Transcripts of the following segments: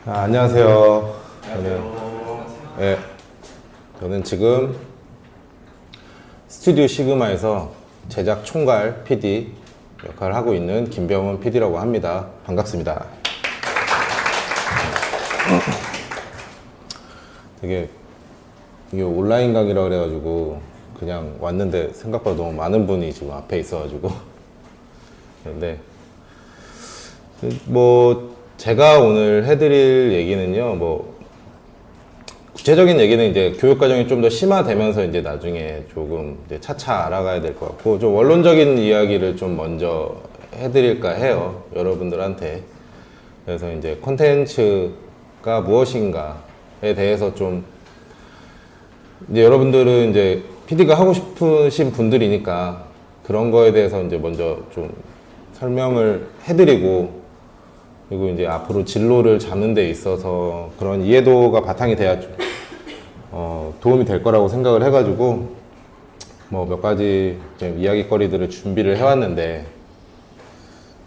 안녕하세요. 안녕하세요. 네, 저는 지금 스튜디오 시그마에서 제작 총괄 PD 역할을 하고 있는 김병훈 PD라고 합니다. 반갑습니다. 되게 이게 온라인 강의라 그래가지고 그냥 왔는데 생각보다 너무 많은 분이 지금 앞에 있어가지고 근데 뭐 제가 오늘 해드릴 얘기는요, 뭐 구체적인 얘기는 이제 교육 과정이 좀 더 심화되면서 이제 나중에 조금 이제 차차 알아가야 될 것 같고, 좀 원론적인 이야기를 좀 먼저 해드릴까 해요, 여러분들한테. 그래서 이제 콘텐츠가 무엇인가에 대해서 좀 이제 여러분들은 이제 PD가 하고 싶으신 분들이니까 그런 거에 대해서 이제 먼저 좀 설명을 해드리고, 그리고 이제 앞으로 진로를 잡는 데 있어서 그런 이해도가 바탕이 돼야 좀 도움이 될 거라고 생각을 해가지고 뭐 몇 가지 이야기거리들을 준비를 해왔는데,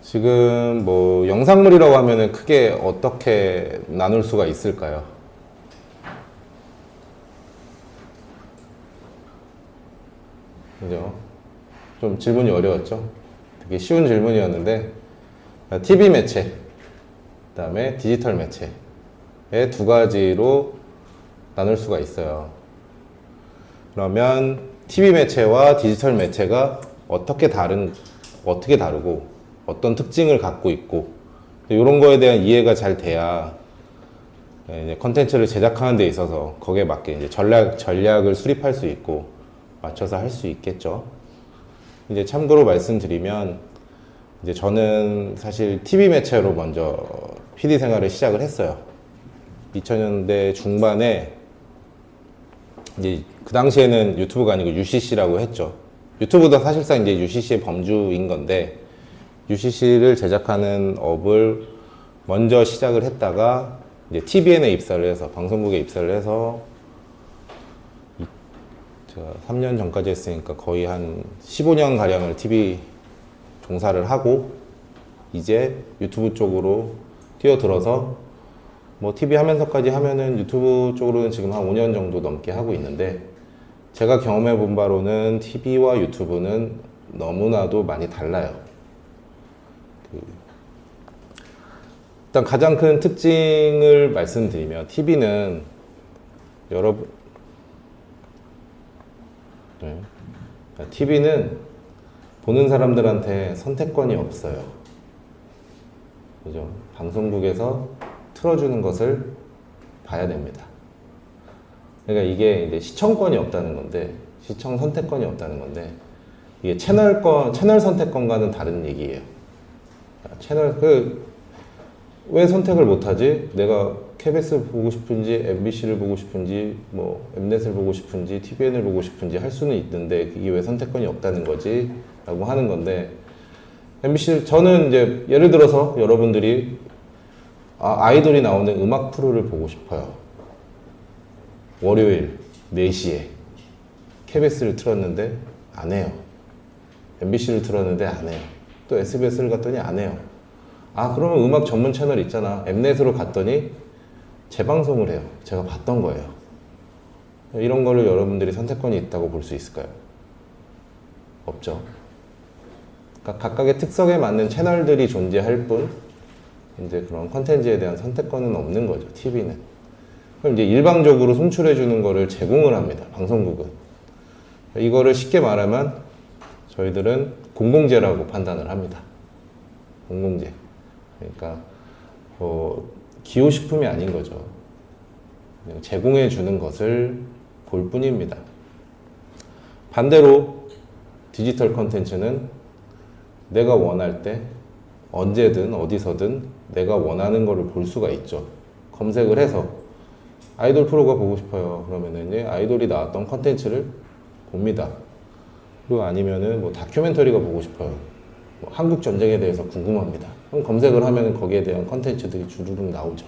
지금 뭐 영상물이라고 하면은 크게 어떻게 나눌 수가 있을까요? 그죠? 좀 질문이 어려웠죠? 되게 쉬운 질문이었는데, TV 매체, 그 다음에 디지털 매체의 두 가지로 나눌 수가 있어요. 그러면 TV 매체와 디지털 매체가 어떻게 다르고 어떤 특징을 갖고 있고, 이런 거에 대한 이해가 잘 돼야 이제 컨텐츠를 제작하는 데 있어서 거기에 맞게 이제 전략을 수립할 수 있고 맞춰서 할 수 있겠죠. 이제 참고로 말씀드리면, 이제 저는 사실 TV 매체로 먼저 PD 생활을 시작을 했어요. 2000년대 중반에 이제 그 당시에는 유튜브가 아니고 UCC라고 했죠. 유튜브도 사실상 이제 UCC의 범주인 건데, UCC를 제작하는 업을 먼저 시작을 했다가 이제 TVN에 입사를 해서, 방송국에 입사를 해서 제가 3년 전까지 했으니까 거의 한 15년 가량을 TV 종사를 하고, 이제 유튜브 쪽으로 뛰어들어서 뭐 TV 하면서까지 하면은 유튜브 쪽으로는 지금 한 5년 정도 넘게 하고 있는데, 제가 경험해 본 바로는 TV와 유튜브는 너무나도 많이 달라요. 일단 가장 큰 특징을 말씀드리면, TV는 TV는 보는 사람들한테 선택권이 없어요. 그죠? 방송국에서 틀어주는 것을 봐야 됩니다. 그러니까 이게 이제 시청권이 없다는 건데, 시청 선택권이 없다는 건데, 이게 채널 선택권과는 다른 얘기예요. 왜 선택을 못하지? 내가 KBS 보고 싶은지, MBC를 보고 싶은지, 뭐 엠넷을 보고 싶은지, TVN을 보고 싶은지 할 수는 있는데, 이게 왜 선택권이 없다는 거지? 라고 하는 건데, MBC, 저는 이제 예를 들어서 여러분들이 아이돌이 나오는 음악 프로를 보고 싶어요. 월요일 4시에 KBS를 틀었는데 안 해요. MBC를 틀었는데 안 해요. 또 SBS를 갔더니 안 해요. 그러면 음악 전문 채널 있잖아. 엠넷으로 갔더니 재방송을 해요. 제가 봤던 거예요. 이런 거를 여러분들이 선택권이 있다고 볼 수 있을까요? 없죠. 그러니까 각각의 특성에 맞는 채널들이 존재할 뿐, 이제 그런 컨텐츠에 대한 선택권은 없는 거죠, TV는. 그럼 이제 일방적으로 송출해주는 거를 제공을 합니다, 방송국은. 이거를 쉽게 말하면 저희들은 공공재라고 판단을 합니다. 공공재. 그러니까 기호식품이 아닌 거죠. 그냥 제공해주는 것을 볼 뿐입니다. 반대로 디지털 컨텐츠는 내가 원할 때 언제든 어디서든 내가 원하는 거를 볼 수가 있죠. 검색을 해서 아이돌 프로가 보고 싶어요. 그러면은 이제 아이돌이 나왔던 컨텐츠를 봅니다. 그리고 아니면은 뭐 다큐멘터리가 보고 싶어요. 뭐 한국 전쟁에 대해서 궁금합니다. 그럼 검색을 하면은 거기에 대한 컨텐츠들이 주르륵 나오죠.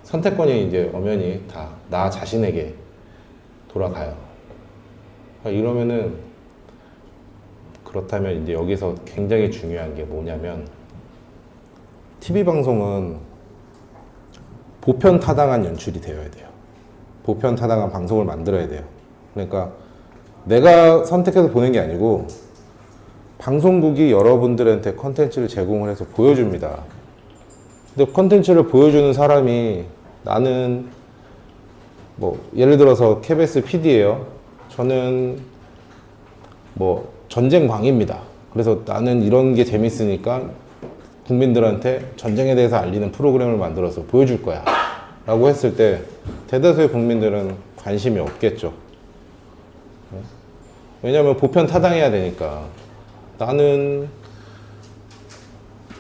선택권이 이제 엄연히 다 나 자신에게 돌아가요. 이러면은, 그렇다면 이제 여기서 굉장히 중요한 게 뭐냐면, TV 방송은 보편타당한 연출이 되어야 돼요. 보편타당한 방송을 만들어야 돼요. 그러니까 내가 선택해서 보는 게 아니고 방송국이 여러분들한테 컨텐츠를 제공을 해서 보여줍니다. 근데 컨텐츠를 보여주는 사람이 나는 뭐 예를 들어서 KBS PD예요. 저는 뭐 전쟁광입니다. 그래서 나는 이런 게 재밌으니까 국민들한테 전쟁에 대해서 알리는 프로그램을 만들어서 보여줄 거야 라고 했을 때 대다수의 국민들은 관심이 없겠죠. 왜냐하면 보편타당해야 되니까. 나는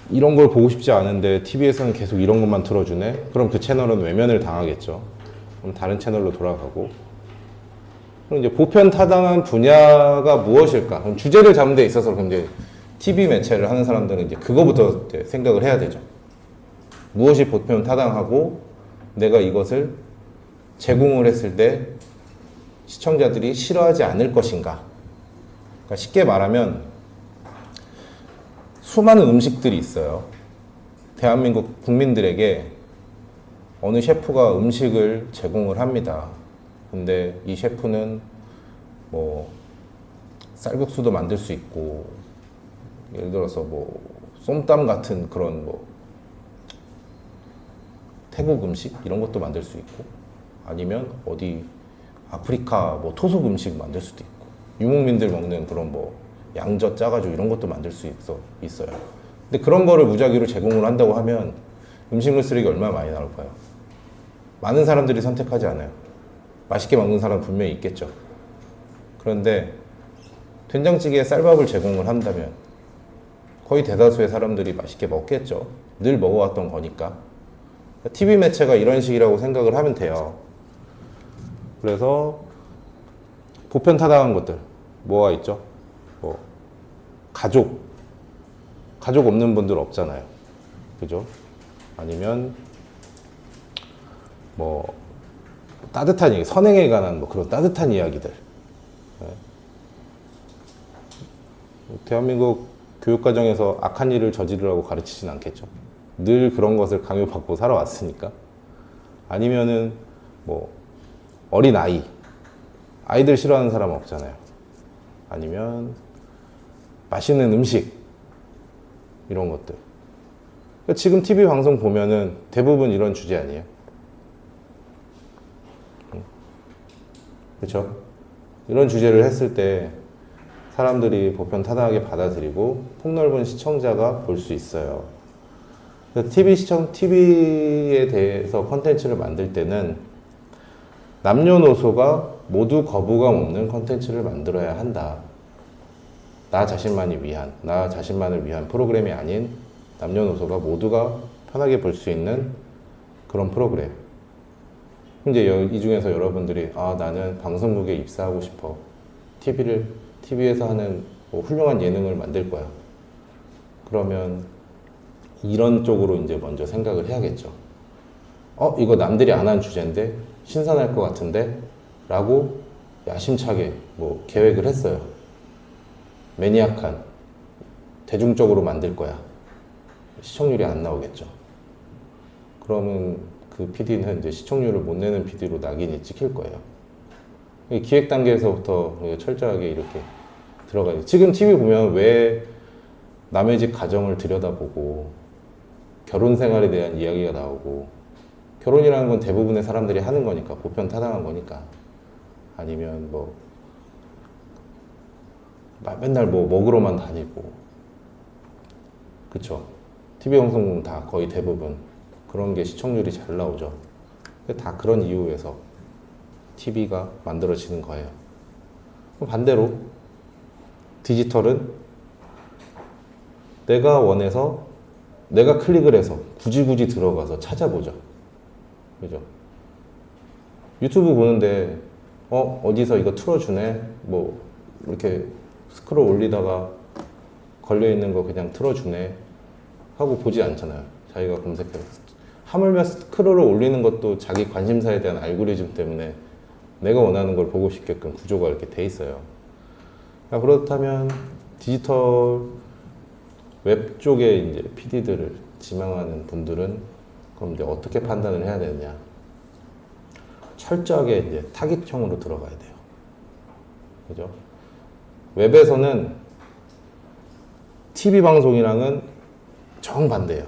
이런 걸 보고 싶지 않은데 TV에서는 계속 이런 것만 틀어주네? 그럼 그 채널은 외면을 당하겠죠. 그럼 다른 채널로 돌아가고. 그럼 이제 보편타당한 분야가 무엇일까? 그럼 주제를 잡는 데 있어서 그럼 이제 TV 매체를 하는 사람들은 이제 그거부터 이제 생각을 해야 되죠. 무엇이 보편타당하고 내가 이것을 제공을 했을 때 시청자들이 싫어하지 않을 것인가? 그러니까 쉽게 말하면 수많은 음식들이 있어요. 대한민국 국민들에게 어느 셰프가 음식을 제공을 합니다. 근데 이 셰프는 뭐 쌀국수도 만들 수 있고 예를 들어서 뭐 쏨땀 같은 그런 뭐 태국 음식 이런 것도 만들 수 있고 아니면 어디 아프리카 뭐 토속 음식 만들 수도 있고 유목민들 먹는 그런 뭐 양젓 짜가지고 이런 것도 만들 수 있어요. 근데 그런 거를 무작위로 제공을 한다고 하면 음식물 쓰레기 얼마나 많이 나올까요? 많은 사람들이 선택하지 않아요. 맛있게 먹는 사람 분명히 있겠죠. 그런데 된장찌개에 쌀밥을 제공을 한다면 거의 대다수의 사람들이 맛있게 먹겠죠. 늘 먹어왔던 거니까. TV 매체가 이런 식이라고 생각을 하면 돼요. 그래서 보편타당한 것들 뭐가 있죠? 뭐 가족 없는 분들 없잖아요. 그죠? 아니면 뭐 따뜻한 얘기, 선행에 관한 뭐 그런 따뜻한 이야기들. 네. 대한민국 교육과정에서 악한 일을 저지르라고 가르치진 않겠죠. 늘 그런 것을 강요받고 살아왔으니까. 아니면은 뭐 어린 아이들 싫어하는 사람은 없잖아요. 아니면 맛있는 음식 이런 것들. 그러니까 지금 TV 방송 보면은 대부분 이런 주제 아니에요? 그렇죠? 이런 주제를 했을 때 사람들이 보편타당하게 받아들이고 폭넓은 시청자가 볼 수 있어요. TV에 대해서 컨텐츠를 만들 때는 남녀노소가 모두 거부감 없는 컨텐츠를 만들어야 한다. 나 자신만을 위한 프로그램이 아닌 남녀노소가 모두가 편하게 볼 수 있는 그런 프로그램. 이제 이 중에서 여러분들이 나는 방송국에 입사하고 싶어. TV에서 하는 뭐 훌륭한 예능을 만들 거야. 그러면 이런 쪽으로 이제 먼저 생각을 해야겠죠. 이거 남들이 안 한 주제인데 신선할 것 같은데 라고 야심차게 뭐 계획을 했어요. 매니악한 대중적으로 만들 거야. 시청률이 안 나오겠죠. 그러면 그 PD는 이제 시청률을 못 내는 PD로 낙인이 찍힐 거예요. 기획 단계에서부터 철저하게 이렇게 들어가요. 지금 TV 보면 왜 남의 집 가정을 들여다보고 결혼 생활에 대한 이야기가 나오고, 결혼이라는 건 대부분의 사람들이 하는 거니까, 보편타당한 거니까. 아니면 뭐 맨날 뭐 먹으러만 다니고, 그쵸? TV 방송은 다 거의 대부분 그런 게 시청률이 잘 나오죠. 다 그런 이유에서 TV가 만들어지는 거예요. 반대로 디지털은 내가 원해서 내가 클릭을 해서 굳이 들어가서 찾아보죠. 그죠? 유튜브 보는데 어디서 이거 틀어주네? 뭐 이렇게 스크롤 올리다가 걸려있는 거 그냥 틀어주네 하고 보지 않잖아요. 자기가 검색해서. 하물며 스크롤을 올리는 것도 자기 관심사에 대한 알고리즘 때문에 내가 원하는 걸 보고 싶게끔 구조가 이렇게 돼 있어요. 그렇다면 디지털 웹 쪽에 이제 PD들을 지망하는 분들은 그럼 이제 어떻게 판단을 해야 되느냐? 철저하게 이제 타깃형으로 들어가야 돼요. 그죠? 웹에서는 TV 방송이랑은 정반대예요.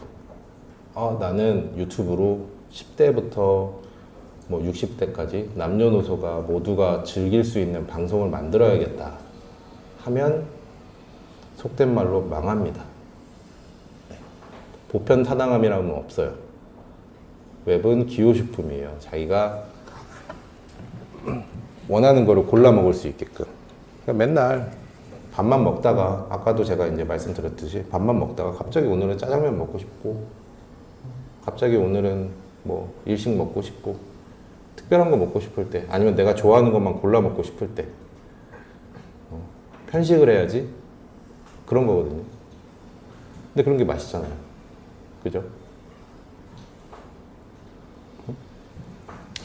나는 유튜브로 10대부터 뭐 60대까지 남녀노소가 모두가 즐길 수 있는 방송을 만들어야겠다 하면 속된 말로 망합니다. 네. 보편 타당함이라는 건 없어요. 웹은 기호식품이에요. 자기가 원하는 거를 골라 먹을 수 있게끔. 그러니까 맨날 밥만 먹다가, 아까도 제가 이제 말씀드렸듯이 밥만 먹다가 갑자기 오늘은 짜장면 먹고 싶고, 갑자기 오늘은 뭐 일식 먹고 싶고, 특별한 거 먹고 싶을 때, 아니면 내가 좋아하는 것만 골라 먹고 싶을 때 편식을 해야지, 그런 거거든요. 근데 그런 게 맛있잖아요. 그죠?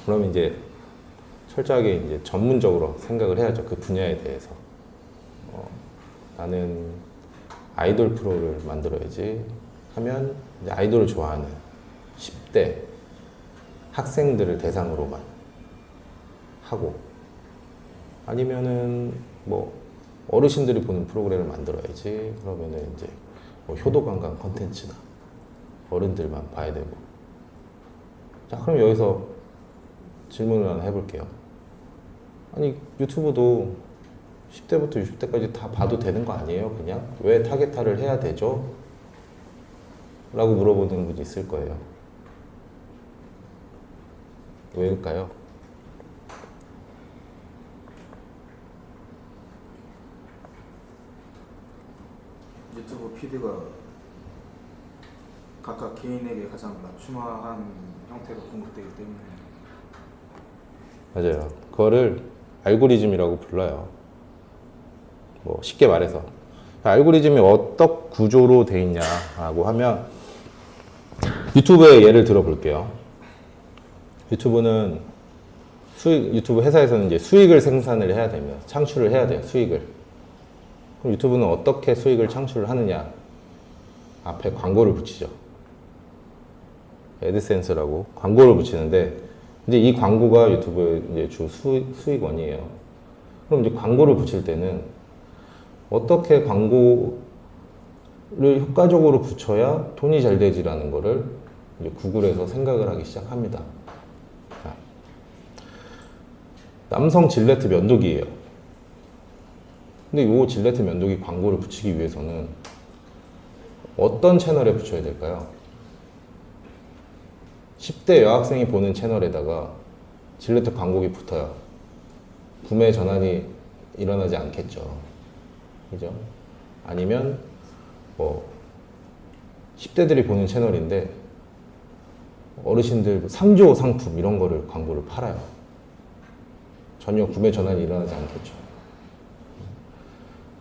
그럼 이제 철저하게 이제 전문적으로 생각을 해야죠. 그 분야에 대해서. 나는 아이돌 프로를 만들어야지 하면 이제 아이돌을 좋아하는 10대 학생들을 대상으로만 하고, 아니면은 뭐 어르신들이 보는 프로그램을 만들어야지 그러면은 이제 뭐 효도관광 컨텐츠나 어른들만 봐야 되고. 자, 그럼 여기서 질문을 하나 해볼게요. 아니, 유튜브도 10대부터 60대까지 다 봐도 되는 거 아니에요? 그냥? 왜 타겟화를 해야 되죠? 라고 물어보는 분이 있을 거예요. 왜일까요? 유튜브 피드가 각각 개인에게 가장 맞춤화한 형태로 공급되기 때문에. 맞아요. 그거를 알고리즘이라고 불러요. 뭐 쉽게 말해서 알고리즘이 어떤 구조로 돼 있냐라고 하면, 유튜브의 예를 들어 볼게요. 유튜브는 유튜브 회사에서는 이제 수익을 생산을 해야 됩니다. 창출을 해야 돼요. 수익을. 그럼 유튜브는 어떻게 수익을 창출을 하느냐? 앞에 광고를 붙이죠. 애드센스라고 광고를 붙이는데, 이제 이 광고가 유튜브의 이제 주 수익원이에요. 그럼 이제 광고를 붙일 때는 어떻게 광고를 효과적으로 붙여야 돈이 잘 되지라는 거를 이제 구글에서 생각을 하기 시작합니다. 자, 남성 질레트 면도기예요. 근데 이 질레트 면도기 광고를 붙이기 위해서는 어떤 채널에 붙여야 될까요? 10대 여학생이 보는 채널에다가 질레트 광고기 붙어요. 구매 전환이 일어나지 않겠죠. 그죠? 아니면 뭐 10대들이 보는 채널인데 어르신들 상조 상품 이런 거를 광고를 팔아요. 전혀 구매 전환이 일어나지 않겠죠.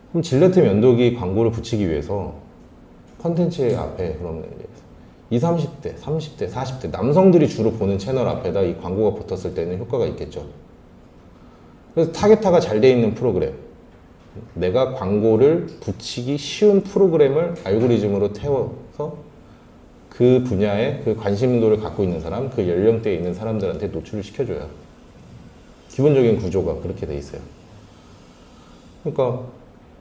그럼 질레트 면도기 광고를 붙이기 위해서 컨텐츠 앞에 그러면 20, 30대, 30대, 40대 남성들이 주로 보는 채널 앞에다 이 광고가 붙었을 때는 효과가 있겠죠. 그래서 타겟화가 잘 돼 있는 프로그램, 내가 광고를 붙이기 쉬운 프로그램을 알고리즘으로 태워서 그 분야에 그 관심도를 갖고 있는 사람, 그 연령대에 있는 사람들한테 노출을 시켜줘요. 기본적인 구조가 그렇게 돼 있어요. 그러니까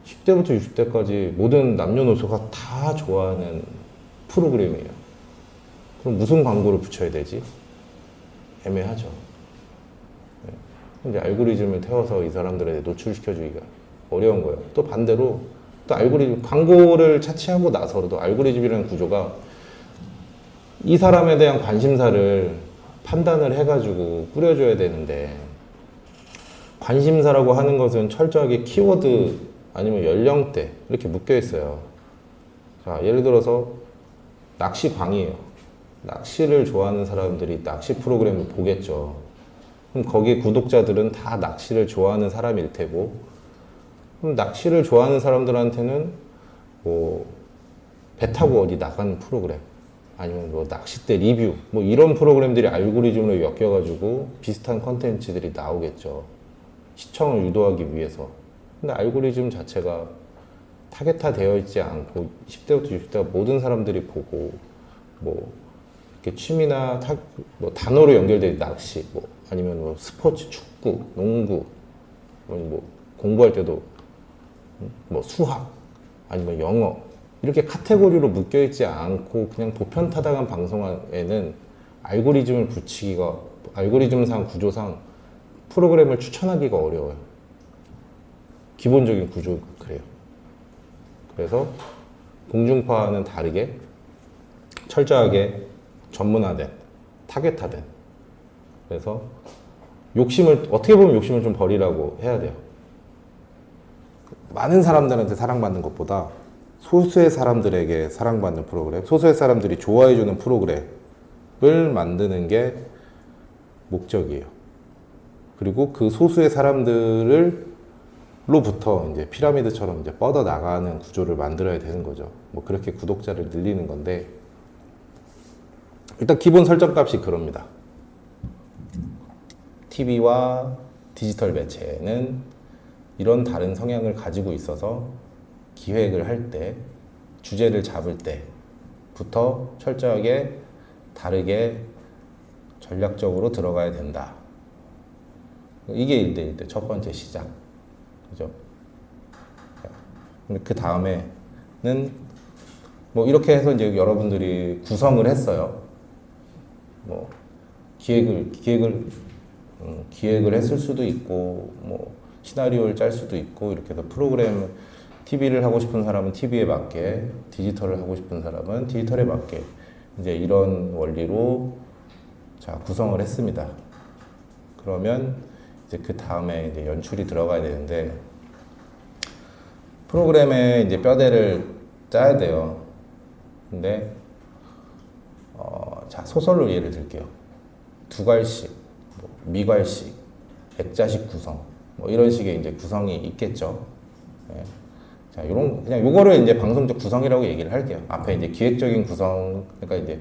10대부터 60대까지 모든 남녀노소가 다 좋아하는 프로그램이에요. 그럼 무슨 광고를 붙여야 되지? 애매하죠. 이제 알고리즘을 태워서 이 사람들에 노출시켜주기가 어려운 거예요. 또 반대로 또 알고리즘, 광고를 차치하고 나서도 알고리즘이라는 구조가 이 사람에 대한 관심사를 판단을 해가지고 뿌려줘야 되는데, 관심사라고 하는 것은 철저하게 키워드 아니면 연령대 이렇게 묶여 있어요. 자, 예를 들어서 낚시광이에요. 낚시를 좋아하는 사람들이 낚시 프로그램을 보겠죠. 그럼 거기 구독자들은 다 낚시를 좋아하는 사람일 테고, 그럼 낚시를 좋아하는 사람들한테는 뭐 배 타고 어디 나가는 프로그램, 아니면 뭐 낚싯대 리뷰, 뭐 이런 프로그램들이 알고리즘으로 엮여가지고 비슷한 컨텐츠들이 나오겠죠. 시청을 유도하기 위해서. 근데 알고리즘 자체가 타겟화 되어 있지 않고 10대부터 60대가 모든 사람들이 보고 뭐 이렇게 취미나 뭐 단어로 연결된 낚시, 뭐 아니면 뭐 스포츠, 축구, 농구, 뭐 공부할 때도 뭐 수학, 아니면 영어 이렇게 카테고리로 묶여 있지 않고 그냥 보편타당한 방송에는 알고리즘상 구조상 프로그램을 추천하기가 어려워요. 기본적인 구조가 그래요. 그래서 공중파와는 다르게 철저하게 전문화된, 타겟화된. 그래서 어떻게 보면 욕심을 좀 버리라고 해야 돼요. 많은 사람들한테 사랑받는 것보다 소수의 사람들에게 사랑받는 프로그램, 소수의 사람들이 좋아해주는 프로그램을 만드는 게 목적이에요. 그리고 그 소수의 사람들로부터 이제 피라미드처럼 이제 뻗어 나가는 구조를 만들어야 되는 거죠. 뭐 그렇게 구독자를 늘리는 건데, 일단 기본 설정값이 그럽니다. TV와 디지털 매체는 이런 다른 성향을 가지고 있어서 기획을 할 때, 주제를 잡을 때부터 철저하게 다르게 전략적으로 들어가야 된다. 이게 1대1 때 첫 번째 시작. 그죠? 그 다음에는 뭐 이렇게 해서 이제 여러분들이 구성을 했어요. 뭐 기획을 했을 수도 있고, 뭐 시나리오를 짤 수도 있고, 이렇게 해서 프로그램 TV를 하고 싶은 사람은 TV에 맞게, 디지털을 하고 싶은 사람은 디지털에 맞게 이제 이런 원리로 자 구성을 했습니다. 그러면 이제 그 다음에 이제 연출이 들어가야 되는데, 프로그램에 이제 뼈대를 짜야 돼요. 근데 자 소설로 예를 들게요. 두괄식, 뭐 미괄식, 액자식 구성, 뭐 이런 식의 이제 구성이 있겠죠. 네. 자, 그냥 요거를 이제 방송적 구성이라고 얘기를 할게요. 앞에 이제 기획적인 구성, 그러니까 이제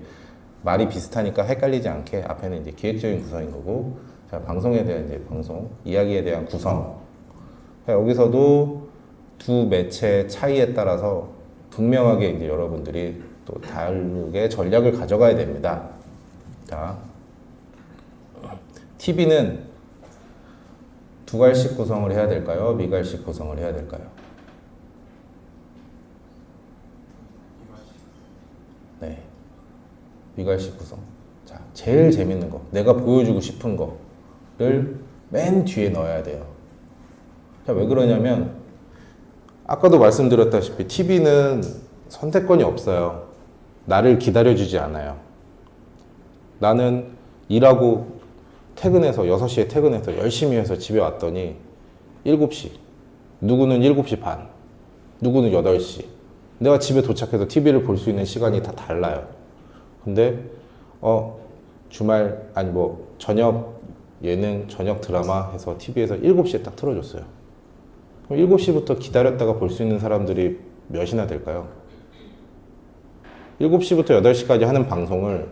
말이 비슷하니까 헷갈리지 않게 앞에는 이제 기획적인 구성인 거고, 자, 방송에 대한 이제 이야기에 대한 구성. 자, 여기서도 두 매체의 차이에 따라서 분명하게 이제 여러분들이 또 다르게 전략을 가져가야 됩니다. 자, TV는 두괄식 구성을 해야 될까요? 미괄식 구성을 해야 될까요? 네, 미괄식 구성. 자, 제일 재밌는 거, 내가 보여주고 싶은 거를 맨 뒤에 넣어야 돼요. 자, 왜 그러냐면 아까도 말씀드렸다시피 TV는 선택권이 없어요. 나를 기다려주지 않아요. 나는 일하고 퇴근해서 6시에 퇴근해서 열심히 해서 집에 왔더니 7시, 누구는 7시 반, 누구는 8시. 내가 집에 도착해서 TV를 볼 수 있는 시간이 다 달라요. 근데 주말 아니 뭐 저녁 예능, 저녁 드라마 해서 TV에서 7시에 딱 틀어줬어요. 그럼 7시부터 기다렸다가 볼 수 있는 사람들이 몇이나 될까요? 7시부터 8시까지 하는 방송을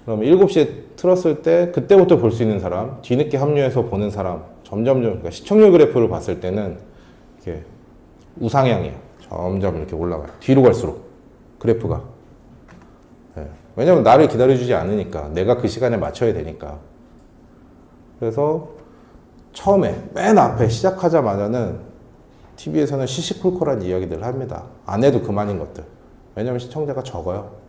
그러면 7시에 틀었을 때 그때부터 볼 수 있는 사람, 뒤늦게 합류해서 보는 사람, 점점점 그러니까 시청률 그래프를 봤을 때는 이렇게 우상향이에요. 점점 이렇게 올라가요. 뒤로 갈수록 그래프가. 네. 왜냐면 나를 기다려주지 않으니까, 내가 그 시간에 맞춰야 되니까. 그래서 처음에 맨 앞에 시작하자마자는 TV에서는 시시콜콜한 이야기들을 합니다. 안 해도 그만인 것들. 왜냐면 시청자가 적어요.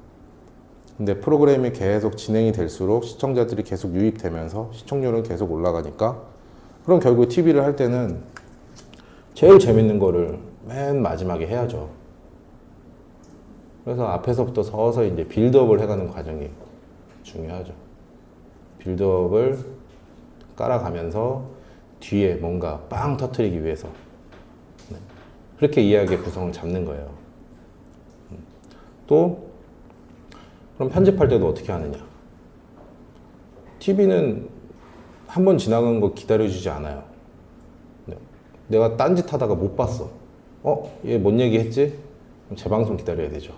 근데 프로그램이 계속 진행이 될수록 시청자들이 계속 유입되면서 시청률은 계속 올라가니까, 그럼 결국 TV를 할 때는 제일 재밌는 거를 맨 마지막에 해야죠. 그래서 앞에서부터 서서히 이제 빌드업을 해가는 과정이 중요하죠. 빌드업을 깔아가면서 뒤에 뭔가 빵 터트리기 위해서. 네. 그렇게 이야기의 구성을 잡는 거예요. 또 그럼 편집할 때도 어떻게 하느냐? TV는 한 번 지나간 거 기다려주지 않아요. 네. 내가 딴짓 하다가 못 봤어. 얘 뭔 얘기 했지? 그럼 재방송 기다려야 되죠.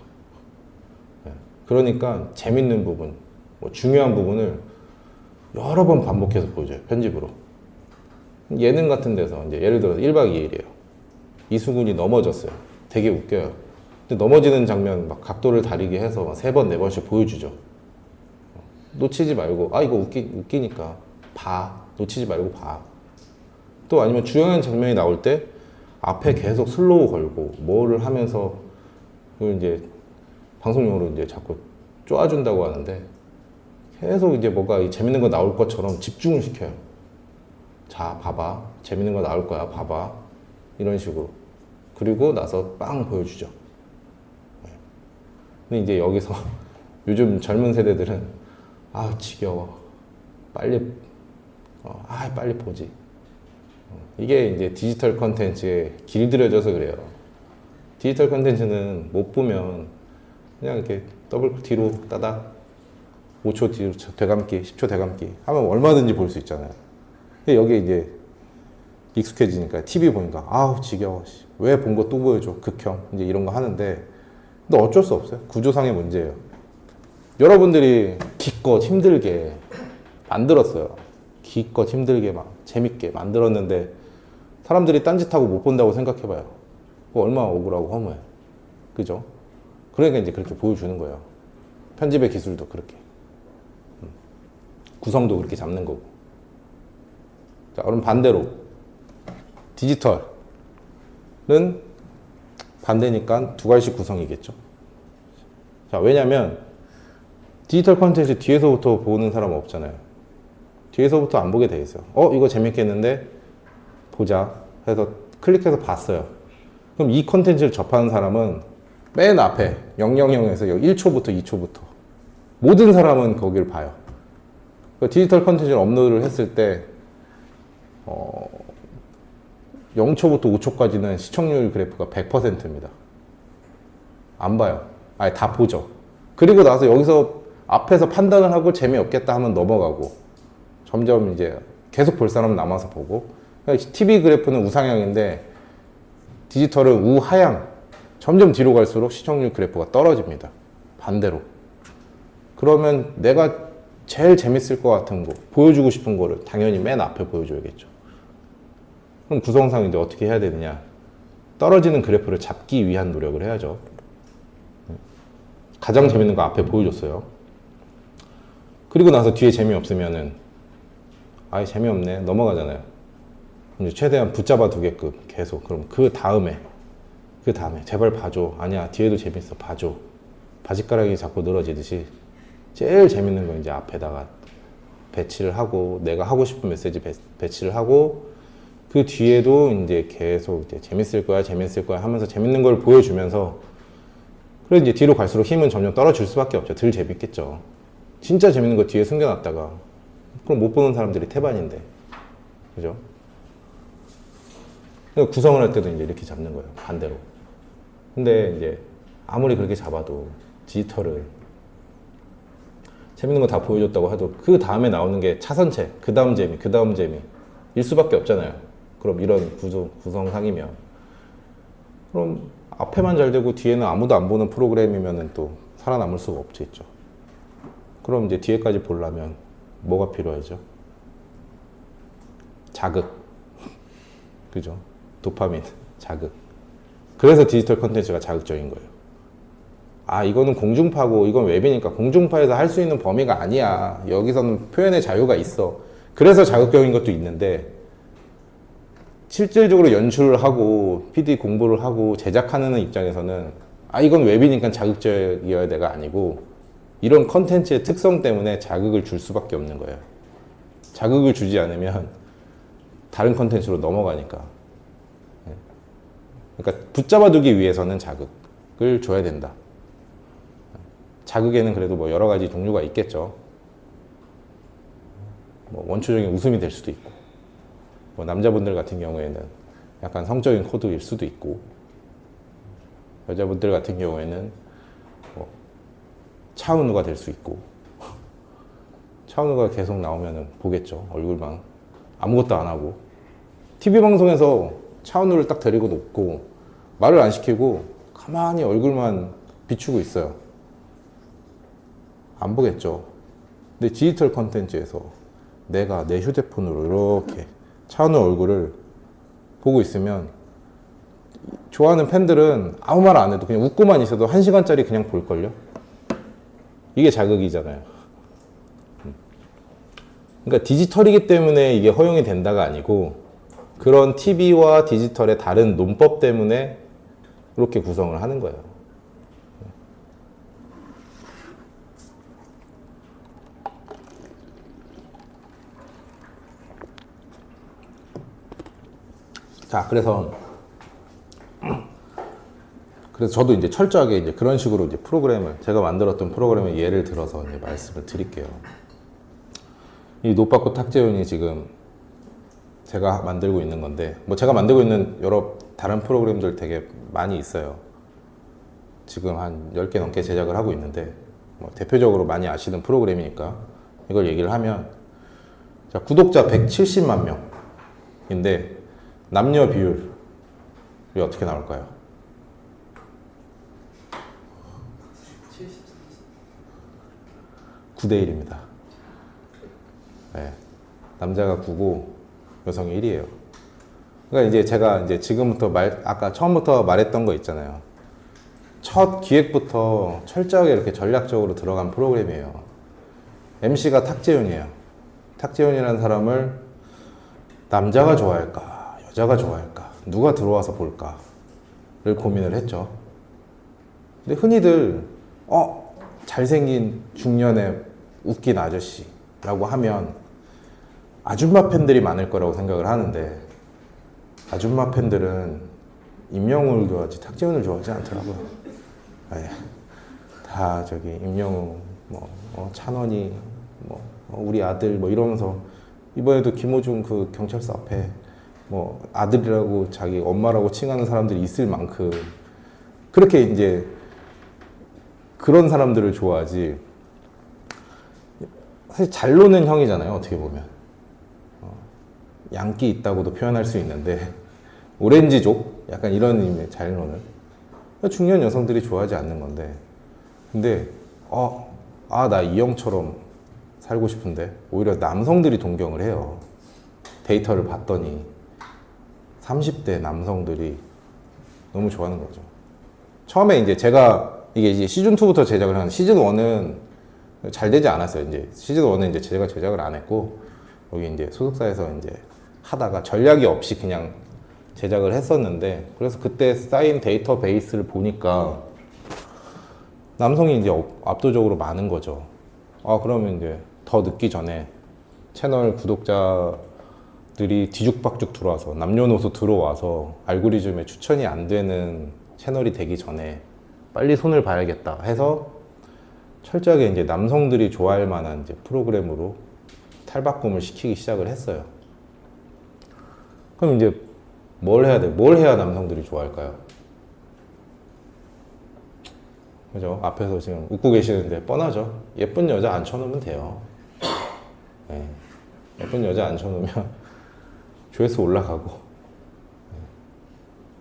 네. 그러니까 재밌는 부분, 뭐 중요한 부분을 여러 번 반복해서 보여줘요. 편집으로. 예능 같은 데서 이제 예를 들어서 1박 2일이에요. 이수근이 넘어졌어요. 되게 웃겨요. 근데 넘어지는 장면 막 각도를 다르게 해서 3번, 4번씩 보여주죠. 놓치지 말고, 아, 이거 웃기니까 봐. 놓치지 말고 봐. 또 아니면 주요한 장면이 나올 때 앞에 계속 슬로우 걸고 뭐를 하면서 그걸 이제 방송용으로 이제 자꾸 쪼아준다고 하는데 계속 이제 뭐가 재밌는 거 나올 것처럼 집중을 시켜요. 자, 봐봐. 재밌는 거 나올 거야. 봐봐. 이런 식으로. 그리고 나서 빵 보여주죠. 네. 근데 이제 여기서 요즘 젊은 세대들은 아, 지겨워. 빨리 빨리 보지. 이게 이제 디지털 컨텐츠에 길들여져서 그래요. 디지털 컨텐츠는 못 보면 그냥 이렇게 더블 뒤로 따닥 5초 뒤로 되감기, 10초 되감기 하면 얼마든지 볼 수 있잖아요. 근데 여기 이제 익숙해지니까 TV 보니까 아우 지겨워. 왜 본 거 또 보여줘. 극혐. 이제 이런 거 하는데 근데 어쩔 수 없어요. 구조상의 문제예요. 여러분들이 기껏 힘들게 만들었어요. 기껏 힘들게 막 재밌게 만들었는데 사람들이 딴짓하고 못 본다고 생각해봐요. 그거 얼마나 억울하고 허무해. 그죠? 그러니까 이제 그렇게 보여주는 거예요. 편집의 기술도 그렇게. 구성도 그렇게 잡는 거고. 자, 그럼 반대로 디지털은 반대니까 두 가지씩 구성이겠죠. 자, 왜냐면 디지털 콘텐츠 뒤에서부터 보는 사람은 없잖아요. 뒤에서부터 안 보게 돼 있어요. 이거 재밌겠는데 보자 해서 클릭해서 봤어요. 그럼 이 콘텐츠를 접하는 사람은 맨 앞에 000에서 1초부터 2초부터 모든 사람은 거기를 봐요. 디지털 콘텐츠를 업로드를 했을 때 0초부터 5초까지는 시청률 그래프가 100%입니다. 안 봐요. 아예 다 보죠. 그리고 나서 여기서 앞에서 판단을 하고 재미없겠다 하면 넘어가고 점점 이제 계속 볼 사람은 남아서 보고. TV 그래프는 우상향인데 디지털은 우하향. 점점 뒤로 갈수록 시청률 그래프가 떨어집니다. 반대로. 그러면 내가 제일 재밌을 것 같은 거, 보여주고 싶은 거를 당연히 맨 앞에 보여줘야겠죠. 그럼 구성상 이제 어떻게 해야 되느냐? 떨어지는 그래프를 잡기 위한 노력을 해야죠. 가장 재밌는 거 앞에 보여줬어요. 그리고 나서 뒤에 재미없으면은 아예 재미없네 넘어가잖아요. 그럼 최대한 붙잡아 두게끔 계속. 그럼 그 다음에 제발 봐줘. 아니야 뒤에도 재밌어. 봐줘. 바짓가락이 자꾸 늘어지듯이 제일 재밌는 거 이제 앞에다가 배치를 하고 내가 하고 싶은 메시지 배치를 하고 그 뒤에도 이제 계속 이제 재밌을 거야 하면서 재밌는 걸 보여주면서 그래서 이제 뒤로 갈수록 힘은 점점 떨어질 수밖에 없죠. 덜 재밌겠죠. 진짜 재밌는 거 뒤에 숨겨놨다가 그럼 못 보는 사람들이 태반인데, 그죠? 그러니까 구성을 할 때도 이제 이렇게 잡는 거예요. 반대로. 근데 이제 아무리 그렇게 잡아도 디지털을 재밌는 거 다 보여줬다고 해도 그 다음에 나오는 게 차선책, 그 다음 재미일 수밖에 없잖아요. 그럼 이런 구성상이면. 그럼 앞에만 잘 되고 뒤에는 아무도 안 보는 프로그램이면은 또 살아남을 수가 없겠죠. 그럼 이제 뒤에까지 보려면 뭐가 필요하죠? 자극. 그죠? 도파민, 자극. 그래서 디지털 콘텐츠가 자극적인 거예요. 아, 이거는 공중파고 이건 웹이니까 공중파에서 할 수 있는 범위가 아니야. 여기서는 표현의 자유가 있어. 그래서 자극적인 것도 있는데 실질적으로 연출을 하고 PD 공부를 하고 제작하는 입장에서는 아, 이건 웹이니까 자극적이어야 돼가 아니고 이런 컨텐츠의 특성 때문에 자극을 줄 수밖에 없는 거예요. 자극을 주지 않으면 다른 컨텐츠로 넘어가니까. 그러니까 붙잡아두기 위해서는 자극을 줘야 된다. 자극에는 그래도 뭐 여러 가지 종류가 있겠죠. 뭐 원초적인 웃음이 될 수도 있고, 뭐 남자분들 같은 경우에는 약간 성적인 코드일 수도 있고, 여자분들 같은 경우에는 뭐 차은우가 될 수 있고, 차은우가 계속 나오면 보겠죠. 얼굴만 아무것도 안 하고. TV 방송에서 차은우를 딱 데리고 놓고 말을 안 시키고 가만히 얼굴만 비추고 있어요. 안 보겠죠. 근데 디지털 컨텐츠에서 내가 내 휴대폰으로 이렇게 차은우 얼굴을 보고 있으면 좋아하는 팬들은 아무 말 안 해도 그냥 웃고만 있어도 1시간짜리 그냥 볼걸요? 이게 자극이잖아요. 그러니까 디지털이기 때문에 이게 허용이 된다가 아니고 그런 TV와 디지털의 다른 논법 때문에 그렇게 구성을 하는 거예요. 자, 그래서 저도 이제 철저하게 이제 그런 식으로 이제 프로그램을 제가 만들었던 프로그램을 예를 들어서 이제 말씀을 드릴게요. 이 노빠꾸 탁재훈이 지금 제가 만들고 있는 건데, 뭐 제가 만들고 있는 여러 다른 프로그램들 되게 많이 있어요. 지금 한 10개 넘게 제작을 하고 있는데, 뭐 대표적으로 많이 아시는 프로그램이니까 이걸 얘기를 하면, 자, 구독자 170만 명인데 남녀 비율이 어떻게 나올까요? 9대 1입니다. 네. 남자가 9고 여성이 1이에요. 그러니까 이제 제가 이제 지금부터 아까 처음부터 말했던 거 있잖아요. 첫 기획부터 철저하게 이렇게 전략적으로 들어간 프로그램이에요. MC가 탁재훈이에요. 탁재훈이라는 사람을 남자가 좋아할까, 여자가 좋아할까, 누가 들어와서 볼까를 고민을 했죠. 근데 흔히들 잘생긴 중년의 웃긴 아저씨라고 하면 아줌마 팬들이 많을 거라고 생각을 하는데, 아줌마 팬들은 임영웅을 좋아하지 탁재훈을 좋아하지 않더라고요. 네. 다 저기 임영웅, 찬원이, 우리 아들 이러면서 이번에도 김호중 그 경찰서 앞에 아들이라고 자기 엄마라고 칭하는 사람들이 있을 만큼 그렇게 이제 그런 사람들을 좋아하지. 사실 잘 노는 형이잖아요, 어떻게 보면. 양기 있다고도 표현할 수 있는데, 오렌지족? 약간 이런 의미의 잘 노는. 중년 여성들이 좋아하지 않는 건데, 근데, 나 이 형처럼 살고 싶은데, 오히려 남성들이 동경을 해요. 데이터를 봤더니, 30대 남성들이 너무 좋아하는 거죠. 처음에 이제 이게 이제 시즌2부터 제작을 하는, 시즌1은 잘 되지 않았어요. 이제 시즌1은 이제 제가 제작을 안 했고, 여기 이제 소속사에서 이제 하다가 전략이 없이 그냥 제작을 했었는데, 그래서 그때 쌓인 데이터베이스를 보니까 남성이 이제 압도적으로 많은 거죠. 그러면 이제 더 늦기 전에 채널 구독자들이 뒤죽박죽 들어와서, 남녀노소 들어와서 알고리즘에 추천이 안 되는 채널이 되기 전에 빨리 손을 봐야겠다 해서 철저하게 이제 남성들이 좋아할 만한 이제 프로그램으로 탈바꿈을 시키기 시작을 했어요. 그럼 이제 뭘 해야 돼? 뭘 해야 남성들이 좋아할까요? 그죠? 앞에서 지금 웃고 계시는데 뻔하죠? 예쁜 여자 앉혀놓으면 돼요. 네. 예쁜 여자 앉혀놓으면 조회수 올라가고.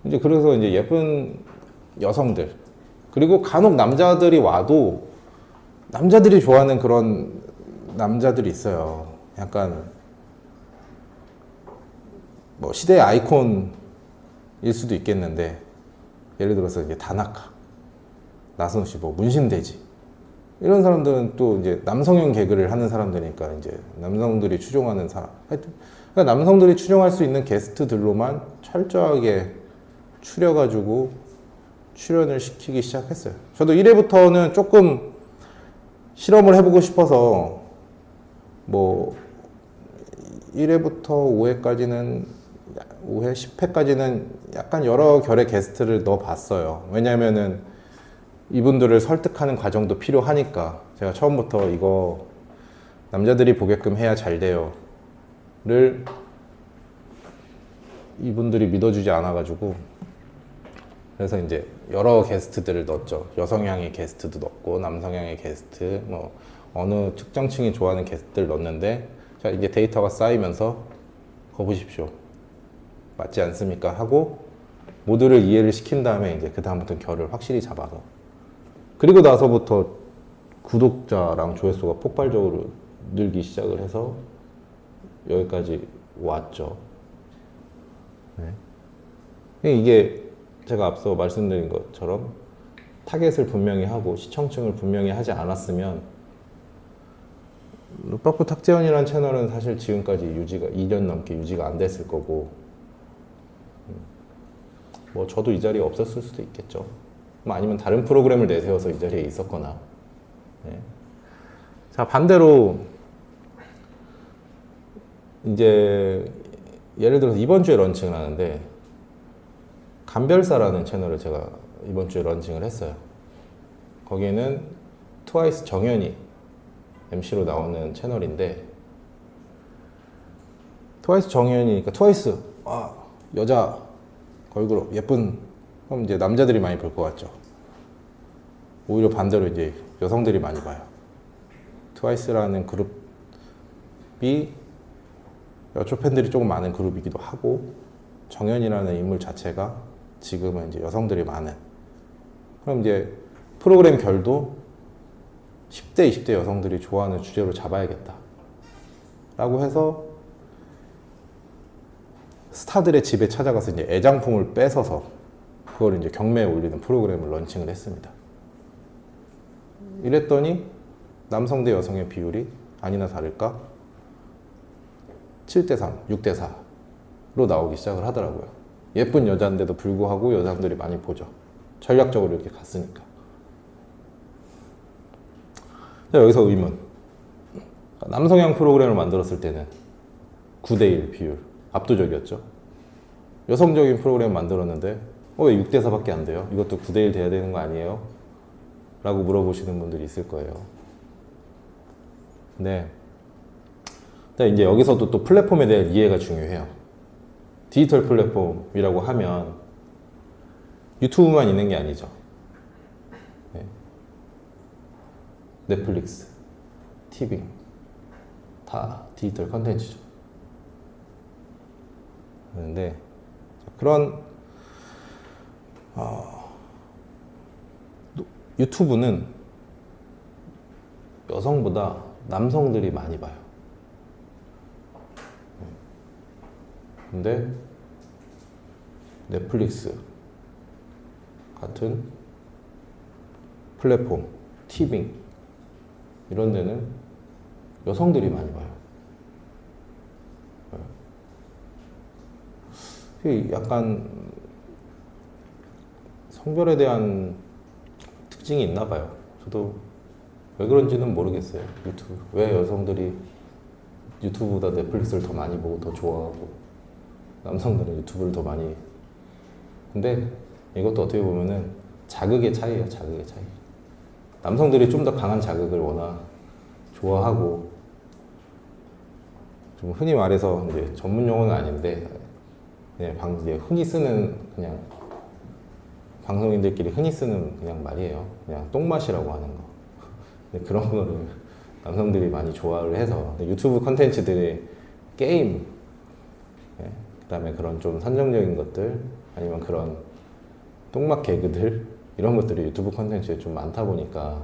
이제 그래서 이제 예쁜 여성들, 그리고 간혹 남자들이 와도 남자들이 좋아하는 그런 남자들이 있어요. 약간 시대의 아이콘일 수도 있겠는데, 예를 들어서 이제 다나카, 나선호 씨, 문신돼지, 이런 사람들은 또 이제 남성형 개그를 하는 사람들이니까 이제 남성들이 추종하는 사람. 하여튼 그러니까 남성들이 추종할 수 있는 게스트들로만 철저하게 추려가지고 출연을 시키기 시작했어요. 저도 1회부터는 조금 실험을 해보고 싶어서 1회부터 5회까지는 5회, 10회까지는 약간 여러 결의 게스트를 넣어봤어요. 왜냐면은 이분들을 설득하는 과정도 필요하니까. 제가 처음부터 이거 남자들이 보게끔 해야 잘 돼요 를 이분들이 믿어주지 않아가지고, 그래서 이제 여러 게스트들을 넣었죠. 여성향의 게스트도 넣고 남성향의 게스트, 어느 특정층이 좋아하는 게스트를 넣었는데, 자, 이제 데이터가 쌓이면서 거 보십시오, 맞지 않습니까? 하고 모두를 이해를 시킨 다음에 이제 그 다음부터는 결을 확실히 잡아서, 그리고 나서부터 구독자랑 조회수가 폭발적으로 늘기 시작을 해서 여기까지 왔죠. 네. 이게 제가 앞서 말씀드린 것처럼 타겟을 분명히 하고 시청층을 분명히 하지 않았으면 룩박부 탁재현이라는 채널은 사실 지금까지 유지가 2년 넘게 유지가 안 됐을 거고, 뭐 저도 이 자리에 없었을 수도 있겠죠. 뭐 아니면 다른 프로그램을 내세워서 이 자리에 있었거나. 네. 자, 반대로 이제 예를 들어서 이번 주에 런칭을 하는데 감별사라는 채널을 제가 이번 주에 런칭을 했어요. 거기에는 트와이스 정연이 MC로 나오는 채널인데, 트와이스 정연이니까 트와이스 여자 걸그룹 예쁜, 그럼 이제 남자들이 많이 볼 것 같죠. 오히려 반대로 이제 여성들이 많이 봐요. 트와이스라는 그룹이 여초 팬들이 조금 많은 그룹이기도 하고, 정연이라는 인물 자체가 지금은 이제 여성들이 많은, 그럼 이제 프로그램 결도 10대, 20대 여성들이 좋아하는 주제로 잡아야겠다 라고 해서 스타들의 집에 찾아가서 이제 애장품을 뺏어서 그걸 이제 경매에 올리는 프로그램을 런칭을 했습니다. 이랬더니 남성 대 여성의 비율이 아니나 다를까 7대3, 6대4로 나오기 시작을 하더라고요. 예쁜 여자인데도 불구하고 여자분들이 많이 보죠. 전략적으로 이렇게 갔으니까. 자, 여기서 의문. 남성향 프로그램을 만들었을 때는 9대1 비율 압도적이었죠. 여성적인 프로그램 만들었는데 왜 6대4밖에 안 돼요? 이것도 9대1 돼야 되는 거 아니에요? 라고 물어보시는 분들이 있을 거예요. 네. 이제 여기서도 또 플랫폼에 대한 이해가 중요해요. 디지털 플랫폼이라고 하면 유튜브만 있는 게 아니죠. 네. 넷플릭스, 티빙 다 디지털 컨텐츠죠. 그런데 그런 유튜브는 여성보다 남성들이 많이 봐요. 근데 넷플릭스 같은 플랫폼, 티빙 이런 데는 여성들이 많이 봐요. 약간 성별에 대한 특징이 있나 봐요. 저도 왜 그런지는 모르겠어요. 유튜브. 왜 여성들이 유튜브보다 넷플릭스를 더 많이 보고 더 좋아하고 남성들은 유튜브를 더 많이. 근데 이것도 어떻게 보면은 자극의 차이예요. 자극의 차이. 남성들이 좀 더 강한 자극을 워낙 좋아하고, 좀 흔히 말해서 이제 전문 용어는 아닌데 그냥 이제 흔히 쓰는, 그냥 방송인들끼리 흔히 쓰는 그냥 말이에요. 그냥 똥맛이라고 하는 거. 근데 그런 거를 남성들이 많이 좋아를 해서 유튜브 컨텐츠들의 게임, 그다음에 그런 좀 선정적인 것들, 아니면 그런 똥맛 개그들, 이런 것들이 유튜브 컨텐츠에 좀 많다 보니까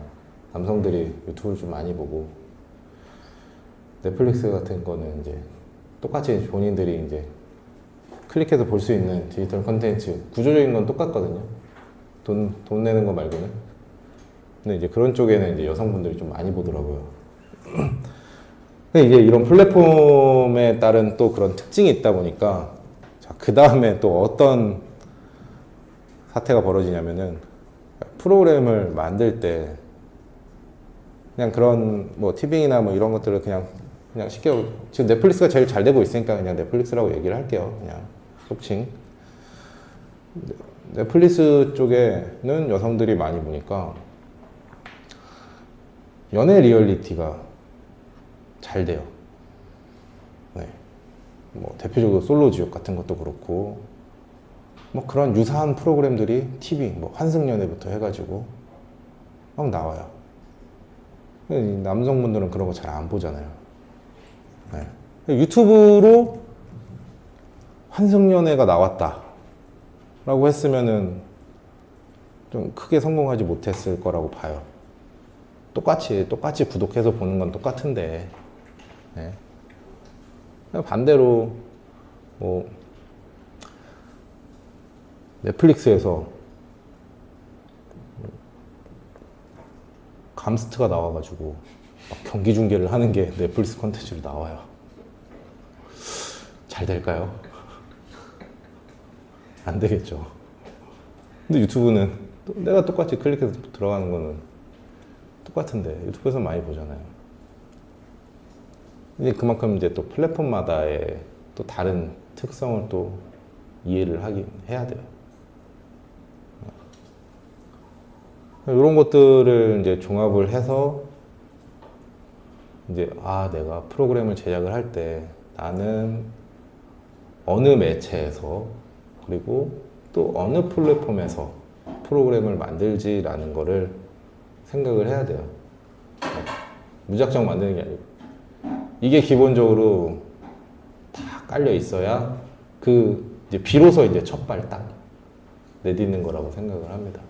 남성들이 유튜브를 좀 많이 보고, 넷플릭스 같은 거는 이제 똑같이 본인들이 이제 클릭해서 볼 수 있는 디지털 컨텐츠, 구조적인 건 똑같거든요. 돈 내는 거 말고는. 근데 이제 그런 쪽에는 이제 여성분들이 좀 많이 보더라고요. 근데 이제 이런 플랫폼에 따른 또 그런 특징이 있다 보니까, 자, 그 다음에 또 어떤 사태가 벌어지냐면은, 프로그램을 만들 때 그냥 그런 뭐 티빙이나 뭐 이런 것들을 그냥 쉽게, 지금 넷플릭스가 제일 잘 되고 있으니까 그냥 넷플릭스라고 얘기를 할게요. 그냥 속칭. 넷플릭스 쪽에는 여성들이 많이 보니까 연애 리얼리티가 잘 돼요. 네. 뭐 대표적으로 솔로지옥 같은 것도 그렇고, 뭐 그런 유사한 프로그램들이 TV, 뭐 환승연애부터 해가지고 막 나와요. 남성분들은 그런 거 잘 안 보잖아요. 네. 유튜브로 환승연애가 나왔다 라고 했으면은 좀 크게 성공하지 못했을 거라고 봐요. 똑같이 구독해서 보는 건 똑같은데, 네. 반대로 뭐 넷플릭스에서 감스트가 나와가지고 막 경기 중계를 하는 게 넷플릭스 콘텐츠로 나와요. 잘 될까요? 안 되겠죠. 근데 유튜브는 내가 똑같이 클릭해서 들어가는 거는 똑같은데 유튜브에서 많이 보잖아요. 근데 그만큼 이제 또 플랫폼마다의 또 다른 특성을 또 이해를 해야 돼요. 이런 것들을 이제 종합을 해서 이제 내가 프로그램을 제작을 할 때 나는 어느 매체에서 그리고 또 어느 플랫폼에서 프로그램을 만들지라는 거를 생각을 해야 돼요. 무작정 만드는 게 아니고 이게 기본적으로 다 깔려 있어야 이제 비로소 이제 첫 발 딱 내딛는 거라고 생각을 합니다.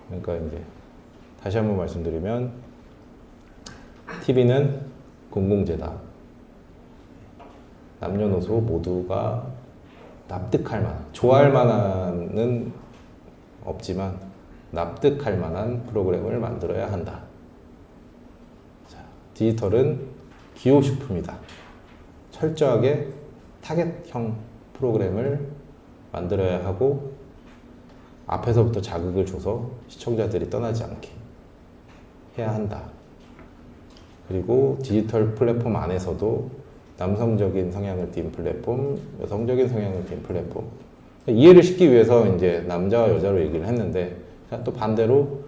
그러니까 이제 다시 한번 말씀드리면 TV는 공공재다. 남녀노소 모두가 납득할 만한, 좋아할 만한은 없지만 납득할 만한 프로그램을 만들어야 한다. 자, 디지털은 기호식품이다. 철저하게 타겟형 프로그램을 만들어야 하고 앞에서부터 자극을 줘서 시청자들이 떠나지 않게 해야 한다. 그리고 디지털 플랫폼 안에서도 남성적인 성향을 띤 플랫폼, 여성적인 성향을 띤 플랫폼. 이해를 시키기 위해서 이제 남자와 여자로 얘기를 했는데, 또 반대로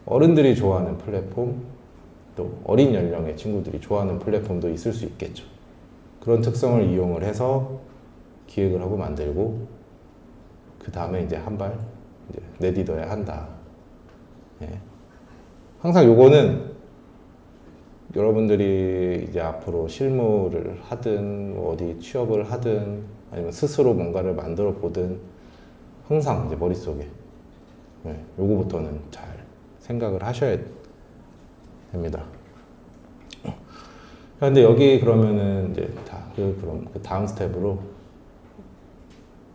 어른들이 좋아하는 플랫폼, 또 어린 연령의 친구들이 좋아하는 플랫폼도 있을 수 있겠죠. 그런 특성을 이용을 해서 기획을 하고 만들고, 그 다음에 이제 한 발 내딛어야 한다. 예. 항상 요거는 여러분들이 이제 앞으로 실무를 하든 어디 취업을 하든 아니면 스스로 뭔가를 만들어 보든 항상 이제 머릿속에 요거부터는 잘 생각을 하셔야 됩니다. 근데 여기 그러면은 이제 그럼 그 다음 스텝으로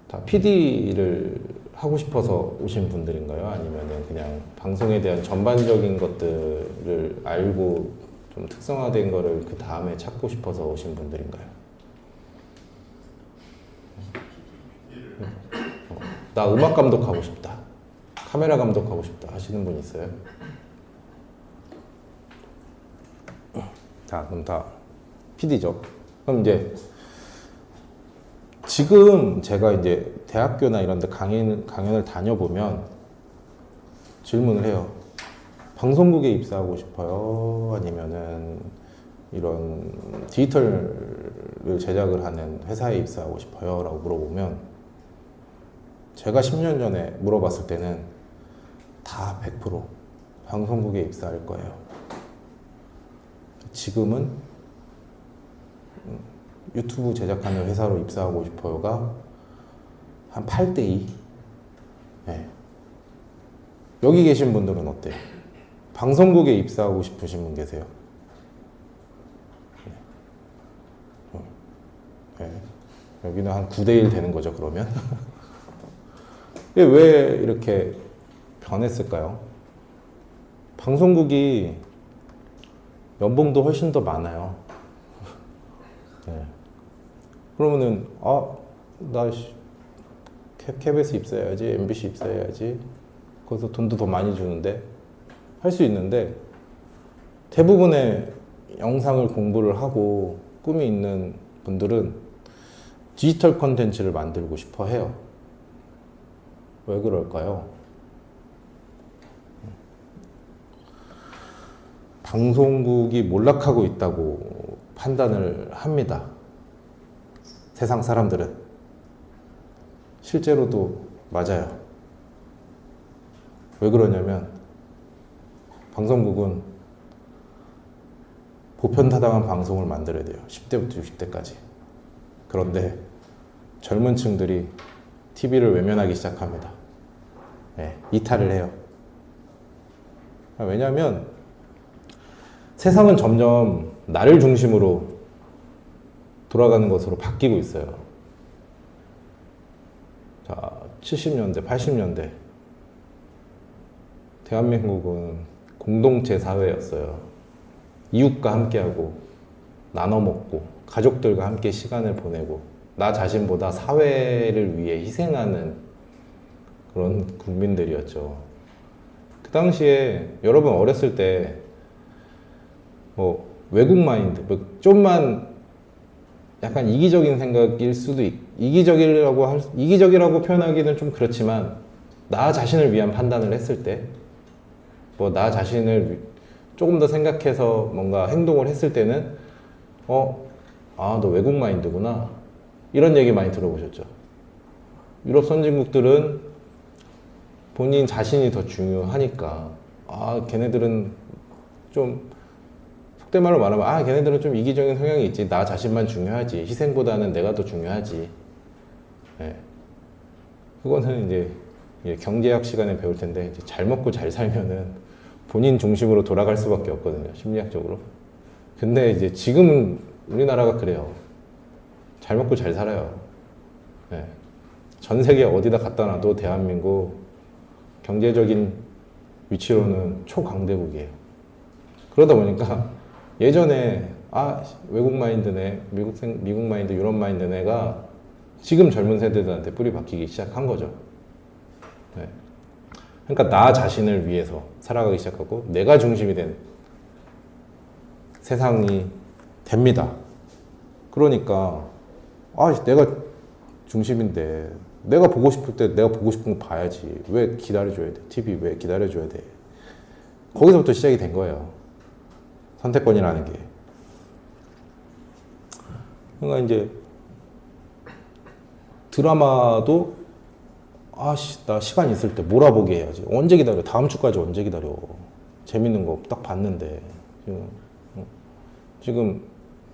다 PD를 하고 싶어서 오신 분들인가요? 아니면은 그냥 방송에 대한 전반적인 것들을 알고 좀 특성화된 거를 그 다음에 찾고 싶어서 오신 분들인가요? 나 음악 감독하고 싶다, 카메라 감독하고 싶다 하시는 분 있어요? 자, 그럼 다 PD죠. 그럼 이제 지금 제가 이제 대학교나 이런 데 강연을 다녀보면 질문을 해요. 방송국에 입사하고 싶어요? 아니면은 이런 디지털을 제작을 하는 회사에 입사하고 싶어요? 라고 물어보면 제가 10년 전에 물어봤을 때는 다 100% 방송국에 입사할 거예요. 지금은 유튜브 제작하는 회사로 입사하고 싶어요가 한 8대2. 네. 여기 계신 분들은 어때요? 방송국에 입사하고 싶으신 분 계세요? 네. 여기는 한 9대1 되는 거죠, 그러면? 왜 이렇게 변했을까요? 방송국이 연봉도 훨씬 더 많아요. 네. 그러면은, 나 KBS 입사해야지, MBC 입사해야지, 거기서 돈도 더 많이 주는데, 할 수 있는데, 대부분의 영상을 공부를 하고 꿈이 있는 분들은 디지털 콘텐츠를 만들고 싶어 해요. 왜 그럴까요? 방송국이 몰락하고 있다고 판단을 합니다. 세상 사람들은. 실제로도 맞아요. 왜 그러냐면 방송국은 보편타당한 방송을 만들어야 돼요. 10대부터 60대까지. 그런데 젊은 층들이 TV를 외면하기 시작합니다. 네, 이탈을 해요. 왜냐하면 세상은 점점 나를 중심으로 돌아가는 것으로 바뀌고 있어요. 자, 70년대, 80년대 대한민국은 공동체 사회였어요. 이웃과 함께하고 나눠 먹고 가족들과 함께 시간을 보내고 나 자신보다 사회를 위해 희생하는 그런 국민들이었죠. 그 당시에 여러분 어렸을 때 뭐 외국 마인드, 뭐 좀만 약간 이기적인 생각일 수도 이기적이라고 표현하기는 좀 그렇지만 나 자신을 위한 판단을 했을 때, 뭐 나 자신을 조금 더 생각해서 뭔가 행동을 했을 때는 너 외국 마인드구나 이런 얘기 많이 들어보셨죠. 유럽 선진국들은 본인 자신이 더 중요하니까 걔네들은 좀 속된 말로 말하면 걔네들은 좀 이기적인 성향이 있지, 나 자신만 중요하지, 희생보다는 내가 더 중요하지. 네. 그거는 이제 경제학 시간에 배울 텐데 이제 잘 먹고 잘 살면은 본인 중심으로 돌아갈 수밖에 없거든요, 심리학적으로. 근데 이제 지금은 우리나라가 그래요. 잘 먹고 잘 살아요. 네. 전 세계 어디다 갖다 놔도 대한민국 경제적인 위치로는 초강대국이에요. 그러다 보니까 예전에 외국 마인드네, 미국 마인드, 유럽 마인드네가 지금 젊은 세대들한테 뿌리 박히기 시작한 거죠. 네. 그러니까 나 자신을 위해서 살아가기 시작하고 내가 중심이 된 세상이 됩니다. 그러니까 내가 중심인데 내가 보고 싶을 때 내가 보고 싶은 거 봐야지. 왜 기다려줘야 돼? TV 왜 기다려줘야 돼? 거기서부터 시작이 된 거예요. 선택권이라는 게. 그러니까 이제 드라마도 나 시간 있을 때 몰아보게 해야지. 언제 기다려? 다음 주까지 언제 기다려? 재밌는 거 딱 봤는데 지금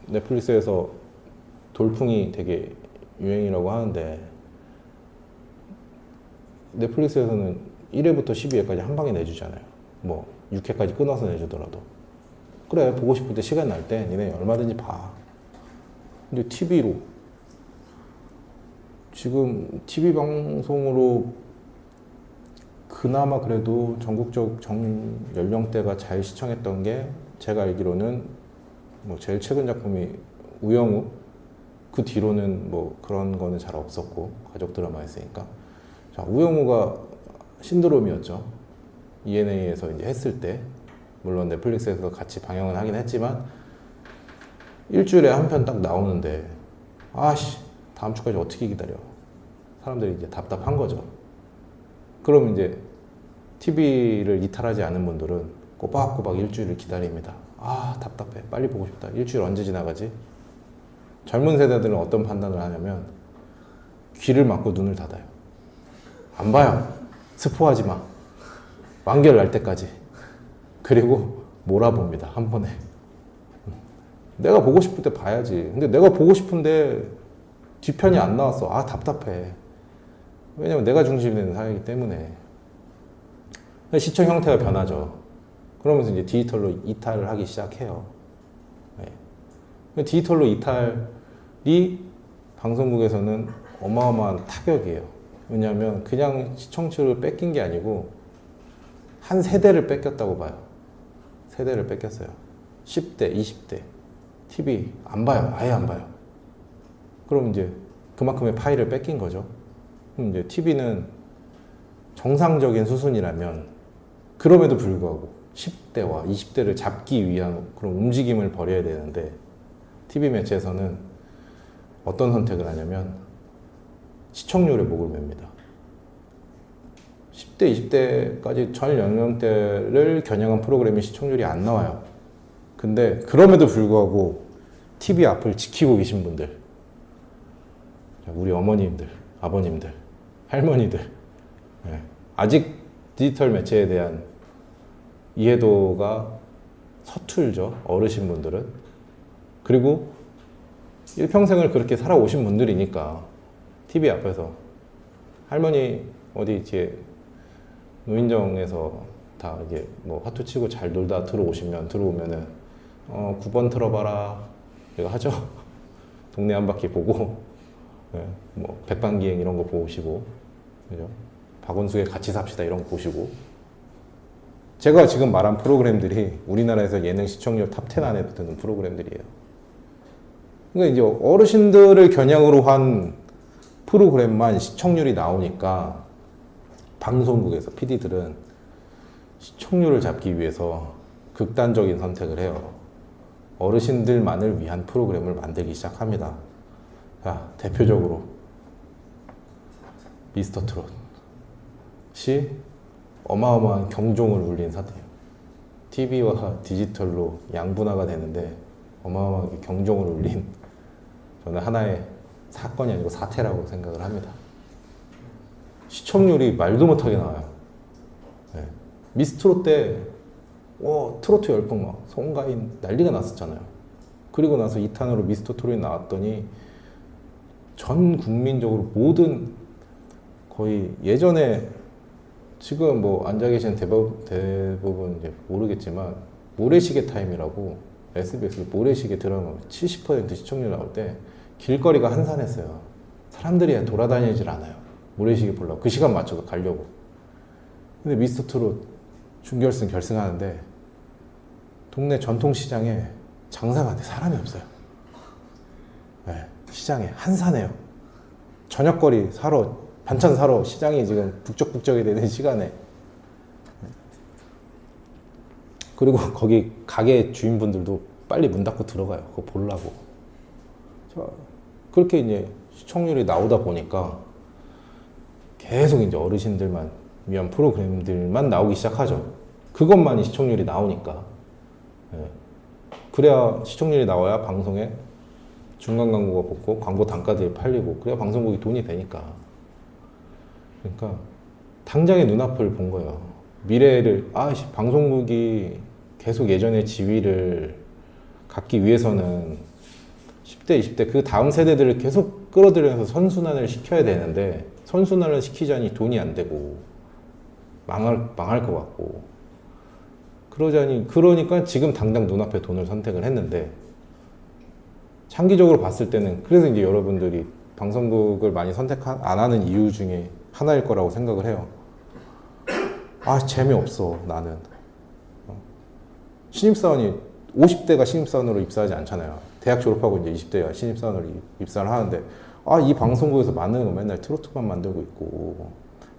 넷플릭스에서 돌풍이 되게 유행이라고 하는데 넷플릭스에서는 1회부터 12회까지 한 방에 내주잖아요. 뭐 6회까지 끊어서 내주더라도. 그래, 보고 싶을 때 시간 날 때 니네 얼마든지 봐. 근데 TV로 지금 TV 방송으로 그나마 그래도 전국적 연령대가 잘 시청했던 게 제가 알기로는 뭐 제일 최근 작품이 우영우, 그 뒤로는 뭐 그런 거는 잘 없었고 가족 드라마 했으니까. 자, 우영우가 신드롬이었죠. ENA에서 이제 했을 때, 물론 넷플릭스에서 같이 방영을 하긴 했지만 일주일에 한 편 딱 나오는데 다음 주까지 어떻게 기다려? 사람들이 이제 답답한 거죠. 그럼 이제 TV를 이탈하지 않은 분들은 꼬박꼬박 일주일을 기다립니다. 답답해. 빨리 보고 싶다. 일주일 언제 지나가지? 젊은 세대들은 어떤 판단을 하냐면 귀를 막고 눈을 닫아요. 안 봐요. 스포하지 마. 완결 날 때까지. 그리고 몰아봅니다. 한 번에. 내가 보고 싶을 때 봐야지. 근데 내가 보고 싶은데 뒤편이 안 나왔어. 답답해. 왜냐면 내가 중심이 되는 사회이기 때문에. 시청 형태가 변하죠. 그러면서 이제 디지털로 이탈을 하기 시작해요. 네. 디지털로 이탈이 방송국에서는 어마어마한 타격이에요. 왜냐하면 그냥 시청률을 뺏긴 게 아니고 한 세대를 뺏겼다고 봐요. 세대를 뺏겼어요. 10대, 20대. TV 안 봐요. 아예 안 봐요. 그럼 이제 그만큼의 파일을 뺏긴 거죠. 그럼 이제 TV는 정상적인 수순이라면 그럼에도 불구하고 10대와 20대를 잡기 위한 그런 움직임을 벌여야 되는데 TV 매체에서는 어떤 선택을 하냐면 시청률에 목을 맵니다. 10대, 20대까지 전 연령대를 겨냥한 프로그램이 시청률이 안 나와요. 근데 그럼에도 불구하고 TV 앞을 지키고 계신 분들, 우리 어머님들, 아버님들, 할머니들, 아직 디지털 매체에 대한 이해도가 서툴죠. 어르신분들은. 그리고 일평생을 그렇게 살아오신 분들이니까 TV 앞에서 할머니 어디 이제 노인정에서 다 이게 뭐 화투 치고 잘 놀다 들어오면은 9번 틀어봐라 이거 하죠. 동네 한 바퀴 보고 뭐 백반기행 이런 거 보시고, 그죠? 박원숙의 같이 삽시다 이런 거 보시고, 제가 지금 말한 프로그램들이 우리나라에서 예능 시청률 탑 10 안에 드는 프로그램들이에요. 그러니까 이제 어르신들을 겨냥으로 한 프로그램만 시청률이 나오니까 방송국에서 PD들은 시청률을 잡기 위해서 극단적인 선택을 해요. 어르신들만을 위한 프로그램을 만들기 시작합니다. 자, 대표적으로 미스터 트롯이 어마어마한 경종을 울린 사태예요. TV와 디지털로 양분화가 되는데 어마어마하게 경종을 울린, 저는 하나의 사건이 아니고 사태라고 생각을 합니다. 시청률이 말도 못하게 나와요. 네. 미스트롯 때 트로트 열풍 막 송가인 난리가 났었잖아요. 그리고 나서 2탄으로 미스터 트롯이 나왔더니 전 국민적으로 모든, 거의 예전에, 지금 뭐 앉아 계신 대부분 이제 모르겠지만 모래시계 타임이라고 SBS 모래시계 드라마 70% 시청률 나올 때 길거리가 한산했어요. 사람들이 돌아다니질 않아요. 모래시계 보려고 그 시간 맞춰서 가려고. 근데 미스터 트롯 준결승 결승하는데 동네 전통시장에 장사가 안 돼. 사람이 없어요. 네, 시장에 한산해요. 저녁거리 사러, 반찬 사러 시장이 지금 북적북적이 되는 시간에. 그리고 거기 가게 주인분들도 빨리 문 닫고 들어가요. 그거 보려고. 그렇게 이제 시청률이 나오다 보니까 계속 이제 어르신들만 위한 프로그램들만 나오기 시작하죠. 그것만이 시청률이 나오니까. 그래야 시청률이 나와야 방송에 중간 광고가 붙고 광고 단가들이 팔리고, 그래야 방송국이 돈이 되니까. 그러니까 당장의 눈앞을 본 거예요. 미래를, 방송국이 계속 예전의 지위를 갖기 위해서는 10대, 20대 그 다음 세대들을 계속 끌어들여서 선순환을 시켜야 되는데, 선순환을 시키자니 돈이 안 되고 망할 것 같고, 그러니까 지금 당장 눈앞에 돈을 선택을 했는데, 장기적으로 봤을 때는, 그래서 이제 여러분들이 방송국을 많이 선택 안 하는 이유 중에 하나일 거라고 생각을 해요. 재미없어, 나는. 신입사원이 50대가 신입사원으로 입사하지 않잖아요. 대학 졸업하고 이제 20대가 신입사원으로 입사를 하는데, 이 방송국에서 많은 거 맨날 트로트만 만들고 있고,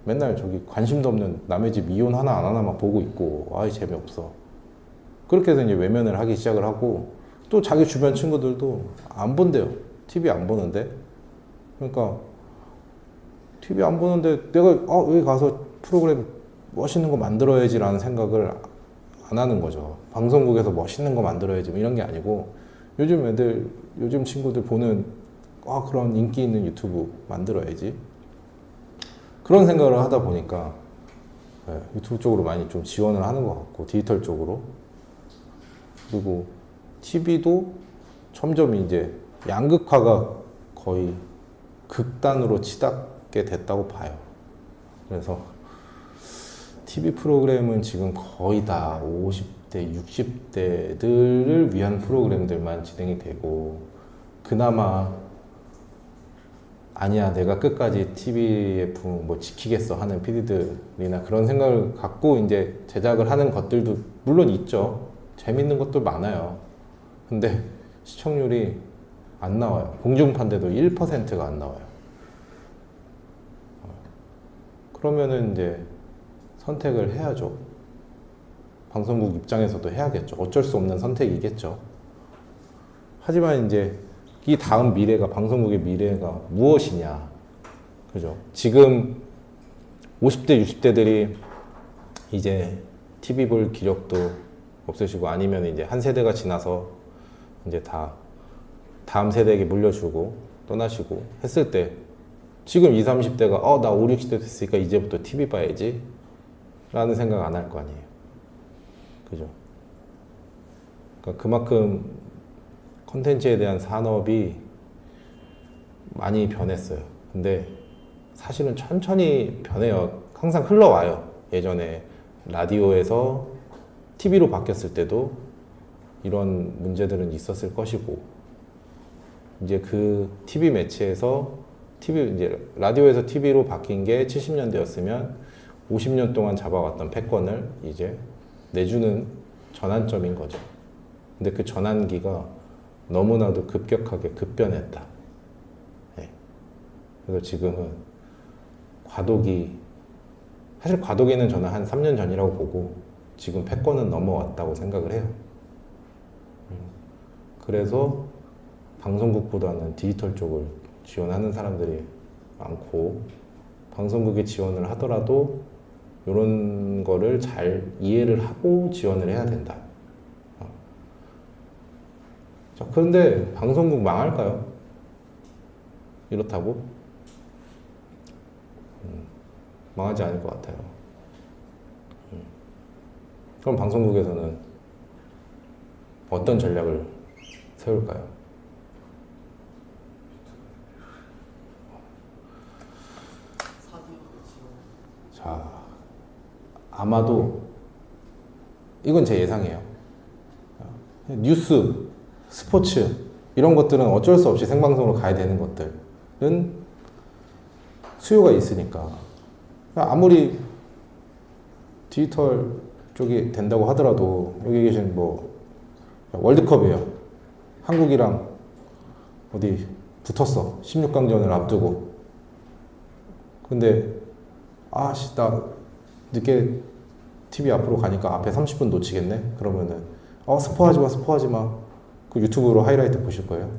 맨날 저기 관심도 없는 남의 집 이혼 하나 안 하나만 보고 있고, 재미없어. 그렇게 해서 이제 외면을 하기 시작을 하고, 또 자기 주변 친구들도 안 본대요. TV 안 보는데. 그러니까 TV 안 보는데 내가 여기 가서 프로그램 멋있는 거 만들어야지라는 생각을 안 하는 거죠. 방송국에서 멋있는 거 만들어야지 이런 게 아니고, 요즘 친구들 보는 그런 인기 있는 유튜브 만들어야지, 그런 생각을 하다 보니까 유튜브 쪽으로 많이 좀 지원을 하는 것 같고, 디지털 쪽으로. 그리고 TV도 점점 이제 양극화가 거의 극단으로 치닫게 됐다고 봐요. 그래서 TV 프로그램은 지금 거의 다 50대, 60대들을 위한 프로그램들만 진행이 되고, 그나마 아니야 내가 끝까지 TV의 붕 지키겠어 하는 PD들이나 그런 생각을 갖고 이제 제작을 하는 것들도 물론 있죠. 재밌는 것도 많아요. 근데 시청률이 안 나와요. 공중파인데도 1%가 안 나와요. 그러면은 이제 선택을 해야죠. 방송국 입장에서도 해야겠죠. 어쩔 수 없는 선택이겠죠. 하지만 이제 이 다음 미래가, 방송국의 미래가 무엇이냐. 그죠? 지금 50대, 60대들이 이제 TV 볼 기력도 없으시고, 아니면 이제 한 세대가 지나서 이제 다 다음 세대에게 물려주고 떠나시고 했을 때, 지금 20, 30대가 나 5, 60대 됐으니까 이제부터 TV 봐야지 라는 생각 안 할 거 아니에요. 그죠? 그러니까 그만큼 콘텐츠에 대한 산업이 많이 변했어요. 근데 사실은 천천히 변해요. 항상 흘러와요. 예전에 라디오에서 TV로 바뀌었을 때도 이런 문제들은 있었을 것이고, 이제 그 TV 매체에서 이제 라디오에서 TV로 바뀐 게 70년대였으면 50년 동안 잡아왔던 패권을 이제 내주는 전환점인 거죠. 근데 그 전환기가 너무나도 급격하게 급변했다. 네. 그래서 지금은 사실 과도기는 저는 한 3년 전이라고 보고 지금 패권은 넘어왔다고 생각을 해요. 그래서 방송국보다는 디지털 쪽을 지원하는 사람들이 많고, 방송국에 지원을 하더라도 이런 거를 잘 이해를 하고 지원을 해야 된다. 자, 그런데 방송국 망할까요? 이렇다고? 망하지 않을 것 같아요. 그럼 방송국에서는 어떤 전략을 세울까요? 자, 아마도 이건 제 예상이에요. 뉴스, 스포츠 이런 것들은 어쩔 수 없이 생방송으로 가야 되는 것들은 수요가 있으니까, 아무리 디지털 쪽이 된다고 하더라도 여기 계신 뭐 월드컵이에요. 한국이랑 어디 붙었어. 16강전을 앞두고. 근데 아씨 나 늦게 TV 앞으로 가니까 앞에 30분 놓치겠네? 그러면은 스포하지 마. 그 유튜브로 하이라이트 보실 거예요.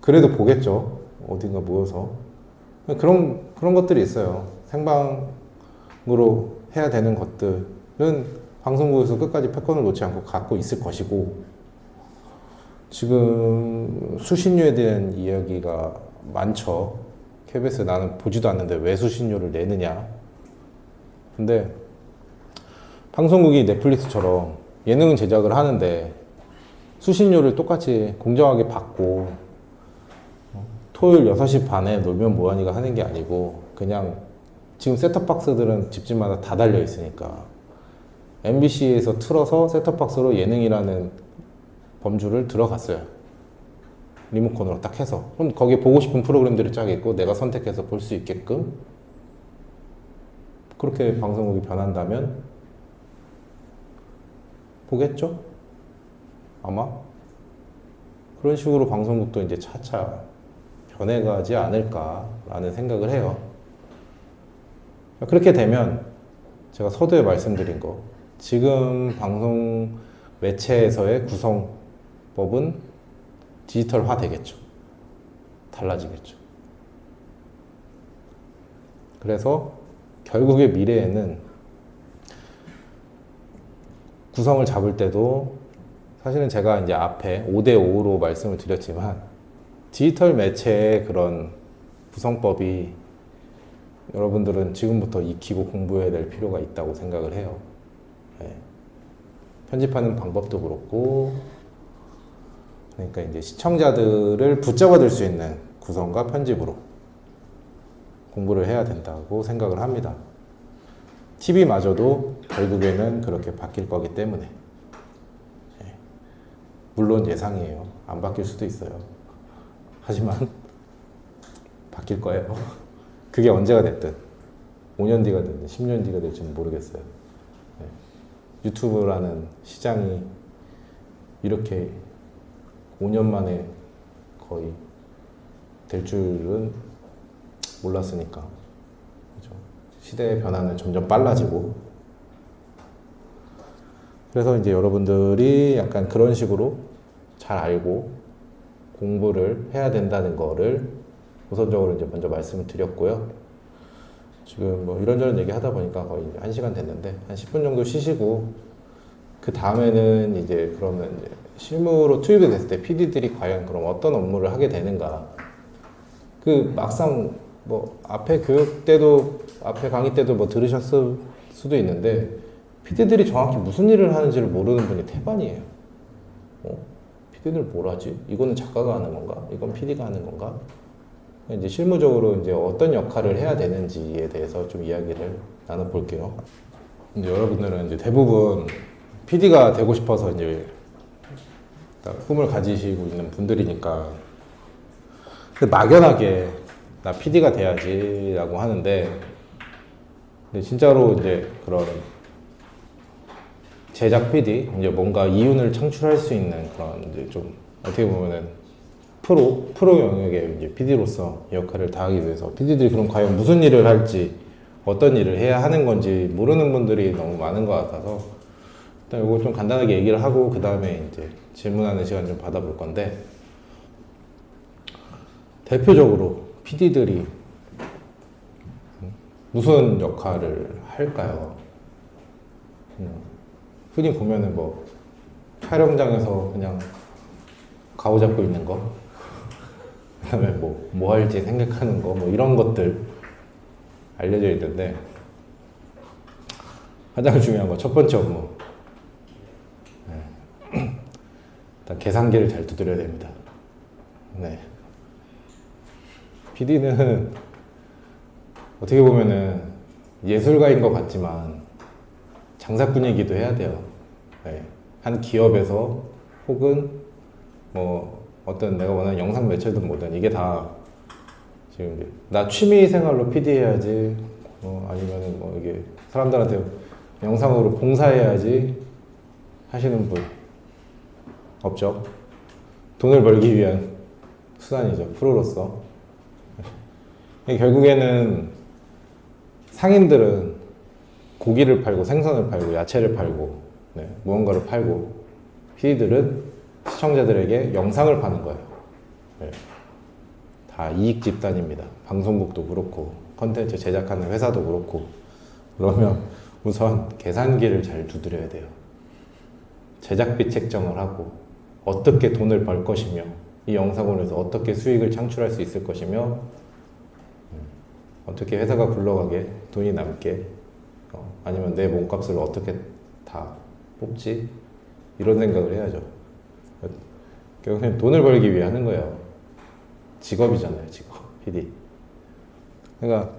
그래도 보겠죠. 어딘가 모여서. 그런 것들이 있어요. 생방으로 해야 되는 것들은 방송국에서 끝까지 패권을 놓지 않고 갖고 있을 것이고, 지금 수신료에 대한 이야기가 많죠. KBS 나는 보지도 않는데 왜 수신료를 내느냐. 근데 방송국이 넷플릭스처럼 예능 제작을 하는데 수신료를 똑같이 공정하게 받고 토요일 6시 반에 놀면 뭐하니가 하는 게 아니고, 그냥 지금 셋톱박스들은 집집마다 다 달려 있으니까 MBC에서 틀어서 셋톱박스로 예능이라는 범주를 들어갔어요. 리모컨으로 딱 해서. 그럼 거기에 보고 싶은 프로그램들이 쫙 있고 내가 선택해서 볼 수 있게끔. 그렇게 방송국이 변한다면 보겠죠? 아마 그런 식으로 방송국도 이제 차차 변해가지 않을까라는 생각을 해요. 그렇게 되면 제가 서두에 말씀드린 거, 지금 방송 매체에서의 구성법은 디지털화 되겠죠. 달라지겠죠. 그래서 결국의 미래에는 구성을 잡을 때도 사실은 제가 이제 앞에 5대5로 말씀을 드렸지만 디지털 매체의 그런 구성법이 여러분들은 지금부터 익히고 공부해야 될 필요가 있다고 생각을 해요. 네. 편집하는 방법도 그렇고, 그러니까 이제 시청자들을 붙잡아둘 수 있는 구성과 편집으로 공부를 해야 된다고 생각을 합니다. TV마저도 결국에는 그렇게 바뀔 거기 때문에. 네. 물론 예상이에요. 안 바뀔 수도 있어요. 하지만 바뀔 거예요. 그게 언제가 됐든 5년 뒤가 됐든 10년 뒤가 될지는 모르겠어요. 네. 유튜브라는 시장이 이렇게 5년 만에 거의 될 줄은 몰랐으니까. 그렇죠? 시대의 변화는 점점 빨라지고, 그래서 이제 여러분들이 약간 그런 식으로 잘 알고 공부를 해야 된다는 거를 우선적으로 이제 먼저 말씀을 드렸고요. 지금 뭐 이런저런 얘기 하다 보니까 거의 1시간 됐는데 한 10분 정도 쉬시고, 그 다음에는 이제 그러면 이제 실무로 투입이 됐을 때 PD들이 과연 그럼 어떤 업무를 하게 되는가. 그 막상 뭐 앞에 교육 때도 앞에 강의 때도 뭐 들으셨을 수도 있는데 PD들이 정확히 무슨 일을 하는지를 모르는 분이 태반이에요. PD들 뭘 하지? 이거는 작가가 하는 건가? 이건 PD가 하는 건가? 이제 실무적으로 이제 어떤 역할을 해야 되는지에 대해서 좀 이야기를 나눠볼게요. 이제 여러분들은 이제 대부분 PD가 되고 싶어서 이제 꿈을 가지시고 있는 분들이니까 막연하게 나 PD가 돼야지라고 하는데, 근데 진짜로 이제 그런 제작 PD 이제 뭔가 이윤을 창출할 수 있는 그런 이제 좀 어떻게 보면은 프로 영역의 이제 PD로서 역할을 다하기 위해서 PD들이 그럼 과연 무슨 일을 할지 어떤 일을 해야 하는 건지 모르는 분들이 너무 많은 것 같아서 일단 이거 좀 간단하게 얘기를 하고 그 다음에 이제 질문하는 시간 좀 받아볼 건데 대표적으로 PD들이 무슨 역할을 할까요? 흔히 보면은 뭐 촬영장에서 그냥 가오 잡고 있는 거, 그다음에 뭐 할지 생각하는 거, 뭐 이런 것들 알려져 있는데 가장 중요한 거 첫 번째 업무. 일단 계산기를 잘 두드려야 됩니다. 네. PD는 어떻게 보면은 예술가인 것 같지만 장사꾼이기도 해야 돼요. 네. 한 기업에서 혹은 뭐 어떤 내가 원하는 영상 매체든 뭐든 이게 다 지금 이제 나 취미 생활로 PD 해야지 아니면은 뭐 이게 사람들한테 영상으로 봉사해야지 하시는 분 없죠. 돈을 벌기 위한 수단이죠. 프로로서. 결국에는 상인들은 고기를 팔고 생선을 팔고 야채를 팔고 네, 무언가를 팔고 PD들은 시청자들에게 영상을 파는 거예요. 네. 다 이익 집단입니다. 방송국도 그렇고 컨텐츠 제작하는 회사도 그렇고 그러면 우선 계산기를 잘 두드려야 돼요. 제작비 책정을 하고 어떻게 돈을 벌 것이며 이 영상으로 해서 어떻게 수익을 창출할 수 있을 것이며 어떻게 회사가 굴러가게 돈이 남게 아니면 내 몸값을 어떻게 다 뽑지 이런 생각을 해야죠. 결국엔 돈을 벌기 위해 하는 거예요. 직업이잖아요, 직업. PD. 그러니까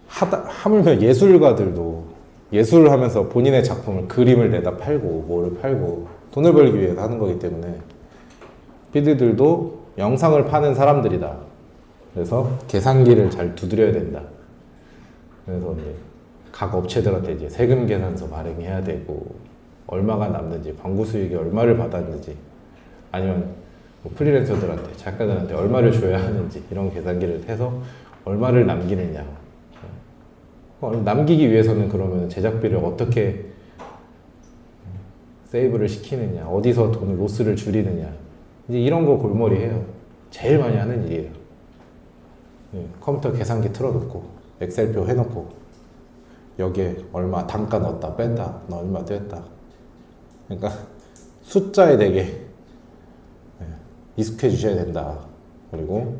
하물며 예술가들도 예술을 하면서 본인의 작품을 그림을 내다 팔고 뭐를 팔고 돈을 벌기 위해서 하는 거기 때문에 PD들도 영상을 파는 사람들이다. 그래서 계산기를 잘 두드려야 된다. 그래서 이제 각 업체들한테 이제 세금 계산서 발행해야 되고 얼마가 남는지 광고 수익이 얼마를 받았는지 아니면 뭐 프리랜서들한테 작가들한테 얼마를 줘야 하는지 이런 계산기를 해서 얼마를 남기느냐 남기기 위해서는 그러면 제작비를 어떻게 세이브를 시키느냐 어디서 돈을 로스를 줄이느냐 이제 이런 거 골머리해요. 제일 많이 하는 일이에요. 컴퓨터 계산기 틀어놓고 엑셀표 해놓고 여기에 얼마 단가 넣었다 뺐다 너 얼마 뺐다 그러니까 숫자에 되게 익숙해 주셔야 된다. 그리고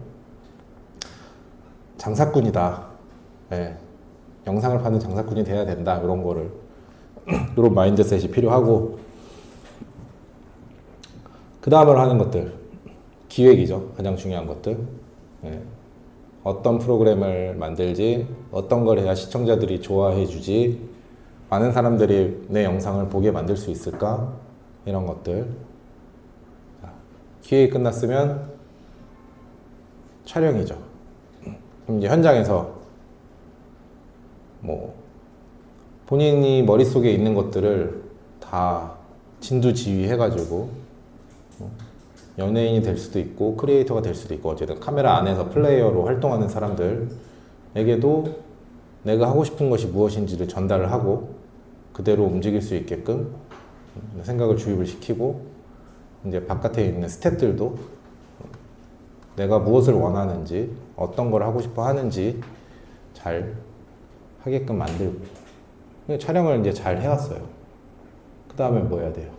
장사꾼이다. 네. 영상을 파는 장사꾼이 돼야 된다. 이런 거를 이런 마인드셋이 필요하고 그 다음으로 하는 것들 기획이죠. 가장 중요한 것들. 네. 어떤 프로그램을 만들지 어떤 걸 해야 시청자들이 좋아해 주지 많은 사람들이 내 영상을 보게 만들 수 있을까 이런 것들. 기획이 끝났으면 촬영이죠. 그럼 이제 현장에서 뭐 본인이 머릿속에 있는 것들을 다 진두지휘 해가지고 연예인이 될 수도 있고 크리에이터가 될 수도 있고 어쨌든 카메라 안에서 플레이어로 활동하는 사람들에게도 내가 하고 싶은 것이 무엇인지를 전달을 하고 그대로 움직일 수 있게끔 생각을 주입을 시키고 이제 바깥에 있는 스태프들도 내가 무엇을 원하는지 어떤 걸 하고 싶어 하는지 잘 하게끔 만들고 촬영을 이제 잘 해왔어요. 그 다음에 뭐 해야 돼요?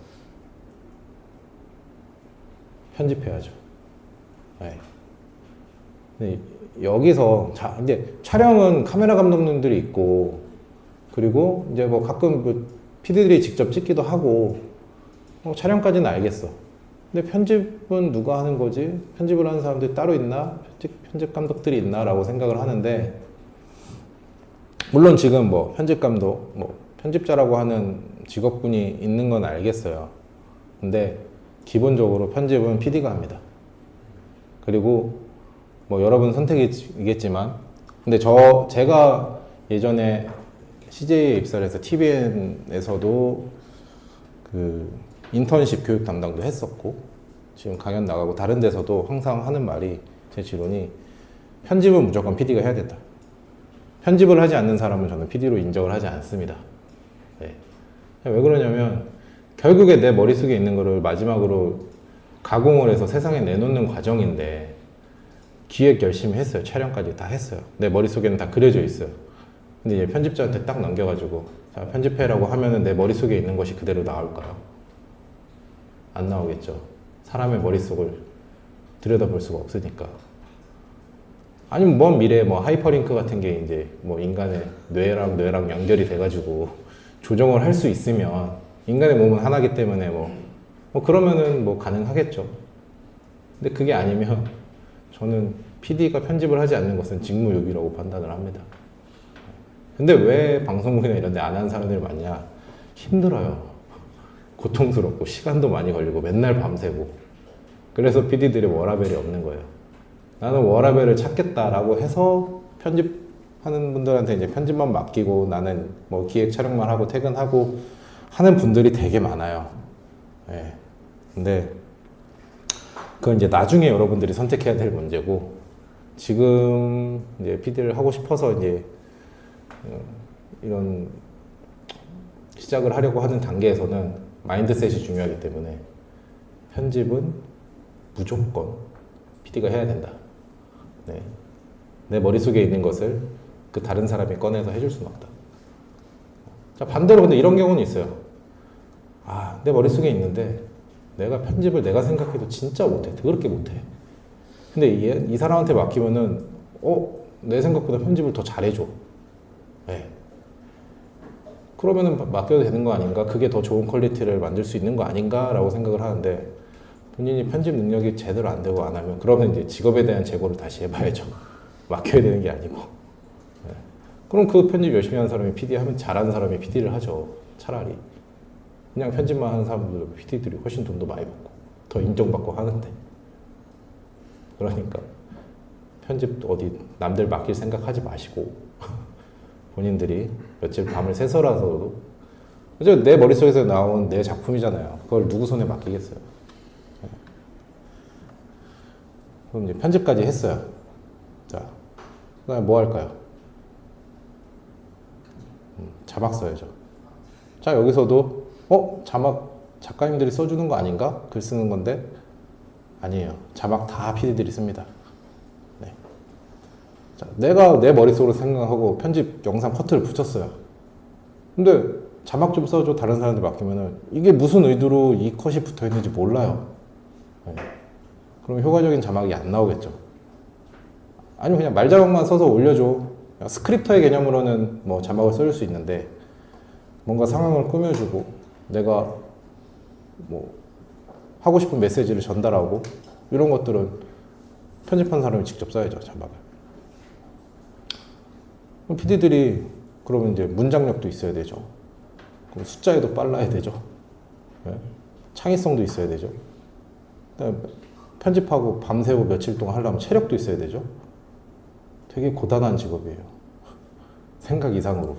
편집해야죠. 네. 근데 여기서 이제 촬영은 카메라 감독님들이 있고 그리고 이제 뭐 가끔 그 PD들이 직접 찍기도 하고 촬영까지는 알겠어. 근데 편집은 누가 하는 거지? 편집을 하는 사람들이 따로 있나? 편집 감독들이 있나? 라고 생각을 하는데 물론 지금 뭐 편집 감독, 뭐 편집자라고 하는 직업군이 있는 건 알겠어요. 근데 기본적으로 편집은 PD가 합니다. 그리고 뭐 여러분 선택이겠지만 근데 제가 예전에 CJ에 입사를 해서 TVN에서도 그 인턴십 교육 담당도 했었고 지금 강연 나가고 다른 데서도 항상 하는 말이 제 지론이 편집은 무조건 PD가 해야 된다. 편집을 하지 않는 사람은 저는 PD로 인정을 하지 않습니다. 네. 왜 그러냐면 결국에 내 머릿속에 있는 거를 마지막으로 가공을 해서 세상에 내놓는 과정인데 기획 열심히 했어요. 촬영까지 다 했어요. 내 머릿속에는 다 그려져 있어요. 근데 이제 편집자한테 딱 넘겨가지고 자, 편집해라고 하면은 내 머릿속에 있는 것이 그대로 나올까요? 안 나오겠죠. 사람의 머릿속을 들여다볼 수가 없으니까. 아니면 먼 미래에 뭐 하이퍼링크 같은 게 이제 뭐 인간의 뇌랑 연결이 돼가지고 조정을 할 수 있으면 인간의 몸은 하나기 때문에 뭐 그러면은 뭐 가능하겠죠. 근데 그게 아니면 저는 PD가 편집을 하지 않는 것은 직무유기라고 판단을 합니다. 근데 왜 방송국이나 이런 데 안 하는 사람들이 많냐? 힘들어요. 고통스럽고 시간도 많이 걸리고 맨날 밤새고. 그래서 PD들이 워라밸이 없는 거예요. 나는 워라밸을 찾겠다라고 해서 편집하는 분들한테 이제 편집만 맡기고 나는 뭐 기획 촬영만 하고 퇴근하고 하는 분들이 되게 많아요. 예. 근데 그건 이제 나중에 여러분들이 선택해야 될 문제고 지금 이제 PD를 하고 싶어서 이제 이런 시작을 하려고 하는 단계에서는 마인드셋이 중요하기 때문에 편집은 무조건 PD가 해야 된다. 네. 내 머릿속에 있는 것을 그 다른 사람이 꺼내서 해줄 수는 없다. 자, 반대로 근데 이런 경우는 있어요. 아, 내 머릿속에 있는데 내가 편집을 내가 생각해도 진짜 못해. 더럽게 못해. 근데 이 사람한테 맡기면은 내 생각보다 편집을 더 잘해줘. 네. 그러면은 맡겨도 되는 거 아닌가? 그게 더 좋은 퀄리티를 만들 수 있는 거 아닌가? 라고 생각을 하는데 본인이 편집 능력이 제대로 안 되고 안 하면 그러면 이제 직업에 대한 재고를 다시 해봐야죠. 맡겨야 되는 게 아니고. 네. 그럼 그 편집 열심히 하는 사람이 PD 하면 잘하는 사람이 PD를 하죠. 차라리. 그냥 편집만 하는 사람들 PD들이 훨씬 돈도 많이 받고 더 인정받고 하는데. 그러니까 편집 어디 남들 맡길 생각하지 마시고 본인들이 며칠 밤을 새서라도 내 머릿속에서 나온 내 작품이잖아요. 그걸 누구 손에 맡기겠어요. 그럼 이제 편집까지 했어요. 자, 그다음에 뭐 할까요? 자막 써야죠. 자, 여기서도 자막 작가님들이 써주는 거 아닌가? 글 쓰는 건데 아니에요. 자막 다 PD들이 씁니다. 네. 자, 내가 내 머릿속으로 생각하고 편집 영상 커트를 붙였어요. 근데 자막 좀 써줘 다른 사람들 맡기면은 이게 무슨 의도로 이 컷이 붙어 있는지 몰라요. 네. 그럼 효과적인 자막이 안 나오겠죠. 아니면 그냥 말자막만 써서 올려줘. 스크립터의 개념으로는 뭐 자막을 써줄 수 있는데 뭔가 상황을 꾸며주고 내가 뭐 하고 싶은 메시지를 전달하고 이런 것들은 편집한 사람이 직접 써야죠, 자막을. PD들이 그러면 이제 문장력도 있어야 되죠. 그럼 숫자에도 빨라야 되죠. 네? 창의성도 있어야 되죠. 그다음에 편집하고 밤새고 며칠 동안 하려면 체력도 있어야 되죠. 되게 고단한 직업이에요. 생각 이상으로.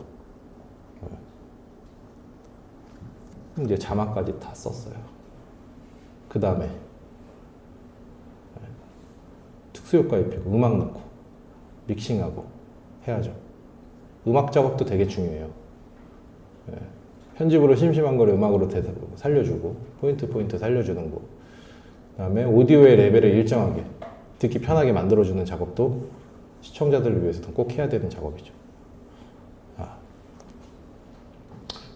네. 이제 자막까지 다 썼어요. 그 다음에 특수효과 입히고 음악 넣고 믹싱하고 해야죠. 음악 작업도 되게 중요해요. 네. 편집으로 심심한 거를 음악으로 살려주고 포인트 살려주는 거. 그 다음에 오디오의 레벨을 일정하게 듣기 편하게 만들어주는 작업도 시청자들을 위해서는 꼭 해야 되는 작업이죠.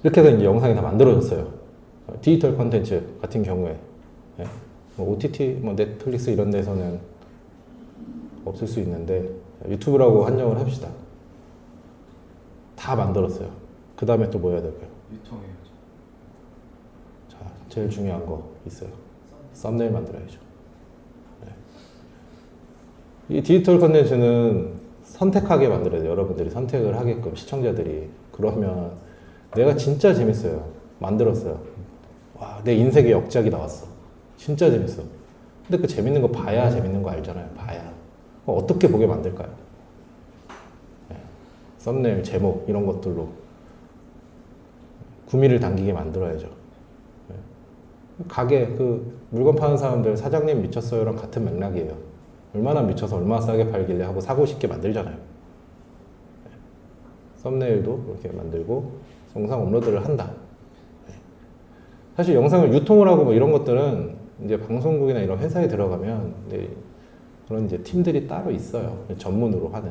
이렇게 해서 이제 영상이 다 만들어졌어요. 디지털 콘텐츠 같은 경우에 뭐 OTT, 뭐 넷플릭스 이런 데서는 없을 수 있는데 유튜브라고 한정을 합시다. 다 만들었어요. 그 다음에 또 뭐 해야 될까요? 유통해야죠. 자, 제일 중요한 거 있어요. 썸네일 만들어야죠. 네. 이 디지털 콘텐츠는 선택하게 만들어야 돼요. 여러분들이 선택을 하게끔 시청자들이. 그러면 내가 진짜 재밌어요. 만들었어요. 와, 내 인생의 역작이 나왔어. 진짜 재밌어. 근데 그 재밌는 거 봐야 재밌는 거 알잖아요. 봐야. 어떻게 보게 만들까요? 네. 썸네일, 제목 이런 것들로 구미를 당기게 만들어야죠. 예. 가게 그 물건 파는 사람들 사장님 미쳤어요랑 같은 맥락이에요. 얼마나 미쳐서 얼마나 싸게 팔길래 하고 사고 싶게 만들잖아요. 예. 썸네일도 이렇게 만들고 영상 업로드를 한다. 예. 사실 영상을 유통을 하고 뭐 이런 것들은 이제 방송국이나 이런 회사에 들어가면 이제 그런 이제 팀들이 따로 있어요. 전문으로 하는.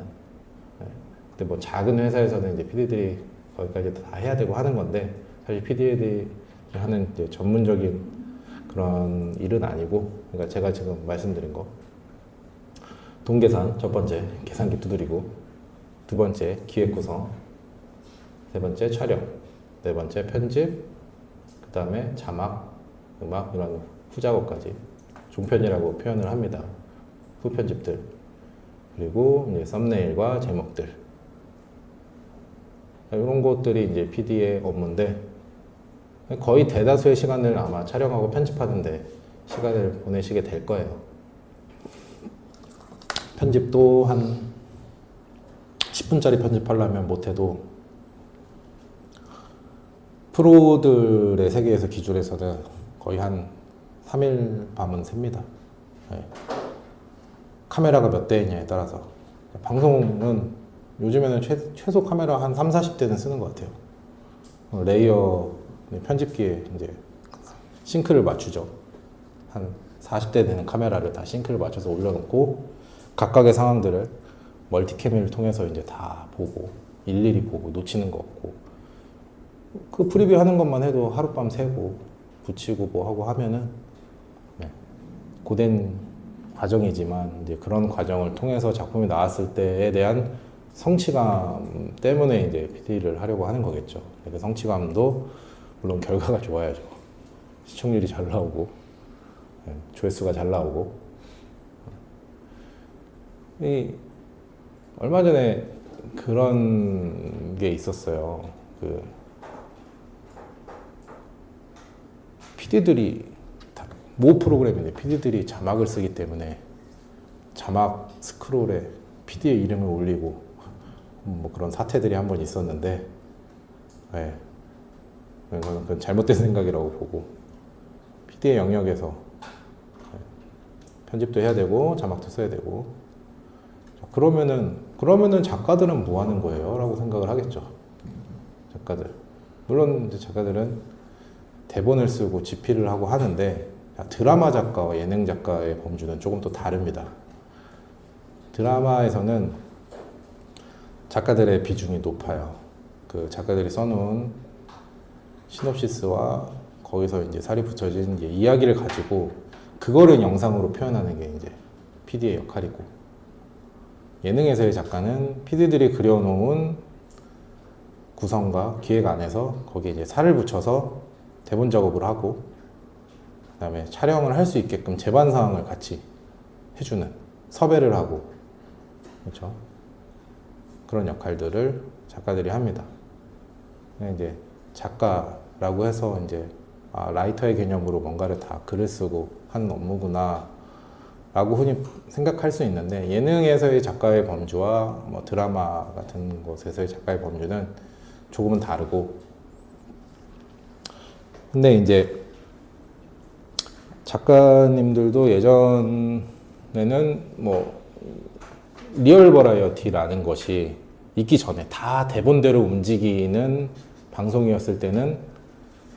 예. 근데 뭐 작은 회사에서는 이제 PD들이 거기까지 다 해야 되고 하는 건데 사실 PD들이 하는 이제 전문적인 그런 일은 아니고, 그러니까 제가 지금 말씀드린 거 동계산 첫 번째 계산기 두드리고, 두 번째 기획 구성, 세 번째 촬영, 네 번째 편집, 그 다음에 자막, 음악 이런 후작업까지 종편이라고 표현을 합니다. 후편집들, 그리고 이제 썸네일과 제목들, 이런 것들이 이제 PD의 업무인데 거의 대다수의 시간을 아마 촬영하고 편집하는데 시간을 보내시게 될 거예요. 편집도 한 10분짜리 편집하려면 못해도 프로들의 세계에서 기준에서는 거의 한 3일 밤은 셉니다. 네. 카메라가 몇 대냐에 따라서. 방송은 요즘에는 최소 카메라 한 3, 40대는 쓰는 것 같아요. 레이어 편집기에 이제 싱크를 맞추죠. 한 40대 되는 카메라를 다 싱크를 맞춰서 올려놓고 각각의 상황들을 멀티캠을 통해서 이제 다 보고 일일이 보고 놓치는 거 없고, 그 프리뷰 하는 것만 해도 하룻밤 새고 붙이고 뭐 하고 하면은 네, 고된 과정이지만 이제 그런 과정을 통해서 작품이 나왔을 때에 대한 성취감 때문에 이제 PD를 하려고 하는 거겠죠. 그 성취감도 물론 결과가 좋아야죠. 시청률이 잘 나오고 조회수가 잘 나오고. 얼마 전에 그런 게 있었어요. 그 PD들이 모 프로그램인데 PD들이 자막을 쓰기 때문에 자막 스크롤에 PD의 이름을 올리고 뭐 그런 사태들이 한 번 있었는데, 네. 그건 잘못된 생각이라고 보고, PD의 영역에서 편집도 해야 되고 자막도 써야 되고, 그러면은 작가들은 뭐 하는 거예요? 라고 생각을 하겠죠. 작가들. 물론 이제 작가들은 대본을 쓰고 집필을 하고 하는데 드라마 작가와 예능 작가의 범주는 조금 또 다릅니다. 드라마에서는 작가들의 비중이 높아요. 그 작가들이 써놓은 시놉시스와 거기서 이제 살이 붙여진 이제 이야기를 가지고 그거를 영상으로 표현하는 게 이제 PD의 역할이고, 예능에서의 작가는 PD들이 그려놓은 구성과 기획 안에서 거기에 이제 살을 붙여서 대본 작업을 하고, 그 다음에 촬영을 할 수 있게끔 제반 사항을 같이 해주는, 섭외를 하고, 그렇죠? 그런 역할들을 작가들이 합니다. 이제 작가라고 해서 이제 라이터의 개념으로 뭔가를 다 글을 쓰고 하는 업무구나 라고 흔히 생각할 수 있는데, 예능에서의 작가의 범주와 뭐 드라마 같은 곳에서의 작가의 범주는 조금은 다르고, 근데 이제 작가님들도 예전에는 뭐 리얼 버라이어티라는 것이 있기 전에 다 대본대로 움직이는 방송이었을 때는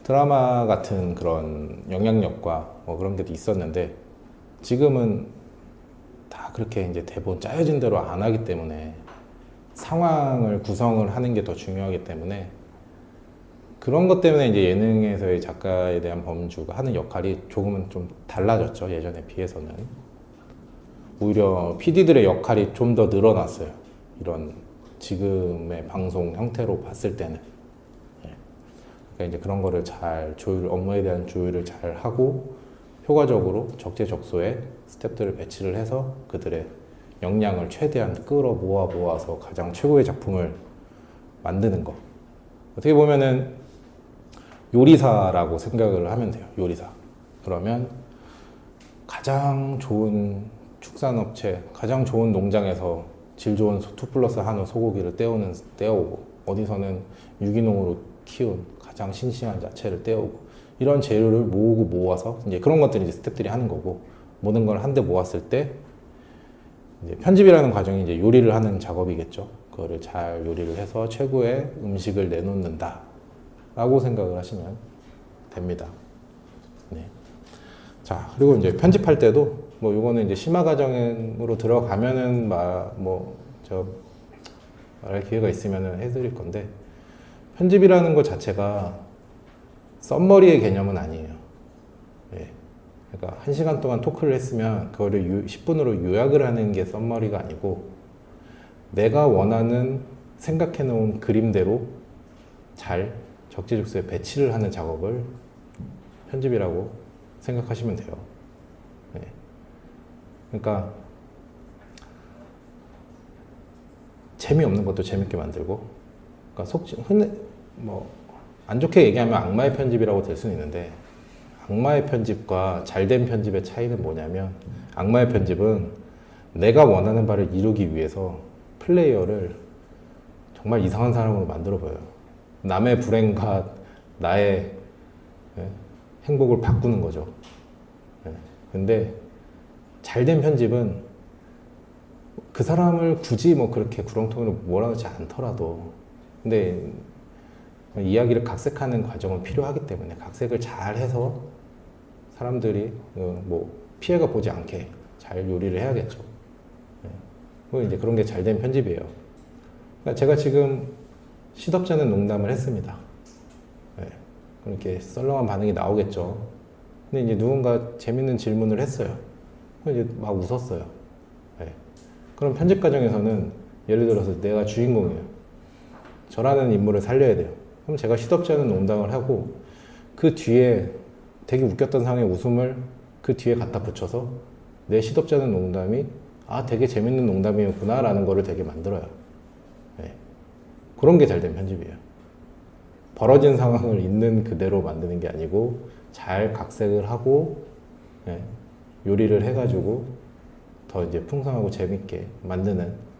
드라마 같은 그런 영향력과 뭐 그런 게 있었는데, 지금은 다 그렇게 이제 대본 짜여진 대로 안 하기 때문에 상황을 구성을 하는 게 더 중요하기 때문에, 그런 것 때문에 이제 예능에서의 작가에 대한 범주가 하는 역할이 조금은 좀 달라졌죠. 예전에 비해서는. 오히려 PD들의 역할이 좀 더 늘어났어요. 이런 지금의 방송 형태로 봤을 때는. 그러니까 이제 그런 거를 잘 업무에 대한 조율을 잘 하고 효과적으로 적재적소에 스태프들을 배치를 해서 그들의 역량을 최대한 끌어 모아서 가장 최고의 작품을 만드는 거. 어떻게 보면은 요리사라고 생각을 하면 돼요. 요리사. 그러면 가장 좋은 축산업체, 가장 좋은 농장에서 질 좋은 2+1 소고기를 떼오고, 어디서는 유기농으로 키운 가장 가장 싱싱한 야채를 떼오고 이런 재료를 모으고 모아서 이제 그런 것들이 이제 스태프들이 하는 거고 모든 걸 한데 모았을 때 이제 편집이라는 과정이 이제 요리를 하는 작업이겠죠. 그거를 잘 요리를 해서 최고의 음식을 내놓는다라고 생각을 하시면 됩니다. 네. 자, 그리고 이제 편집할 때도 뭐 요거는 이제 심화 과정으로 들어가면은 저 말할 기회가 있으면은 해드릴 건데 편집이라는 것 자체가 썸머리의 개념은 아니에요. 예. 그러니까 1시간 동안 토크를 했으면 그거를 10분으로 요약을 하는 게 썸머리가 아니고 내가 원하는 생각해 놓은 그림대로 잘 적재적소에 배치를 하는 작업을 편집이라고 생각하시면 돼요. 예. 그러니까 재미없는 것도 재밌게 만들고 그러니까 안 좋게 얘기하면 악마의 편집이라고 될 수는 있는데 악마의 편집과 잘된 편집의 차이는 뭐냐면 악마의 편집은 내가 원하는 바를 이루기 위해서 플레이어를 정말 이상한 사람으로 만들어 보여요. 남의 불행과 나의 행복을 바꾸는 거죠. 근데 잘된 편집은 그 사람을 굳이 뭐 그렇게 구렁텅이로 몰아넣지 않더라도 근데 이야기를 각색하는 과정은 필요하기 때문에 각색을 잘 해서 사람들이 뭐 피해가 보지 않게 잘 요리를 해야겠죠. 이제 그런 게 잘된 편집이에요. 그러니까 제가 지금 시덥지 않은 농담을 했습니다. 그렇게 썰렁한 반응이 나오겠죠. 근데 이제 누군가 재밌는 질문을 했어요. 이제 막 웃었어요. 그럼 편집 과정에서는 예를 들어서 내가 주인공이에요. 저라는 인물을 살려야 돼요. 그럼 제가 시덥지 않은 농담을 하고 그 뒤에 되게 웃겼던 상황의 웃음을 그 뒤에 갖다 붙여서 내 시덥지 않은 농담이 되게 재밌는 농담이었구나 라는 거를 되게 만들어요. 그런 게 잘된 편집이에요. 벌어진 상황을 있는 그대로 만드는 게 아니고 잘 각색을 하고 요리를 해가지고 더 이제 풍성하고 재밌게 만드는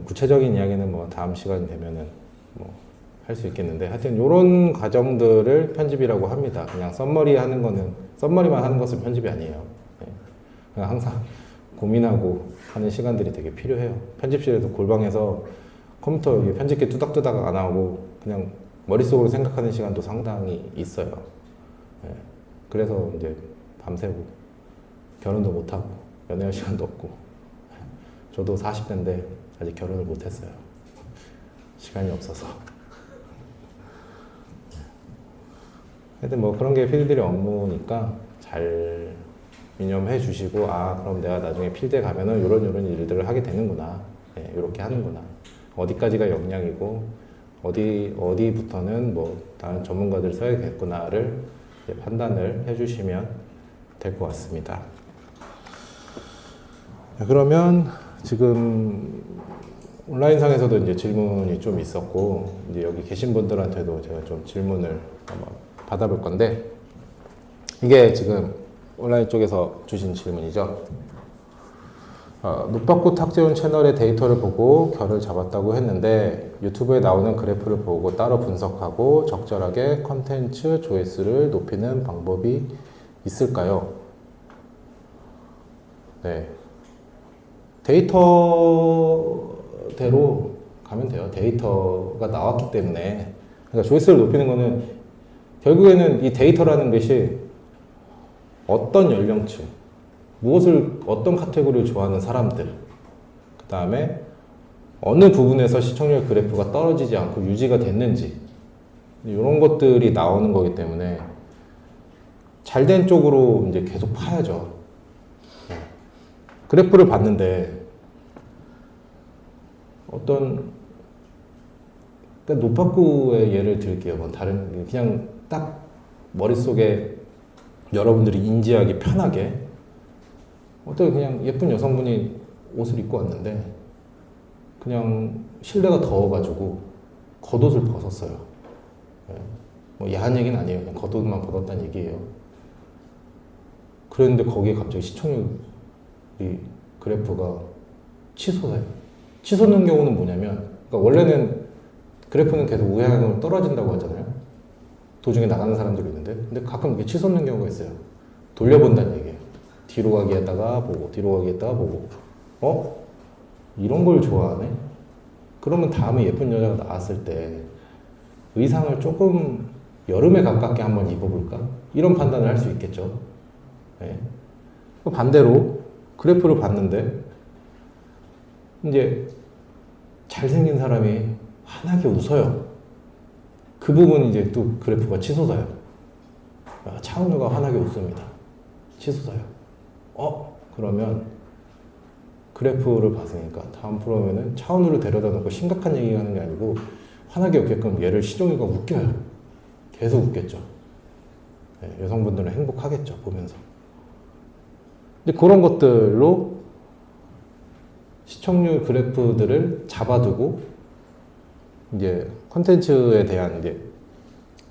구체적인 이야기는 뭐 다음 시간 되면은 뭐 할 수 있겠는데 하여튼 이런 과정들을 편집이라고 합니다. 그냥 썸머리만 하는 것은 편집이 아니에요. 그냥 항상 고민하고 하는 시간들이 되게 필요해요. 편집실에서 골방에서 컴퓨터 여기 편집기 뚜닥뚜닥 안 하고 그냥 머릿속으로 생각하는 시간도 상당히 있어요. 그래서 이제 밤새고 결혼도 못하고 연애할 시간도 없고 저도 40대인데 아직 결혼을 못했어요. 시간이 없어서. 하여튼 뭐 그런 게 필들의 업무니까 잘 유념해 주시고 그럼 내가 나중에 필드에 가면은 이런 일들을 하게 되는구나. 이렇게 하는구나. 어디까지가 역량이고 어디부터는 뭐 다른 전문가들 써야겠구나를 판단을 해주시면 될 것 같습니다. 그러면 지금 온라인상에서도 이제 질문이 좀 있었고 이제 여기 계신 분들한테도 제가 좀 질문을 한번 받아볼 건데 이게 지금 온라인 쪽에서 주신 질문이죠. 노빠꾸 탁재훈 채널의 데이터를 보고 결을 잡았다고 했는데 유튜브에 나오는 그래프를 보고 따로 분석하고 적절하게 컨텐츠 조회수를 높이는 방법이 있을까요? 네. 데이터대로 가면 돼요. 데이터가 나왔기 때문에. 그러니까 조회수를 높이는 거는 결국에는 이 데이터라는 것이 어떤 연령층, 어떤 카테고리를 좋아하는 사람들, 그 다음에 어느 부분에서 시청률 그래프가 떨어지지 않고 유지가 됐는지 이런 것들이 나오는 거기 때문에 잘된 쪽으로 이제 계속 파야죠. 그래프를 봤는데 노빠꾸의 예를 들게요. 뭐 다른 그냥 딱 머릿속에 여러분들이 인지하기 편하게 그냥 예쁜 여성분이 옷을 입고 왔는데 그냥 실내가 더워가지고 겉옷을 벗었어요. 뭐 야한 얘기는 아니에요. 그냥 겉옷만 벗었다는 얘기예요. 그랬는데 거기에 갑자기 시청률이 그래프가 치솟아요. 치솟는 경우는 뭐냐면 그러니까 원래는 그래프는 계속 우회항으로 떨어진다고 하잖아요. 도중에 나가는 사람들이 있는데, 근데 가끔 이게 치솟는 경우가 있어요. 돌려본다는 얘기예요. 뒤로 가기 했다가 보고, 뒤로 가기 했다가 보고. 이런 걸 좋아하네? 그러면 다음에 예쁜 여자가 나왔을 때 의상을 조금 여름에 가깝게 한번 입어볼까? 이런 판단을 할 수 있겠죠. 네. 반대로 그래프를 봤는데 이제 잘생긴 사람이 환하게 웃어요. 그 부분 이제 또 그래프가 치솟아요. 차은우가 환하게 웃습니다. 치솟아요. 그러면 그래프를 봤으니까 다음 프로그램에는 차은우를 데려다 놓고 심각한 얘기 하는 게 아니고 환하게 웃게끔 얘를 시종이가 웃겨요. 계속 웃겠죠. 네, 여성분들은 행복하겠죠, 보면서. 근데 그런 것들로 시청률 그래프들을 잡아두고 이제 컨텐츠에 대한 이제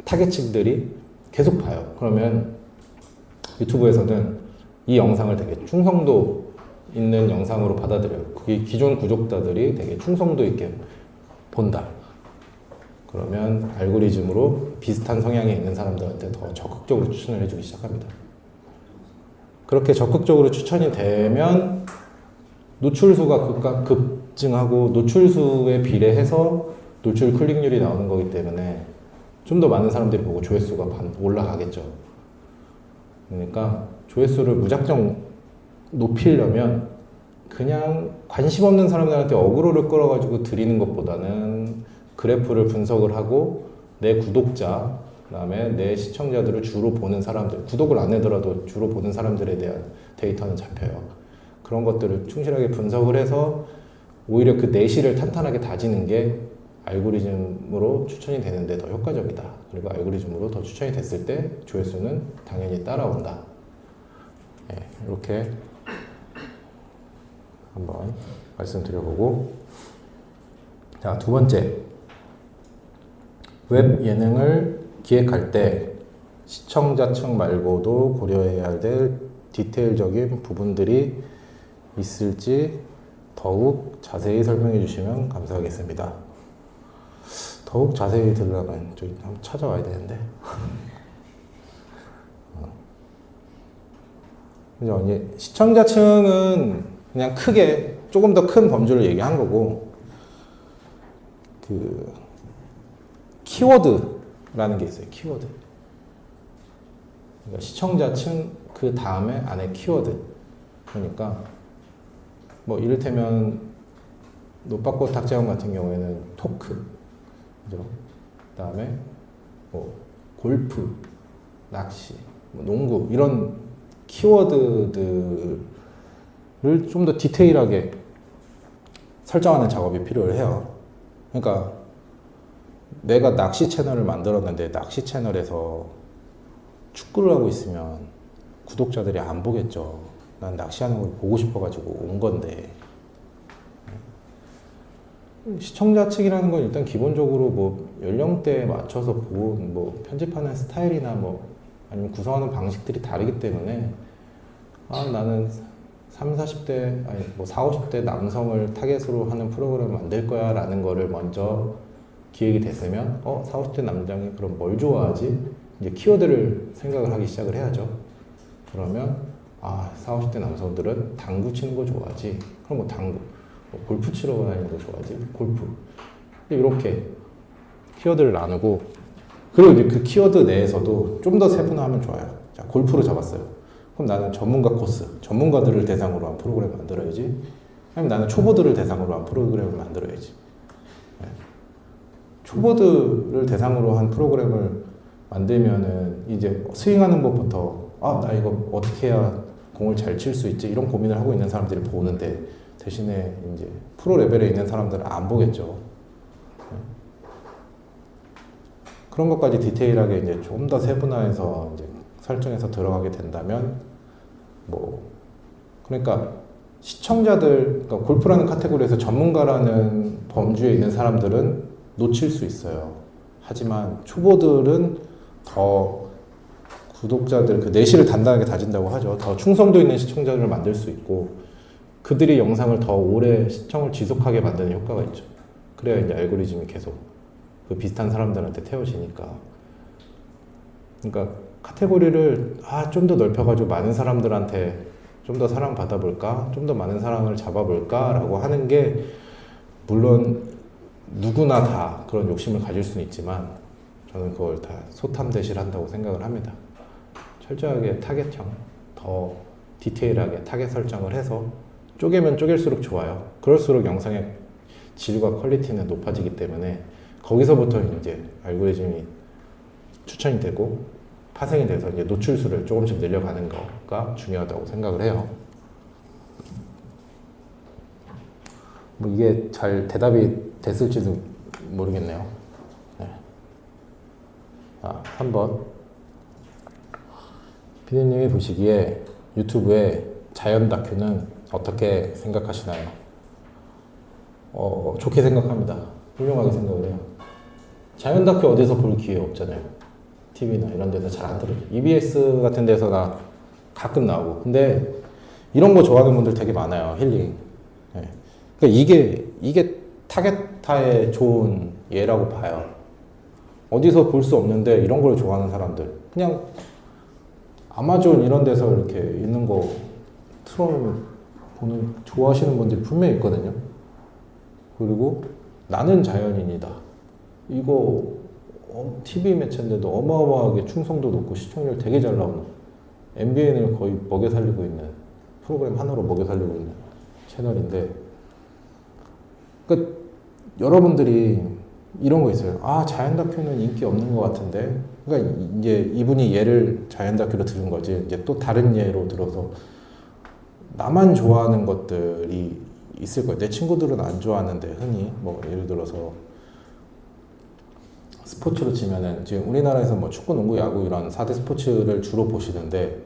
타겟층들이 계속 봐요. 그러면 유튜브에서는 이 영상을 되게 충성도 있는 영상으로 받아들여요. 그게 기존 구독자들이 되게 충성도 있게 본다. 그러면 알고리즘으로 비슷한 성향이 있는 사람들한테 더 적극적으로 추천을 해주기 시작합니다. 그렇게 적극적으로 추천이 되면 노출수가 급증하고 노출수에 비례해서 노출 클릭률이 나오는 거기 때문에 좀 더 많은 사람들이 보고 조회수가 올라가겠죠. 그러니까 조회수를 무작정 높이려면 그냥 관심 없는 사람들한테 어그로를 끌어가지고 드리는 것보다는 그래프를 분석을 하고 내 구독자, 그 다음에 내 시청자들을 주로 보는 사람들, 구독을 안 해더라도 주로 보는 사람들에 대한 데이터는 잡혀요. 그런 것들을 충실하게 분석을 해서 오히려 그 내실을 탄탄하게 다지는 게 알고리즘으로 추천이 되는데 더 효과적이다. 그리고 알고리즘으로 더 추천이 됐을 때 조회수는 당연히 따라온다. 네, 이렇게 한번 말씀드려보고, 자, 두 번째, 웹 예능을 기획할 때 시청자층 말고도 고려해야 될 디테일적인 부분들이 있을지 더욱 자세히 설명해 주시면 감사하겠습니다. 더욱 자세히 들으려면 저기 한번 찾아와야 되는데. 그죠? 이제 시청자층은 그냥 크게 조금 더 큰 범주를 얘기한 거고, 그 키워드라는 게 있어요. 키워드. 그러니까 시청자층 그 다음에 안에 키워드. 그러니까 뭐 이를테면 노빠꽃 탁재훈 같은 경우에는 토크, 그죠? 그다음에 뭐 골프, 낚시, 뭐 농구 이런 키워드들을 좀 더 디테일하게 설정하는 작업이 필요해요. 그러니까 내가 낚시 채널을 만들었는데 낚시 채널에서 축구를 하고 있으면 구독자들이 안 보겠죠. 난 낚시하는 걸 보고 싶어가지고 온 건데. 시청자 측이라는 건 일단 기본적으로 뭐 연령대에 맞춰서 본 뭐 편집하는 스타일이나 뭐 아니면 구성하는 방식들이 다르기 때문에 나는 30, 40대 아니 뭐 40, 50대 남성을 타겟으로 하는 프로그램을 만들 거야 라는 거를 먼저 기획이 됐으면 40, 50대 남성이 그럼 뭘 좋아하지? 이제 키워드를 생각을 하기 시작을 해야죠. 그러면 40, 50대 남성들은 당구 치는 거 좋아하지. 그럼 뭐 당구, 뭐 골프 치러 다니는 거 좋아하지. 골프. 이렇게 키워드를 나누고, 그리고 이제 그 키워드 내에서도 좀 더 세분화하면 좋아요. 자, 골프로 잡았어요. 그럼 나는 전문가 코스, 전문가들을 대상으로 한 프로그램을 만들어야지. 아니면 나는 초보들을 대상으로 한 프로그램을 만들어야지. 초보들을 대상으로 한 프로그램을 만들면은 이제 스윙하는 법부터 나 이거 어떻게 해야 공을 잘 칠 수 있지 이런 고민을 하고 있는 사람들이 보는데, 대신에 이제 프로 레벨에 있는 사람들은 안 보겠죠. 그런 것까지 디테일하게 이제 좀 더 세분화해서 이제 설정해서 들어가게 된다면 그러니까 시청자들, 그러니까 골프라는 카테고리에서 전문가라는 범주에 있는 사람들은 놓칠 수 있어요. 하지만 초보들은 더 구독자들 그 내실을 단단하게 다진다고 하죠. 더 충성도 있는 시청자들을 만들 수 있고, 그들이 영상을 더 오래 시청을 지속하게 만드는 효과가 있죠. 그래야 이제 알고리즘이 계속 그 비슷한 사람들한테 태워지니까. 그러니까 카테고리를 좀 더 넓혀가지고 많은 사람들한테 좀 더 사랑 받아볼까, 좀 더 많은 사랑을 잡아볼까라고 하는 게 물론 누구나 다 그런 욕심을 가질 수는 있지만 저는 그걸 다 소탐대실한다고 생각을 합니다. 철저하게 타겟형, 더 디테일하게 타겟 설정을 해서 쪼개면 쪼갤수록 좋아요. 그럴수록 영상의 질과 퀄리티는 높아지기 때문에 거기서부터 이제 알고리즘이 추천이 되고 파생이 돼서 이제 노출수를 조금씩 늘려가는 거가 중요하다고 생각을 해요. 뭐 이게 잘 대답이 됐을지도 모르겠네요. 네. 3번. 피디님이 보시기에 유튜브의 자연 다큐는 어떻게 생각하시나요? 좋게 생각합니다. 훌륭하게 생각을 해요. 자연 다큐 어디서 볼 기회 없잖아요. TV나 이런 데서 잘 안 들어요. EBS 같은 데서 나 가끔 나오고. 근데 이런 거 좋아하는 분들 되게 많아요. 힐링. 네. 그러니까 이게 타겟타의 좋은 예라고 봐요. 어디서 볼 수 없는데 이런 걸 좋아하는 사람들. 그냥 아마존 이런 데서 이렇게 있는 거 틀어놓으면 보는, 좋아하시는 분들이 분명히 있거든요. 그리고 나는 자연인이다. 이거 TV 매체인데도 어마어마하게 충성도 높고 시청률 되게 잘 나오는 MBN을 거의 먹여 살리고 있는 프로그램 하나로 먹여 살리고 있는 채널인데, 그러니까 여러분들이 이런 거 있어요. 자연 다큐는 인기 없는 것 같은데. 그러니까 이제 이분이 예를 자연 다큐로 들은 거지. 이제 또 다른 예로 들어서 나만 좋아하는 것들이 있을 거예요. 내 친구들은 안 좋아하는데 흔히 뭐 예를 들어서 스포츠로 치면은 지금 우리나라에서 뭐 축구, 농구, 야구 이런 4대 스포츠를 주로 보시는데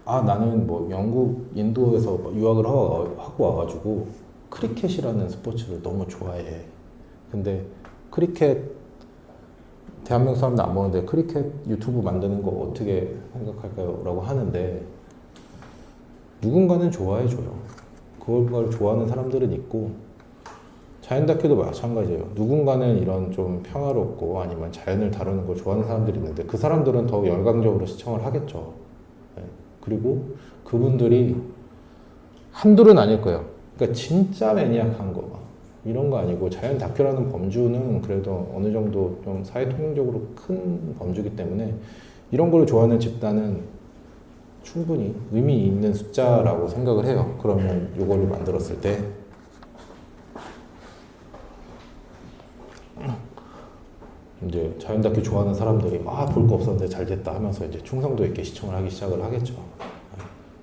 나는 뭐 영국, 인도에서 뭐 유학을 하고 와가지고 크리켓이라는 스포츠를 너무 좋아해. 근데 크리켓 대한민국 사람들 안 보는데 크리켓 유튜브 만드는 거 어떻게 생각할까요? 라고 하는데 누군가는 좋아해줘요. 그걸 좋아하는 사람들은 있고 자연 다큐도 마찬가지예요. 누군가는 이런 좀 평화롭고 아니면 자연을 다루는 걸 좋아하는 사람들이 있는데 그 사람들은 더 열광적으로 시청을 하겠죠. 네. 그리고 그분들이 한둘은 아닐 거예요. 그러니까 진짜 매니악한 거 이런 거 아니고 자연 다큐라는 범주는 그래도 어느 정도 좀 사회 통용적으로 큰 범주이기 때문에 이런 걸 좋아하는 집단은 충분히 의미 있는 숫자라고 생각을 해요. 그러면 이거를 만들었을 때 이제 자연 다큐 좋아하는 사람들이 볼 거 없었는데 잘 됐다 하면서 이제 충성도 있게 시청을 하기 시작을 하겠죠.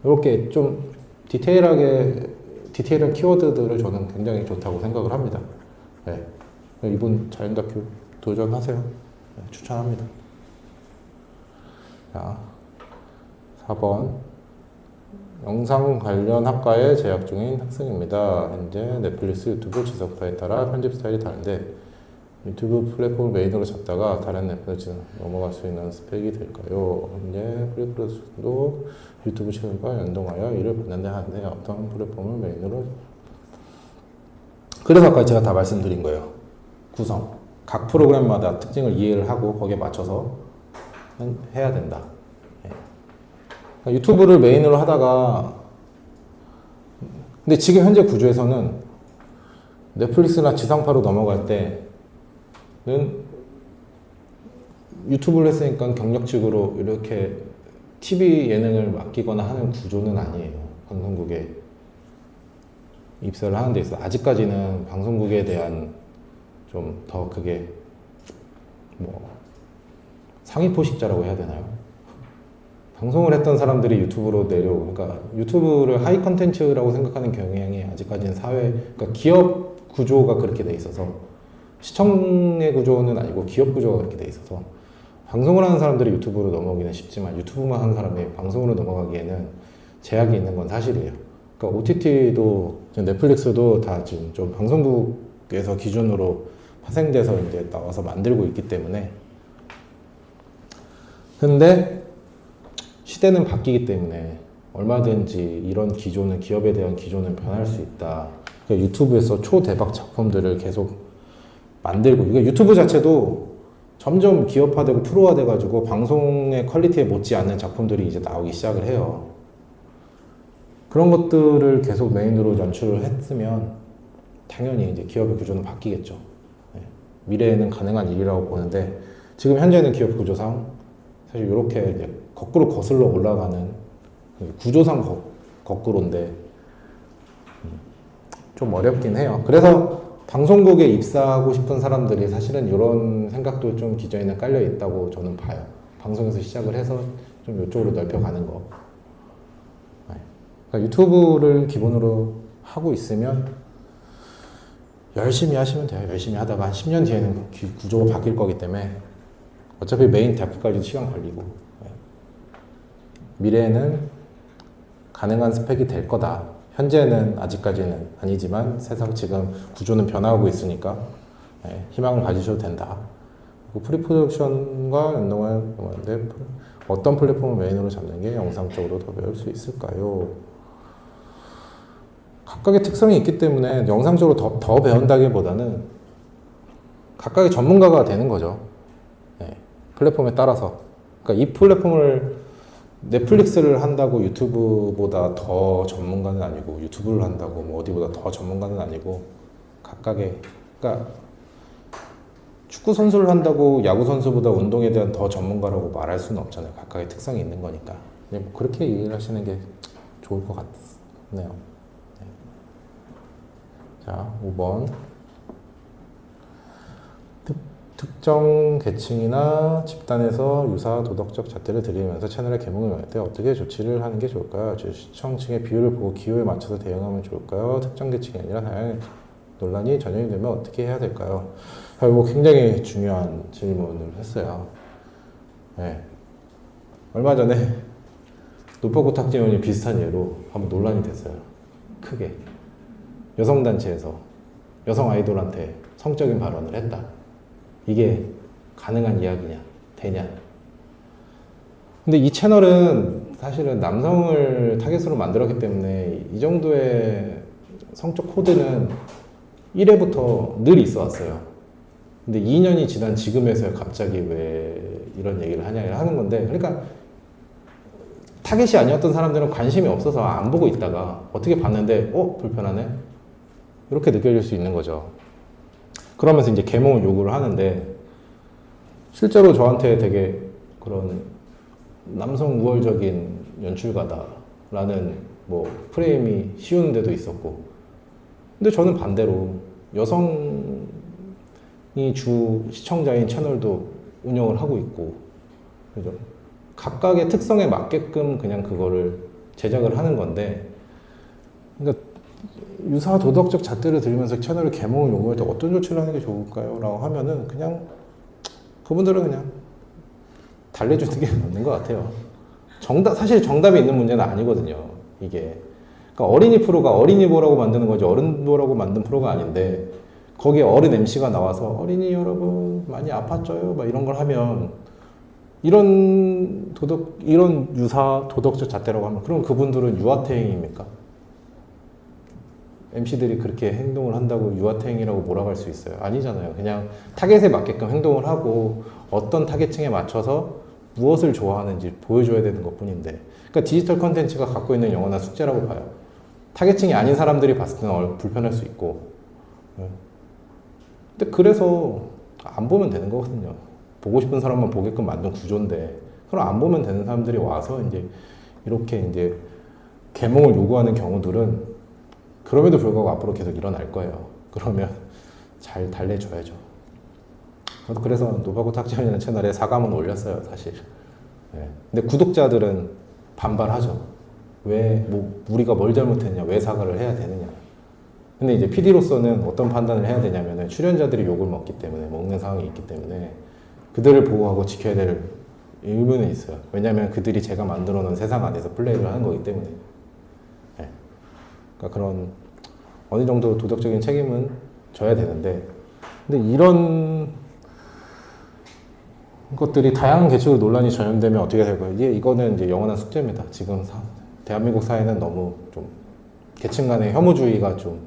이렇게 좀 디테일한 키워드들을 저는 굉장히 좋다고 생각을 합니다. 네. 이분 자연 다큐 도전하세요. 네, 추천합니다. 자, 4번. 영상 관련 학과에 재학 중인 학생입니다. 현재 넷플릭스, 유튜브 지속파에 따라 편집 스타일이 다른데 유튜브 플랫폼을 메인으로 잡다가 다른 넷플릭스 넘어갈 수 있는 스펙이 될까요? 현재 플랫폼도 유튜브 채널과 연동하여 일을 받는데 하는데 어떤 플랫폼을 메인으로, 그래서 아까 제가 다 말씀드린 거예요. 구성. 각 프로그램마다 특징을 이해를 하고 거기에 맞춰서 해야 된다. 네. 유튜브를 메인으로 하다가 근데 지금 현재 구조에서는 넷플릭스나 지상파로 넘어갈 때는 유튜브를 했으니까 경력직으로 이렇게 TV 예능을 맡기거나 하는 구조는 아니에요. 방송국에 입사를 하는 데 있어서 아직까지는 방송국에 대한 좀 더 그게 뭐 상위 포식자라고 해야 되나요? 방송을 했던 사람들이 유튜브로 내려오고, 그러니까 유튜브를 하이 컨텐츠라고 생각하는 경향이 아직까지는 그러니까 기업 구조가 그렇게 돼 있어서, 시청의 구조는 아니고 기업 구조가 그렇게 돼 있어서 방송을 하는 사람들이 유튜브로 넘어오기는 쉽지만 유튜브만 하는 사람이 방송으로 넘어가기에는 제약이 있는 건 사실이에요. 그러니까 OTT도 넷플릭스도 다 지금 좀 방송국에서 기준으로 파생돼서 이제 나와서 만들고 있기 때문에, 근데 시대는 바뀌기 때문에 얼마든지 이런 기조는, 기업에 대한 기조는 변할 수 있다. 그러니까 유튜브에서 초대박 작품들을 계속 만들고 이게 유튜브 자체도 점점 기업화되고 프로화돼가지고 방송의 퀄리티에 못지않는 작품들이 이제 나오기 시작을 해요. 그런 것들을 계속 메인으로 연출을 했으면 당연히 이제 기업의 구조는 바뀌겠죠. 네. 미래에는 가능한 일이라고 보는데 지금 현재는 기업 구조상 사실 이렇게 이제 거꾸로 거슬러 올라가는 구조상 거꾸로인데 좀 어렵긴 해요. 그래서 방송국에 입사하고 싶은 사람들이 사실은 이런 생각도 좀 기존에는 깔려 있다고 저는 봐요. 방송에서 시작을 해서 좀 이쪽으로 넓혀가는 거. 그러니까 유튜브를 기본으로 하고 있으면 열심히 하시면 돼요. 열심히 하다가 한 10년 뒤에는 구조가 바뀔 거기 때문에 어차피 메인 데프까지 시간 걸리고 미래에는 가능한 스펙이 될 거다. 현재는 아직까지는 아니지만 세상 지금 구조는 변화하고 있으니까 희망을 가지셔도 된다. 그리고 프리프로덕션과 연동한 건데 어떤 플랫폼을 메인으로 잡는 게 영상적으로 더 배울 수 있을까요? 각각의 특성이 있기 때문에 영상적으로 더 배운다기보다는 각각의 전문가가 되는 거죠. 플랫폼에 따라서. 그러니까 이 플랫폼을 넷플릭스를 한다고 유튜브보다 더 전문가는 아니고 유튜브를 한다고 뭐 어디보다 더 전문가는 아니고 각각의 그러니까 축구 선수를 한다고 야구 선수보다 운동에 대한 더 전문가라고 말할 수는 없잖아요. 각각의 특성이 있는 거니까. 뭐 그렇게 이해를 하시는 게 좋을 것 같네요. 네. 자, 5번. 특정 계층이나 집단에서 유사 도덕적 잣대를 들이면서 채널의 계몽을 할 때 어떻게 조치를 하는 게 좋을까요? 시청층의 비율을 보고 기호에 맞춰서 대응하면 좋을까요? 특정 계층이 아니라 다양한 논란이 전염이 되면 어떻게 해야 될까요? 결국 굉장히 중요한 질문을 했어요. 네. 얼마 전에 노포구 탁지원이 비슷한 예로 한번 논란이 됐어요. 크게. 여성단체에서 여성 아이돌한테 성적인 발언을 했다. 이게 가능한 이야기냐, 되냐. 근데 이 채널은 사실은 남성을 타겟으로 만들었기 때문에 이 정도의 성적 코드는 1회부터 늘 있어 왔어요. 근데 2년이 지난 지금에서야 갑자기 왜 이런 얘기를 하냐 하는 건데, 그러니까 타겟이 아니었던 사람들은 관심이 없어서 안 보고 있다가 어떻게 봤는데, 불편하네? 이렇게 느껴질 수 있는 거죠. 그러면서 이제 계몽을 요구를 하는데 실제로 저한테 되게 그런 남성 우월적인 연출가다라는 뭐 프레임이 씌우는 데도 있었고, 근데 저는 반대로 여성이 주 시청자인 채널도 운영을 하고 있고, 그죠? 각각의 특성에 맞게끔 그냥 그거를 제작을 하는 건데, 그러니까 유사 도덕적 잣대를 들으면서 채널을 계몽을 요구할 때 어떤 조치를 하는 게 좋을까요? 라고 하면은 그냥 그분들은 그냥 달래주는 게 맞는 것 같아요. 사실 정답이 있는 문제는 아니거든요. 이게. 그러니까 어린이 프로가 어린이보라고 만드는 거지 어른보라고 만든 프로가 아닌데 거기에 어른 MC가 나와서 어린이 여러분 많이 아팠죠요? 막 이런 걸 하면 이런 유사 도덕적 잣대라고 하면 그럼 그분들은 유아태행입니까? MC들이 그렇게 행동을 한다고 유아태행이라고 몰아갈 수 있어요? 아니잖아요. 그냥 타겟에 맞게끔 행동을 하고 어떤 타겟층에 맞춰서 무엇을 좋아하는지 보여줘야 되는 것 뿐인데, 그러니까 디지털 컨텐츠가 갖고 있는 영원한 숙제라고 봐요. 타겟층이 아닌 사람들이 봤을 때는 불편할 수 있고, 근데 그래서 안 보면 되는 거거든요. 보고 싶은 사람만 보게끔 만든 구조인데, 그럼 안 보면 되는 사람들이 와서 이제 이렇게 이제 계몽을 요구하는 경우들은 그럼에도 불구하고 앞으로 계속 일어날 거예요. 그러면 잘 달래줘야죠. 저도 그래서 노바고 탁지원이라는 채널에 사과문 올렸어요, 사실. 근데 구독자들은 반발하죠. 왜, 우리가 뭘 잘못했냐, 왜 사과를 해야 되느냐. 근데 이제 PD로서는 어떤 판단을 해야 되냐면은 출연자들이 욕을 먹기 때문에, 먹는 상황이 있기 때문에 그들을 보호하고 지켜야 될 의무는 있어요. 왜냐면 그들이 제가 만들어 놓은 세상 안에서 플레이를 하는 거기 때문에. 그러니까 그런 어느 정도 도덕적인 책임은 져야 되는데, 근데 이런 것들이 다양한 계층으로 논란이 전염되면 어떻게 될까요? 이거는 이제 영원한 숙제입니다. 지금 대한민국 사회는 너무 좀 계층 간의 혐오주의가 좀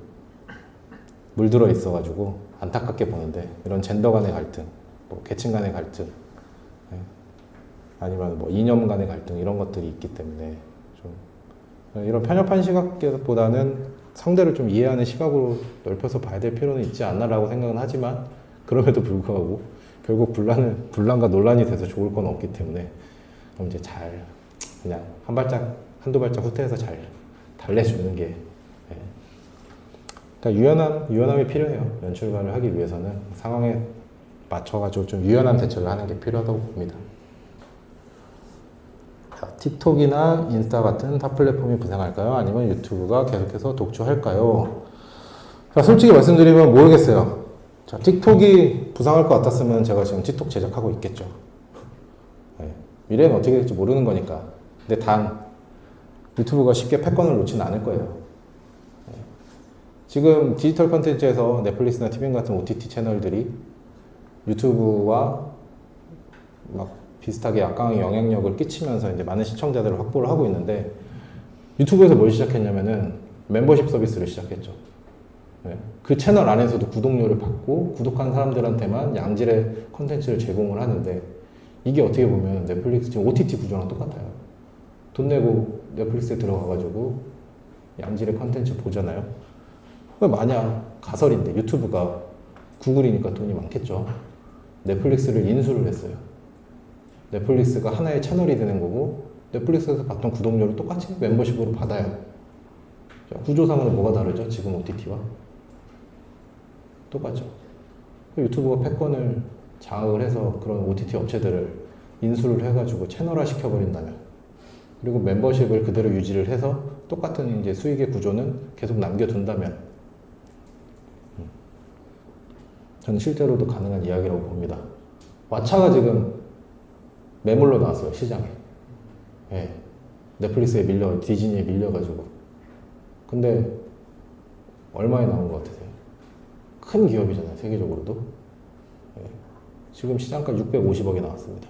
물들어 있어가지고 안타깝게 보는데 이런 젠더 간의 갈등, 뭐 계층 간의 갈등, 예. 아니면 뭐 이념 간의 갈등 이런 것들이 있기 때문에 좀 이런 편협한 시각보다는 상대를 좀 이해하는 시각으로 넓혀서 봐야 될 필요는 있지 않나라고 생각은 하지만 그럼에도 불구하고 결국 분란과 논란이 돼서 좋을 건 없기 때문에 그럼 이제 잘 그냥 한두 발짝 후퇴해서 잘 달래주는 게 그러니까 유연함이 필요해요. 연출가를 하기 위해서는 상황에 맞춰가지고 좀 유연한 대처를 하는 게 필요하다고 봅니다. 자, 틱톡이나 인스타 같은 타 플랫폼이 부상할까요? 아니면 유튜브가 계속해서 독주할까요? 자, 솔직히 말씀드리면 모르겠어요. 자, 틱톡이 부상할 것 같았으면 제가 지금 틱톡 제작하고 있겠죠. 네. 미래는 어떻게 될지 모르는 거니까. 근데 단 유튜브가 쉽게 패권을 놓지는 않을 거예요. 지금 디지털 컨텐츠에서 넷플릭스나 티빙 같은 OTT 채널들이 유튜브와 막 비슷하게 약간의 영향력을 끼치면서 이제 많은 시청자들을 확보를 하고 있는데 유튜브에서 뭘 시작했냐면은 멤버십 서비스를 시작했죠. 네. 그 채널 안에서도 구독료를 받고 구독한 사람들한테만 양질의 컨텐츠를 제공을 하는데 이게 어떻게 보면 넷플릭스 지금 OTT 구조랑 똑같아요. 돈 내고 넷플릭스에 들어가가지고 양질의 컨텐츠 보잖아요. 만약 가설인데 유튜브가 구글이니까 돈이 많겠죠. 넷플릭스를 인수를 했어요. 넷플릭스가 하나의 채널이 되는 거고 넷플릭스에서 받던 구독료를 똑같이 멤버십으로 받아요. 자, 구조상으로 뭐가 다르죠? 지금 OTT와 똑같죠. 유튜브가 패권을 장악을 해서 그런 OTT 업체들을 인수를 해가지고 채널화 시켜버린다면 그리고 멤버십을 그대로 유지를 해서 똑같은 이제 수익의 구조는 계속 남겨둔다면 저는 실제로도 가능한 이야기라고 봅니다. 왓챠가 지금 매물로 나왔어요, 시장에. 예. 넷플릭스에 디즈니에 밀려가지고. 근데 얼마에 나온 것 같으세요? 큰 기업이잖아요, 세계적으로도. 예. 지금 시장가 650억에 나왔습니다.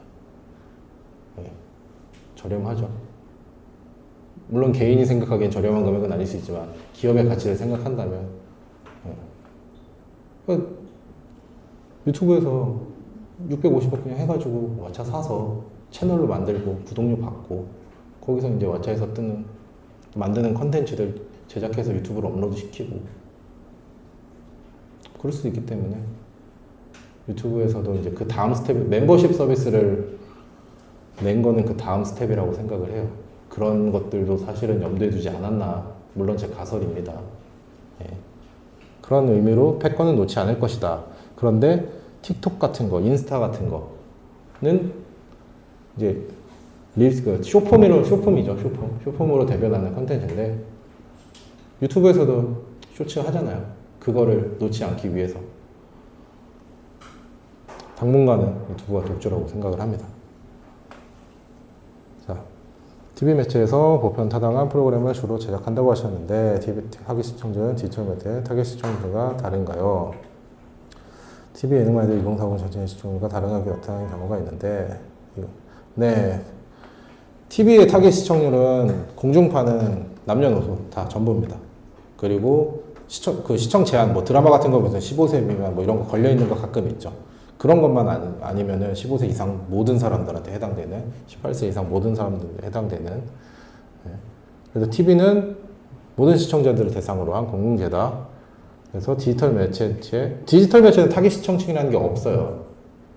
예. 저렴하죠. 물론 개인이 생각하기엔 저렴한 금액은 아닐 수 있지만 기업의 가치를 생각한다면 유튜브에서 650억 그냥 해가지고 왓챠 사서 채널로 만들고 구독료 받고 거기서 이제 왓챠에서 만드는 컨텐츠들 제작해서 유튜브로 업로드 시키고 그럴 수도 있기 때문에 유튜브에서도 이제 그 다음 스텝 멤버십 서비스를 낸 거는 그 다음 스텝이라고 생각을 해요. 그런 것들도 사실은 염두에 두지 않았나. 물론 제 가설입니다. 예. 그런 의미로 패권은 놓지 않을 것이다. 그런데 틱톡 같은 거, 인스타 같은 거는 이제 쇼폼이죠. 쇼폼으로 대변하는 컨텐츠인데 유튜브에서도 쇼츠 하잖아요. 그거를 놓지 않기 위해서 당분간은 유튜브가 독주라고 생각을 합니다. 자, TV 매체에서 보편 타당한 프로그램을 주로 제작한다고 하셨는데 TV 타깃 시청자는 디지털 매체 타깃 시청자가 다른가요? TV 예능만 해도 2040 전체 시청률과 다르게 나타나는 경우가 있는데 네, TV의 타깃 시청률은 공중파는 남녀노소 다 전부입니다. 그리고 시청 제한 뭐 드라마 같은 거 보면 15세 미만 뭐 이런 거 걸려 있는 거 가끔 있죠. 그런 것만 아니면은 15세 이상 모든 사람들한테 해당되는 18세 이상 모든 사람들한테 해당되는 그래서 TV는 모든 시청자들을 대상으로 한 공공재다. 그래서 디지털 매체는 타깃 시청층이라는 게 없어요.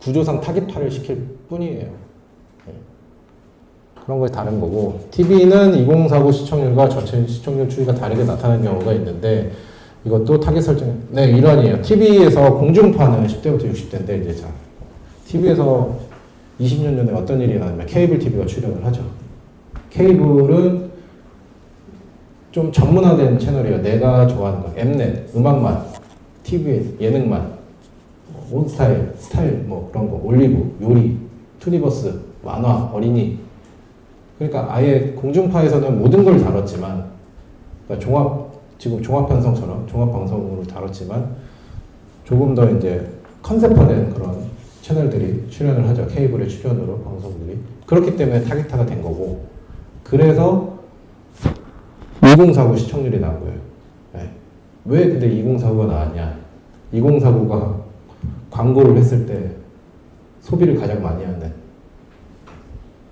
구조상 타깃화를 시킬 뿐이에요. 그런 거에 다른 거고 TV는 2049 시청률과 전체 시청률 추이가 다르게 나타나는 경우가 있는데 이것도 타깃 설정, 네, 일환이에요. TV에서 공중파는 10대부터 60대인데 이제 자, TV에서 20년 전에 어떤 일이 나냐면 케이블 TV가 출연을 하죠. 케이블은 좀 전문화된 채널이에요. 내가 좋아하는 거, 엠넷, 음악만, TV, 예능만, 온스타일, 스타일, 뭐 그런 거, 올리브, 요리, 투니버스, 만화, 어린이. 그러니까 아예 공중파에서는 모든 걸 다뤘지만, 그러니까 지금 종합편성처럼 종합방송으로 다뤘지만, 조금 더 이제 컨셉화된 그런 채널들이 출연을 하죠. 케이블의 출연으로 방송들이. 그렇기 때문에 타깃화가 된 거고, 그래서 2049 시청률이 나온 거예요. 네. 왜 근데 2049가 나왔냐? 2049가 광고를 했을 때 소비를 가장 많이 하는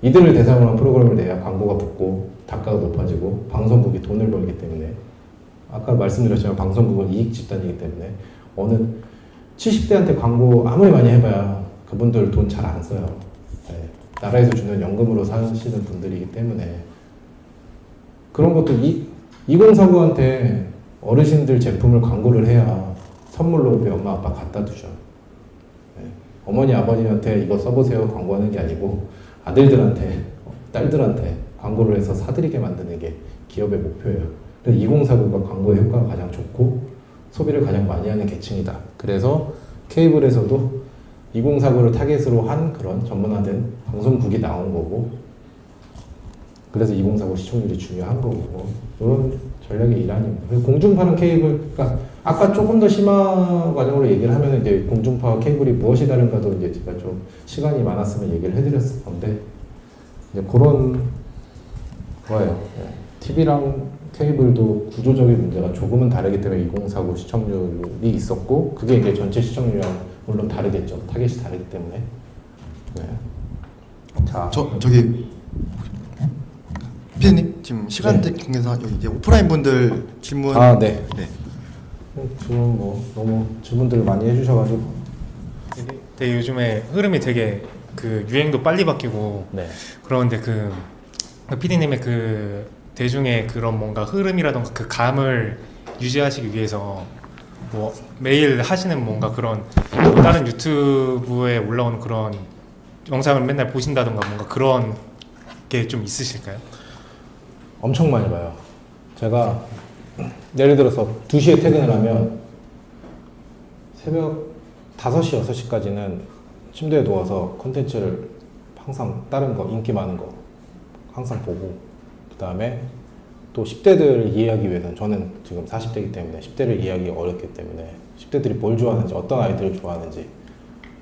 이들을 대상으로 한 프로그램을 내야 광고가 붙고 단가가 높아지고 방송국이 돈을 벌기 때문에 아까 말씀드렸지만 방송국은 이익 집단이기 때문에 어느 70대한테 광고 아무리 많이 해봐야 그분들 돈 잘 안 써요. 네. 나라에서 주는 연금으로 사시는 분들이기 때문에 그런 것도 2049한테 어르신들 제품을 광고를 해야 선물로 우리 엄마 아빠 갖다 주죠. 네. 어머니 아버님한테 이거 써보세요 광고하는 게 아니고 아들들한테 딸들한테 광고를 해서 사드리게 만드는 게 기업의 목표예요. 그래서 2049가 광고의 효과가 가장 좋고 소비를 가장 많이 하는 계층이다. 그래서 케이블에서도 2049를 타겟으로 한 그런 전문화된 방송국이 나온 거고 그래서 2049 시청률이 중요한 거고 이런 전략의 일환입니다. 그래서 공중파는 케이블, 그러니까 아까 조금 더 심화 과정으로 얘기를 하면 이제 공중파와 케이블이 무엇이 다른가도 이제 제가 좀 시간이 많았으면 얘기를 해드렸을 건데 이제 그런 거예요. TV랑 케이블도 구조적인 문제가 조금은 다르기 때문에 2049 시청률이 있었고 그게 이제 전체 시청률이랑 물론 다르겠죠. 타겟이 다르기 때문에. 네. 자, 저기 피디님 지금 시간대 관계상 여기 이제 오프라인 분들 질문. 네. 네. 지금 뭐 너무 질문들을 많이 해주셔가지고. 되게 요즘에 흐름이 되게 그 유행도 빨리 바뀌고 네. 그러는데 그 PD님의 그 대중의 그런 뭔가 흐름이라던가 그 감을 유지하시기 위해서 뭐 매일 하시는 뭔가 그런 뭐 다른 유튜브에 올라오는 그런 영상을 맨날 보신다던가 뭔가 그런 게 좀 있으실까요? 엄청 많이 봐요. 제가 예를 들어서 2시에 퇴근을 하면 새벽 5시, 6시까지는 침대에 누워서 콘텐츠를 항상 다른 거, 인기 많은 거 항상 보고 그 다음에 또 10대들을 이해하기 위해서는 저는 지금 40대이기 때문에 10대를 이해하기 어렵기 때문에 10대들이 뭘 좋아하는지 어떤 아이들을 좋아하는지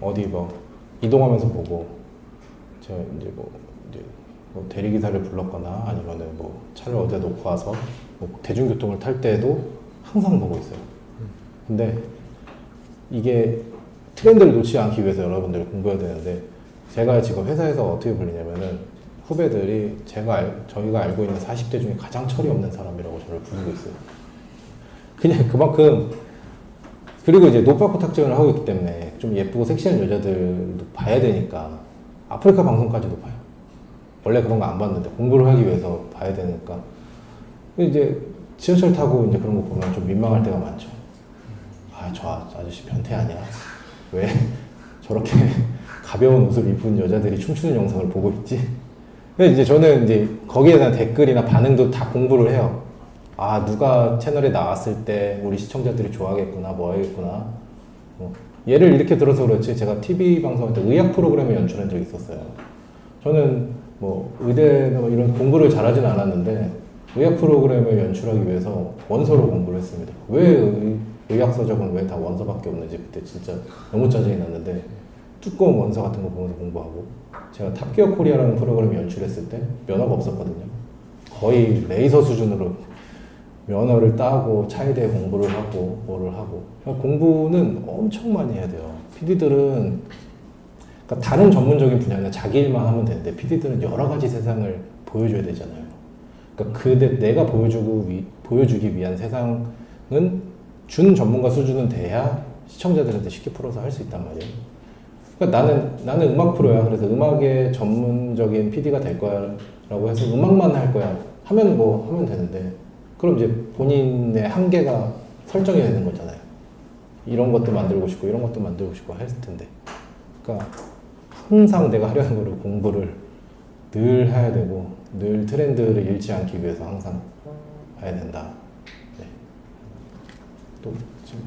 어디 뭐 이동하면서 보고 제가 이제 뭐 대리기사를 불렀거나 아니면은 뭐 차를 어디다 놓고 와서 뭐 대중교통을 탈 때도 항상 보고 있어요. 근데 이게 트렌드를 놓치지 않기 위해서 여러분들이 공부해야 되는데 제가 지금 회사에서 어떻게 불리냐면은 후배들이 저희가 알고 있는 40대 중에 가장 철이 없는 사람이라고 저를 부르고 있어요. 그냥 그만큼 그리고 이제 노파코 탁재훈을 하고 있기 때문에 좀 예쁘고 섹시한 여자들도 봐야 되니까 아프리카 방송까지도 봐요. 원래 그런 거 안 봤는데 공부를 하기 위해서 봐야 되니까 이제 지하철 타고 이제 그런 거 보면 좀 민망할 때가 많죠. 저 아저씨 변태 아니야? 왜 저렇게 가벼운 옷을 입은 여자들이 춤추는 영상을 보고 있지? 근데 이제 저는 이제 거기에 대한 댓글이나 반응도 다 공부를 해요. 누가 채널에 나왔을 때 우리 시청자들이 좋아하겠구나, 뭐 하겠구나. 예를 이렇게 들어서 그렇지 제가 TV 방송할 때 의학 프로그램을 연출한 적이 있었어요. 저는 뭐 의대나 뭐 이런 공부를 잘하진 않았는데 의학 프로그램을 연출하기 위해서 원서로 공부를 했습니다. 왜 의학 서적은 왜 다 원서밖에 없는지 그때 진짜 너무 짜증이 났는데 두꺼운 원서 같은 거 보면서 공부하고 제가 탑기어 코리아라는 프로그램 연출했을 때 면허가 없었거든요. 거의 레이서 수준으로 면허를 따고 차에 대해 공부를 하고 뭐를 하고 공부는 엄청 많이 해야 돼요. PD들은 그러니까 다른 전문적인 분야는 자기 일만 하면 되는데 PD들은 여러 가지 세상을 보여줘야 되잖아요. 그러니까 내가 보여주기 위한 세상은 준 전문가 수준은 돼야 시청자들한테 쉽게 풀어서 할 수 있단 말이에요. 그러니까 나는 음악 프로야. 그래서 음악의 전문적인 PD가 될 거야라고 해서 음악만 할 거야. 하면 되는데 그럼 이제 본인의 한계가 설정이 되는 거잖아요. 이런 것도 만들고 싶고 이런 것도 만들고 싶고 했을 텐데. 그러니까 항상 내가 하려는 거를 공부를 늘 해야 되고 늘 트렌드를 잃지 않기 위해서 항상 해야 된다. 네. 또 지금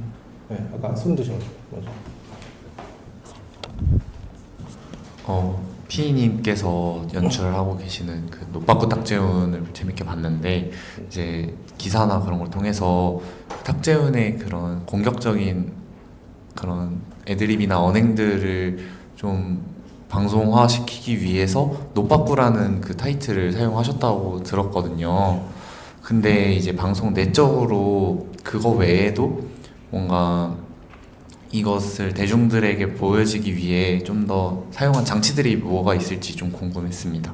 아까 숨 드셔가지고 먼저. 피디님께서 연출을 하고 계시는 그 노빠꾸 탁재훈을 재밌게 봤는데 이제 기사나 그런 걸 통해서 탁재훈의 그런 공격적인 그런 애드립이나 언행들을 좀 방송화시키기 위해서 노빠꾸라는 그 타이틀을 사용하셨다고 들었거든요. 근데 이제 방송 내적으로 그거 외에도 뭔가 이것을 대중들에게 보여지기 위해 좀 더 사용한 장치들이 뭐가 있을지 좀 궁금했습니다.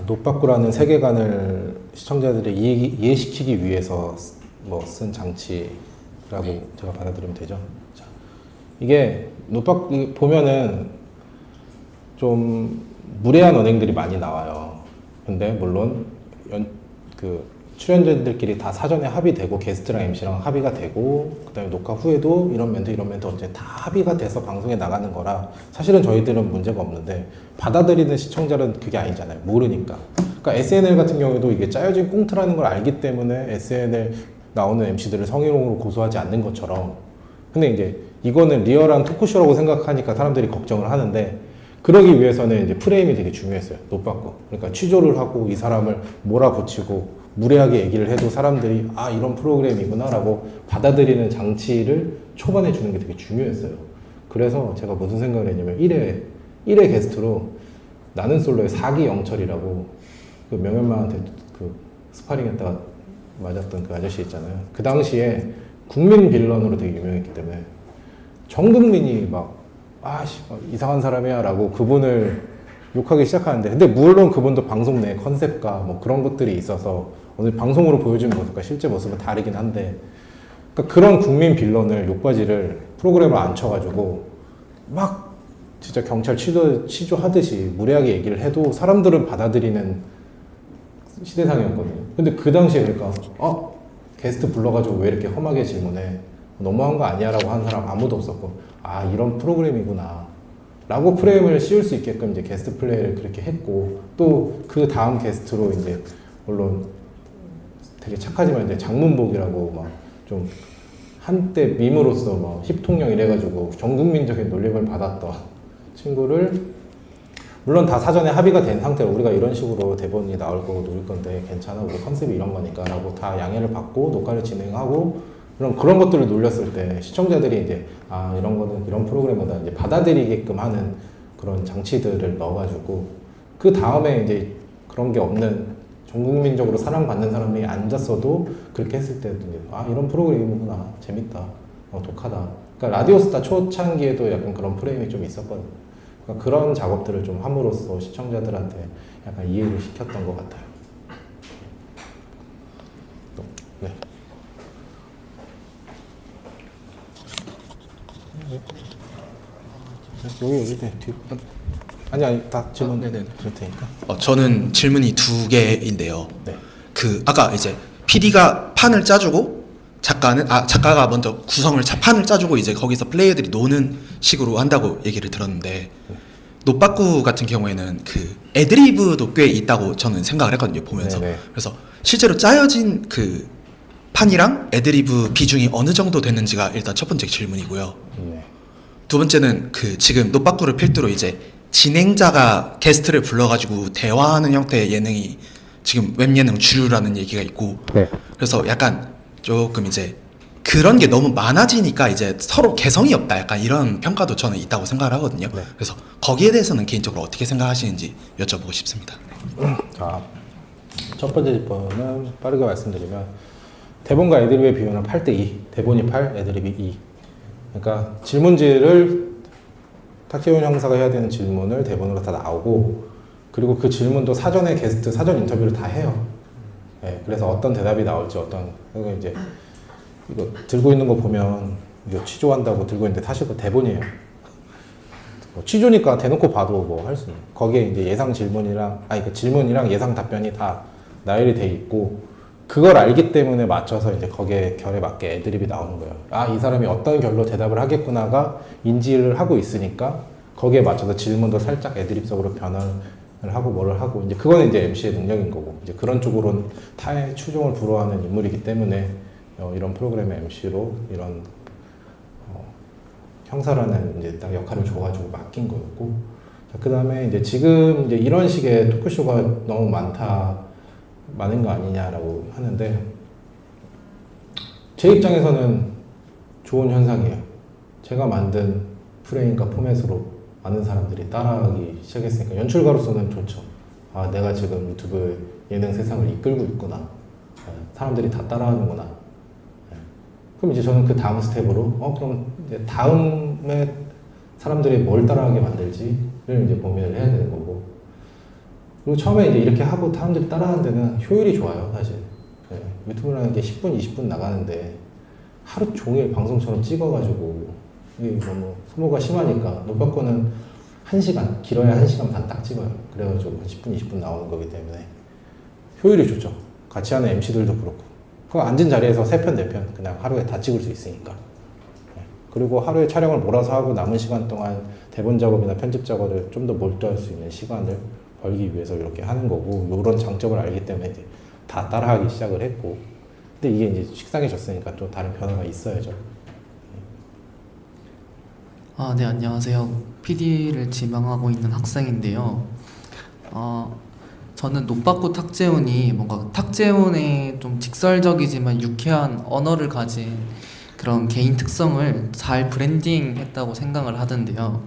노빠꾸라는 세계관을 시청자들이 이해시키기 위해서 뭐 쓴 장치라고 제가 받아들이면 되죠. 자, 이게 노빠꾸 보면은 좀 무례한 언행들이 많이 나와요. 근데 물론 출연자들끼리 다 사전에 합의되고 게스트랑 MC랑 합의가 되고 그다음에 녹화 후에도 이런 멘트 언제 다 합의가 돼서 방송에 나가는 거라 사실은 저희들은 문제가 없는데 받아들이는 시청자는 그게 아니잖아요. 모르니까. 그러니까 SNL 같은 경우에도 이게 짜여진 꽁트라는 걸 알기 때문에 SNL 나오는 MC들을 성희롱으로 고소하지 않는 것처럼 근데 이제 이거는 리얼한 토크쇼라고 생각하니까 사람들이 걱정을 하는데 그러기 위해서는 이제 프레임이 되게 중요했어요. 노빠꾸. 그러니까 취조를 하고 이 사람을 몰아붙이고 무례하게 얘기를 해도 사람들이 아 이런 프로그램이구나 라고 받아들이는 장치를 초반에 주는 게 되게 중요했어요. 그래서 제가 무슨 생각을 했냐면 1회 게스트로 나는 솔로의 사기 영철이라고 그 명현만한테 그 스파링 했다가 맞았던 그 아저씨 있잖아요. 그 당시에 국민 빌런으로 되게 유명했기 때문에 전 국민이 막 아씨 이상한 사람이야 라고 그분을 욕하기 시작하는데 근데 물론 그분도 방송 내 컨셉과 뭐 그런 것들이 있어서 오늘 방송으로 보여주는 모습과 실제 모습은 다르긴 한데 그러니까 그런 국민 빌런을 욕바지를 프로그램을 앉혀가지고 막 진짜 경찰 취조하듯이 무례하게 얘기를 해도 사람들은 받아들이는 시대상이었거든요. 근데 그 당시에 그러니까 게스트 불러가지고 왜 이렇게 험하게 질문해 너무한 거 아니야 라고 한 사람 아무도 없었고 아 이런 프로그램이구나 라고 프레임을 씌울 수 있게끔 이제 게스트 플레이를 그렇게 했고 또 그 다음 게스트로 이제 물론 되게 착하지만 이제 장문복이라고 막 좀 한때 밈으로서 막 힙통령 이래가지고 전 국민적인 놀림을 받았던 친구를 물론 다 사전에 합의가 된 상태로 우리가 이런 식으로 대본이 나올 거고 놓을 건데 괜찮아 우리 컨셉이 이런 거니까 라고 다 양해를 받고 녹화를 진행하고 그런 것들을 놀렸을 때 시청자들이 이제 아 이런 거는 이런 프로그램보다 이제 받아들이게끔 하는 그런 장치들을 넣어가지고 그 다음에 이제 그런 게 없는 전 국민적으로 사랑받는 사람이 앉았어도 그렇게 했을 때도 이제 아 이런 프로그램이구나 재밌다 독하다. 그러니까 라디오스타 초창기에도 약간 그런 프레임이 좀 있었거든요. 그러니까 그런 작업들을 좀 함으로써 시청자들한테 약간 이해를 시켰던 것 같아요. 네. 여기 뒤 아니 다 질문 네네. 드릴 테니까. 저는 질문이 두 개인데요. 네. 그 아까 이제 PD가 판을 짜주고 작가가 먼저 판을 짜주고 이제 거기서 플레이어들이 노는 식으로 한다고 얘기를 들었는데 노빠꾸 같은 경우에는 그 애드리브도 꽤 있다고 저는 생각을 했거든요 보면서. 네네. 그래서 실제로 짜여진 그 판이랑 애드리브 비중이 어느 정도 되는지가 일단 첫 번째 질문이고요. 네. 두 번째는 그 지금 노빠꾸를 필두로 이제 진행자가 게스트를 불러가지고 대화하는 형태의 예능이 지금 웹예능 주류라는 얘기가 있고 네. 그래서 약간 조금 이제 그런 게 너무 많아지니까 이제 서로 개성이 없다 약간 이런 평가도 저는 있다고 생각을 하거든요. 네. 그래서 거기에 대해서는 개인적으로 어떻게 생각하시는지 여쭤보고 싶습니다. 자, 첫 번째 지표는 빠르게 말씀드리면 대본과 애드립의 비율은 8대2 대본이 8, 애드립이 2 그러니까 질문지를 탁재훈 형사가 해야 되는 질문을 대본으로 다 나오고 그리고 그 질문도 사전에 게스트 사전 인터뷰를 다 해요. 네, 그래서 어떤 대답이 나올지 그리고 이제 이거 들고 있는 거 보면 이거 취조한다고 들고 있는데 사실 그 대본이에요. 취조니까 대놓고 봐도 뭐 할 수 있는. 거기에 이제 예상 질문이랑 그 질문이랑 예상 답변이 다 나열이 돼 있고 그걸 알기 때문에 맞춰서 이제 거기에 결에 맞게 애드립이 나오는 거예요. 아, 이 사람이 어떤 결로 대답을 하겠구나가 인지를 하고 있으니까 거기에 맞춰서 질문도 살짝 애드립적으로 변화를 하고 뭐를 하고 이제 그거는 이제 MC의 능력인 거고 이제 그런 쪽으로는 타의 추종을 불허하는 인물이기 때문에 이런 프로그램의 MC로 이런 형사라는 이제 딱 역할을 줘가지고 맡긴 거였고 그 다음에 이제 지금 이제 이런 식의 토크쇼가 너무 많은 거 아니냐라고 하는데 제 입장에서는 좋은 현상이에요. 제가 만든 프레임과 포맷으로 많은 사람들이 따라하기 시작했으니까 연출가로서는 좋죠. 아, 내가 지금 유튜브 예능 세상을 이끌고 있구나. 사람들이 다 따라하는구나. 그럼 이제 저는 그 다음 스텝으로 그럼 이제 다음에 사람들이 뭘 따라하게 만들지를 이제 고민을 해야 되는 거고. 그리고 처음에 이제 이렇게 하고 사람들이 따라하는 데는 효율이 좋아요, 사실. 네. 유튜브라는 게 10분, 20분 나가는데 하루 종일 방송처럼 찍어가지고 이게 너무 소모가 심하니까 노빠꾸는 1시간, 길어야 1시간 반 딱 찍어요. 그래가지고 한 10분, 20분 나오는 거기 때문에 효율이 좋죠. 같이 하는 MC들도 그렇고. 그 앉은 자리에서 3편, 4편 그냥 하루에 다 찍을 수 있으니까. 네. 그리고 하루에 촬영을 몰아서 하고 남은 시간 동안 대본 작업이나 편집 작업을 좀 더 몰두할 수 있는 시간을 벌기 위해서 이렇게 하는 거고, 이런 장점을 알기 때문에 이제 다 따라하기 시작을 했고, 근데 이게 이제 식상해졌으니까 좀 다른 변화가 있어야죠. 네, 안녕하세요. PD를 지망하고 있는 학생인데요. 저는 노빠꾸 탁재훈이 뭔가 탁재훈의 좀 직설적이지만 유쾌한 언어를 가진 그런 개인 특성을 잘 브랜딩했다고 생각을 하던데요.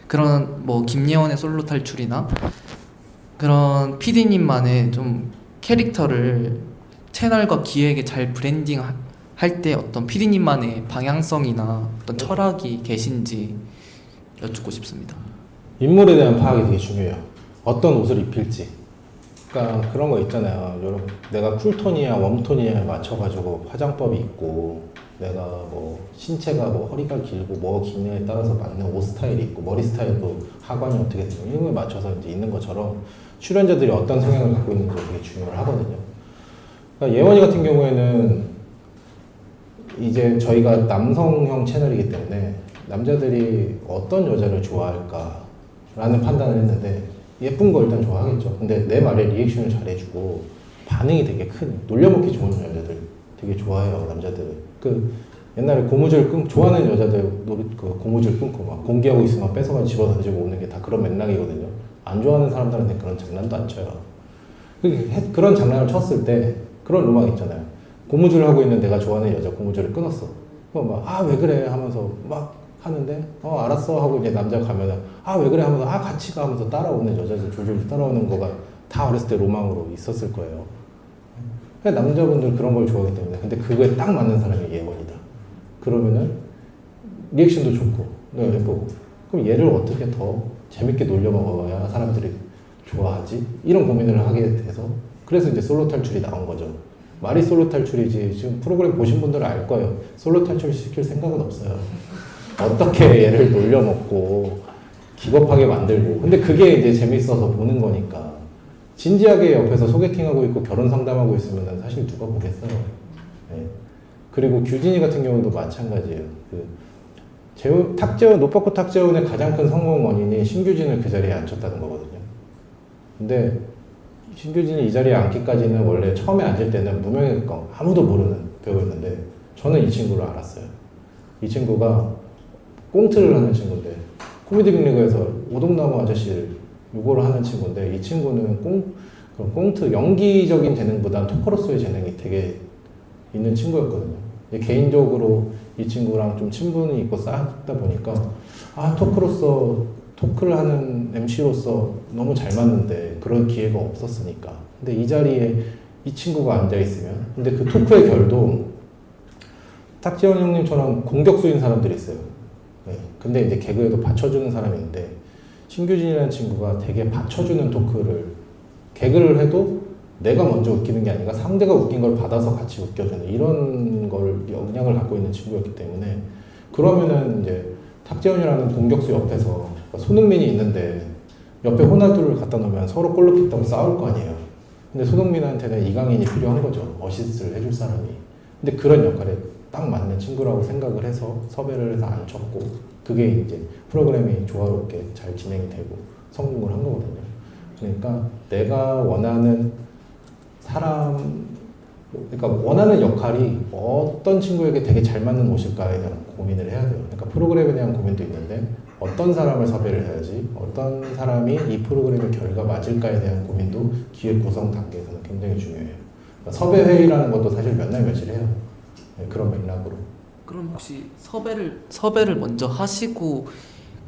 그런 뭐 김예원의 솔로 탈출이나 그런 PD님만의 좀 캐릭터를 채널과 기획에 잘 브랜딩 할 때 어떤 PD님만의 방향성이나 어떤 철학이 계신지 여쭙고 싶습니다. 인물에 대한 파악이 되게 중요해요. 어떤 옷을 입힐지. 그러니까 그런 거 있잖아요. 여러분, 내가 쿨톤이야, 웜톤이야 맞춰가지고 화장법이 있고, 내가 뭐 신체가 뭐 허리가 길고 뭐 기느냐에 따라서 맞는 옷 스타일이 있고, 머리 스타일도 하관이 어떻게 되고 이런 거에 맞춰서 이제 있는 것처럼 출연자들이 어떤 성향을 갖고 있는지 되게 중요하거든요. 그러니까 예원이 같은 경우에는 이제 저희가 남성형 채널이기 때문에 남자들이 어떤 여자를 좋아할까라는 판단을 했는데, 예쁜 거 일단 좋아하겠죠. 근데 내 말에 리액션을 잘해주고 반응이 되게 큰, 놀려먹기 좋은 여자들 되게 좋아해요, 남자들은. 그 옛날에 고무줄 좋아하는 여자들 그 고무줄 끊고 막 공기하고 있으면 뺏어가 집어 던지고 오는 게 다 그런 맥락이거든요. 안 좋아하는 사람들한테 그런 장난도 안 쳐요. 그런 장난을 쳤을 때 그런 로망 있잖아요. 고무줄 하고 있는 내가 좋아하는 여자 고무줄을 끊었어. 그럼 막 왜 그래 하면서 막 하는데 알았어 하고 이제 남자가 가면은 왜 그래 하면서 같이 가 하면서 따라오는 여자들 줄줄 따라오는 거가 다 어렸을 때 로망으로 있었을 거예요. 남자분들 그런 걸 좋아하기 때문에. 근데 그거에 딱 맞는 사람이 예원이다. 그러면은 리액션도 좋고 예쁘고, 그럼 얘를 어떻게 더 재밌게 놀려먹어야 사람들이 좋아하지? 이런 고민을 하게 돼서, 그래서 이제 솔로 탈출이 나온 거죠. 말이 솔로 탈출이지 지금 프로그램 보신 분들은 알 거예요. 솔로 탈출 시킬 생각은 없어요. 어떻게 얘를 놀려먹고 기겁하게 만들고. 근데 그게 이제 재밌어서 보는 거니까. 진지하게 옆에서 소개팅하고 있고 결혼 상담하고 있으면 사실 누가 보겠어요. 네. 그리고 규진이 같은 경우도 마찬가지예요. 노빠꾸 탁재훈의 가장 큰 성공 원인이 신규진을 그 자리에 앉혔다는 거거든요. 근데 신규진이 이 자리에 앉기까지는 원래 처음에 앉을 때는 무명의 거 아무도 모르는 배우였는데, 저는 이 친구를 알았어요. 이 친구가 꽁트를 하는 친구인데, 코미디 빅리그에서 오동나무 아저씨를 요거를 하는 친구인데, 이 친구는 꽁트 연기적인 재능보다 토크로서의 재능이 되게 있는 친구였거든요. 개인적으로 이 친구랑 좀 친분이 있고 쌓다 보니까 토크를 하는 MC로서 너무 잘 맞는데 그런 기회가 없었으니까. 근데 이 자리에 이 친구가 앉아있으면, 근데 그 토크의 결도 탁재훈 형님처럼 공격수인 사람들이 있어요. 네. 근데 이제 개그에도 받쳐주는 사람이 있는데, 신규진이라는 친구가 되게 받쳐주는 개그를 해도 내가 먼저 웃기는 게 아니라 상대가 웃긴 걸 받아서 같이 웃겨주는 이런 걸 역량을 갖고 있는 친구였기 때문에, 그러면은 이제 탁재훈이라는 공격수 옆에서 손흥민이 있는데 옆에 호날두를 갖다 놓으면 서로 골 넣겠다고 싸울 거 아니에요. 근데 손흥민한테는 이강인이 필요한 거죠. 어시스트를 해줄 사람이. 근데 그런 역할에 딱 맞는 친구라고 생각을 해서 섭외를 해서 앉혔고, 그게 이제 프로그램이 조화롭게 잘 진행이 되고 성공을 한 거거든요. 그러니까 내가 원하는 그러니까 원하는 역할이 어떤 친구에게 되게 잘 맞는 옷일까에 대한 고민을 해야 돼요. 그러니까 프로그램에 대한 고민도 있는데, 어떤 사람을 섭외를 해야지, 어떤 사람이 이 프로그램의 결과 맞을까에 대한 고민도 기획 구성 단계에서는 굉장히 중요해요. 그러니까 섭외 회의라는 것도 사실 몇 날 며칠 해요. 네, 그런 맥락으로. 그럼 혹시 섭외를 먼저 하시고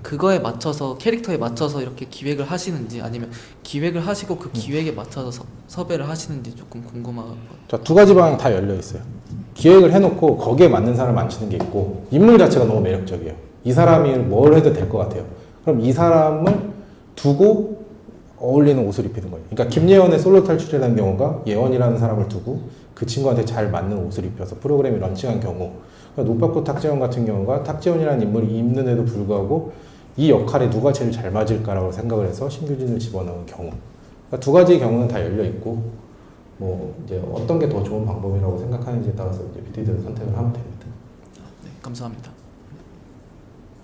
그거에 맞춰서 캐릭터에 맞춰서 이렇게 기획을 하시는지, 아니면 기획을 하시고 그 기획에 맞춰서 섭외를 하시는지 조금 궁금하고. 자, 두 가지 방향 다 열려 있어요. 기획을 해놓고 거기에 맞는 사람을 맞추는 게 있고 인물 자체가 너무 매력적이에요. 이 사람이 뭘 해도 될 것 같아요. 그럼 이 사람을 두고 어울리는 옷을 입히는 거예요. 그러니까 김예원의 솔로 탈출이라는 경우가 예원이라는 사람을 두고 그 친구한테 잘 맞는 옷을 입혀서 프로그램이 런칭한 경우, 그러니까 노빠꾸 탁재훈 같은 경우가 탁재훈이라는 인물이 입는데도 불구하고 이 역할에 누가 제일 잘 맞을까라고 생각을 해서 신규진을 집어넣은 경우, 그러니까 두 가지의 경우는 다 열려 있고 뭐 이제 어떤 게 더 좋은 방법이라고 생각하는지에 따라서 이제 PD들은 선택을 하면 됩니다. 네, 감사합니다.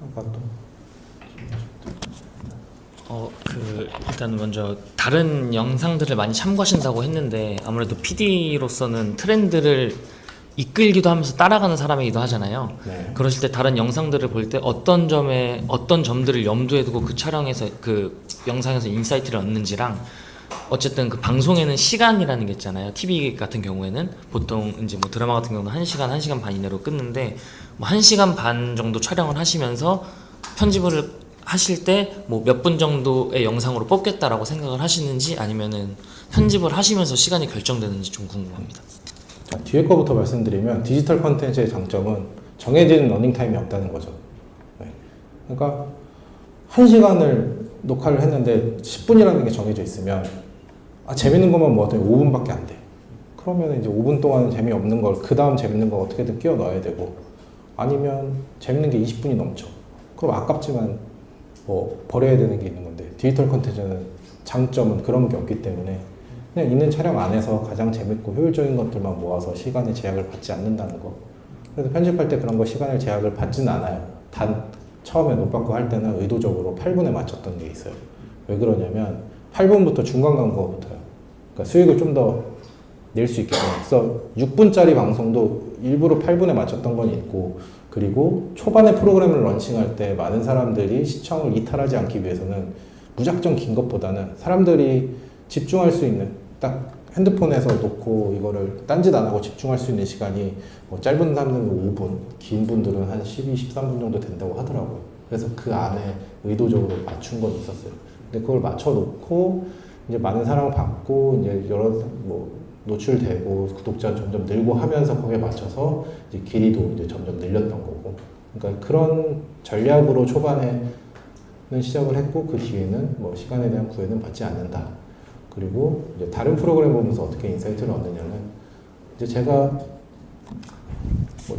아까 또 일단 먼저 다른 영상들을 많이 참고하신다고 했는데 아무래도 PD로서는 트렌드를 이끌기도 하면서 따라가는 사람이기도 하잖아요. 네. 그러실 때 다른 영상들을 볼 때 어떤 점들을 염두에 두고 그 촬영에서 그 영상에서 인사이트를 얻는지랑 어쨌든 그 방송에는 시간이라는 게 있잖아요. TV 같은 경우에는 보통 이제 뭐 드라마 같은 경우는 1시간, 1시간 반 이내로 끊는데 뭐 1시간 반 정도 촬영을 하시면서 편집을 하실 때 뭐 몇 분 정도의 영상으로 뽑겠다라고 생각을 하시는지 아니면은 편집을 하시면서 시간이 결정되는지 좀 궁금합니다. 자, 뒤에 거부터 말씀드리면 디지털 컨텐츠의 장점은 정해진 러닝타임이 없다는 거죠. 네. 그러니까 1시간을 녹화를 했는데 10분이라는 게 정해져 있으면 재밌는 것만 모았더니 5분밖에 안 돼. 그러면 이제 5분 동안 재미없는 걸 그 다음 재밌는 걸 어떻게든 끼워 넣어야 되고, 아니면 재밌는 게 20분이 넘쳐. 그럼 아깝지만 뭐 버려야 되는 게 있는 건데, 디지털 컨텐츠는 장점은 그런 게 없기 때문에 그냥 있는 촬영 안에서 가장 재밌고 효율적인 것들만 모아서 시간의 제약을 받지 않는다는 거. 그래서 편집할 때 그런 거 시간을 제약을 받지는 않아요. 단 처음에 노빠꾸 할 때는 의도적으로 8분에 맞췄던 게 있어요. 왜 그러냐면 8분부터 중간 광고부터요. 그러니까 수익을 좀 더 낼 수 있게. 그래서 6분짜리 방송도 일부러 8분에 맞췄던 건 있고, 그리고 초반에 프로그램을 런칭할 때 많은 사람들이 시청을 이탈하지 않기 위해서는 무작정 긴 것보다는 사람들이 집중할 수 있는, 딱 핸드폰에서 놓고 이거를 딴짓 안 하고 집중할 수 있는 시간이 뭐 짧은 사람들은 5분, 긴 분들은 한 12, 13분 정도 된다고 하더라고요. 그래서 그 안에 의도적으로 맞춘 건 있었어요. 근데 그걸 맞춰놓고 이제 많은 사랑을 받고 이제 여러 뭐 노출되고 구독자 점점 늘고 하면서 거기에 맞춰서 이제 길이도 이제 점점 늘렸던 거고. 그러니까 그런 전략으로 초반에는 시작을 했고, 그 뒤에는 뭐 시간에 대한 구애는 받지 않는다. 그리고 이제 다른 프로그램 보면서 어떻게 인사이트를 얻느냐는, 이제 제가 뭐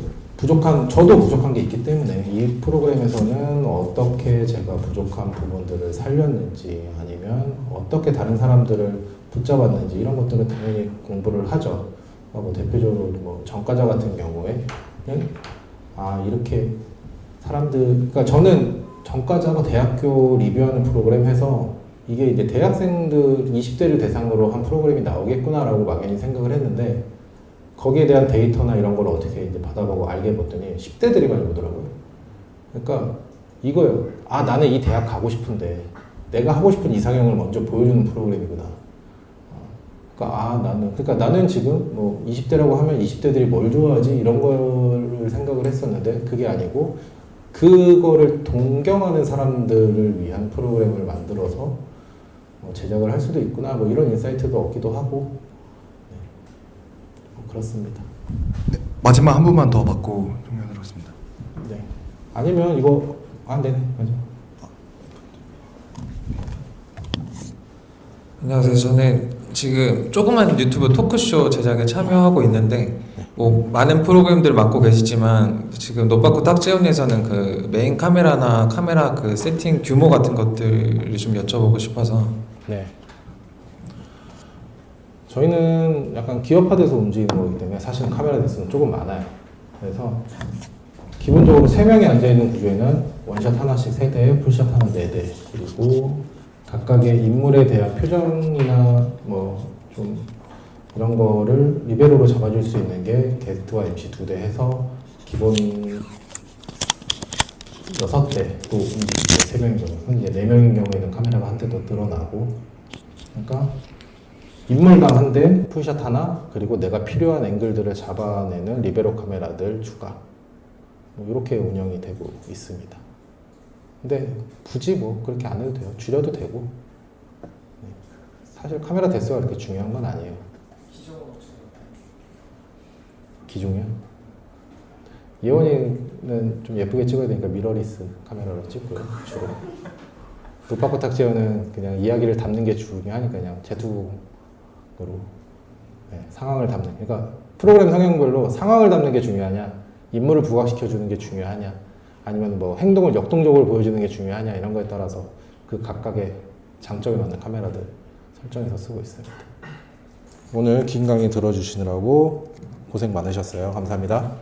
저도 부족한 게 있기 때문에 이 프로그램에서는 어떻게 제가 부족한 부분들을 살렸는지, 아니면 어떻게 다른 사람들을 붙잡았는지, 이런 것들은 당연히 공부를 하죠. 뭐 대표적으로 뭐 전과자 같은 경우에 이렇게 사람들, 그러니까 저는 전과자가 대학교 리뷰하는 프로그램 해서 이게 이제 대학생들 20대를 대상으로 한 프로그램이 나오겠구나라고 막연히 생각을 했는데, 거기에 대한 데이터나 이런 걸 어떻게 이제 받아보고 알게 봤더니 10대들이 많이 보더라고요. 그러니까 이거요. 나는 이 대학 가고 싶은데 내가 하고 싶은 이상형을 먼저 보여주는 프로그램이구나. 그러니까 나는 지금 뭐 20대라고 하면 20대들이 뭘 좋아하지 이런 거를 생각을 했었는데, 그게 아니고 그거를 동경하는 사람들을 위한 프로그램을 만들어서 제작을 할 수도 있구나, 뭐 이런 인사이트도 얻기도 하고. 네. 그렇습니다. 네, 마지막 한 분만 더 받고 종료하겠습니다. 네. 아니면 이거 네네 맞아. 안녕하세요. 저는 지금 조그만 유튜브 토크쇼 제작에 참여하고 있는데 뭐 많은 프로그램들 맡고 계시지만 지금 노빠꾸 탁재훈에서는 그 메인 카메라나 카메라 그 세팅 규모 같은 것들을 좀 여쭤보고 싶어서. 네. 저희는 약간 기업화돼서 움직이는 거기 때문에 사실은 카메라 대수는 조금 많아요. 그래서 기본적으로 3명이 앉아있는 구조에는 원샷 하나씩 3대, 풀샷 하나 4대, 그리고 각각의 인물에 대한 표정이나 뭐 좀 이런 거를 리베로로 잡아줄 수 있는 게 게스트와 MC 2대 해서 기본 6대도 움직이고, 3명인 경우, 이제 4명인 경우에는 카메라가 한 대 더 늘어나고, 그러니까 인물당 한 대, 풀샷 하나, 그리고 내가 필요한 앵글들을 잡아내는 리베로 카메라들 추가, 뭐 이렇게 운영이 되고 있습니다. 근데 굳이 뭐 그렇게 안 해도 돼요. 줄여도 되고. 네. 사실 카메라 대수가 그렇게 중요한 건 아니에요. 기종이요? 예원이는 좀 예쁘게 찍어야 되니까 미러리스 카메라로 찍고요, 주로. 노빠꾸 탁재훈은 그냥 이야기를 담는 게 중요하니까 그냥 제투으로 상황을 담는. 그러니까 프로그램 성향별로 상황을 담는 게 중요하냐, 인물을 부각시켜주는 게 중요하냐, 아니면 뭐 행동을 역동적으로 보여주는 게 중요하냐, 이런 거에 따라서 그 각각의 장점에 맞는 카메라들 설정해서 쓰고 있습니다. 오늘 긴 강의 들어주시느라고 고생 많으셨어요. 감사합니다.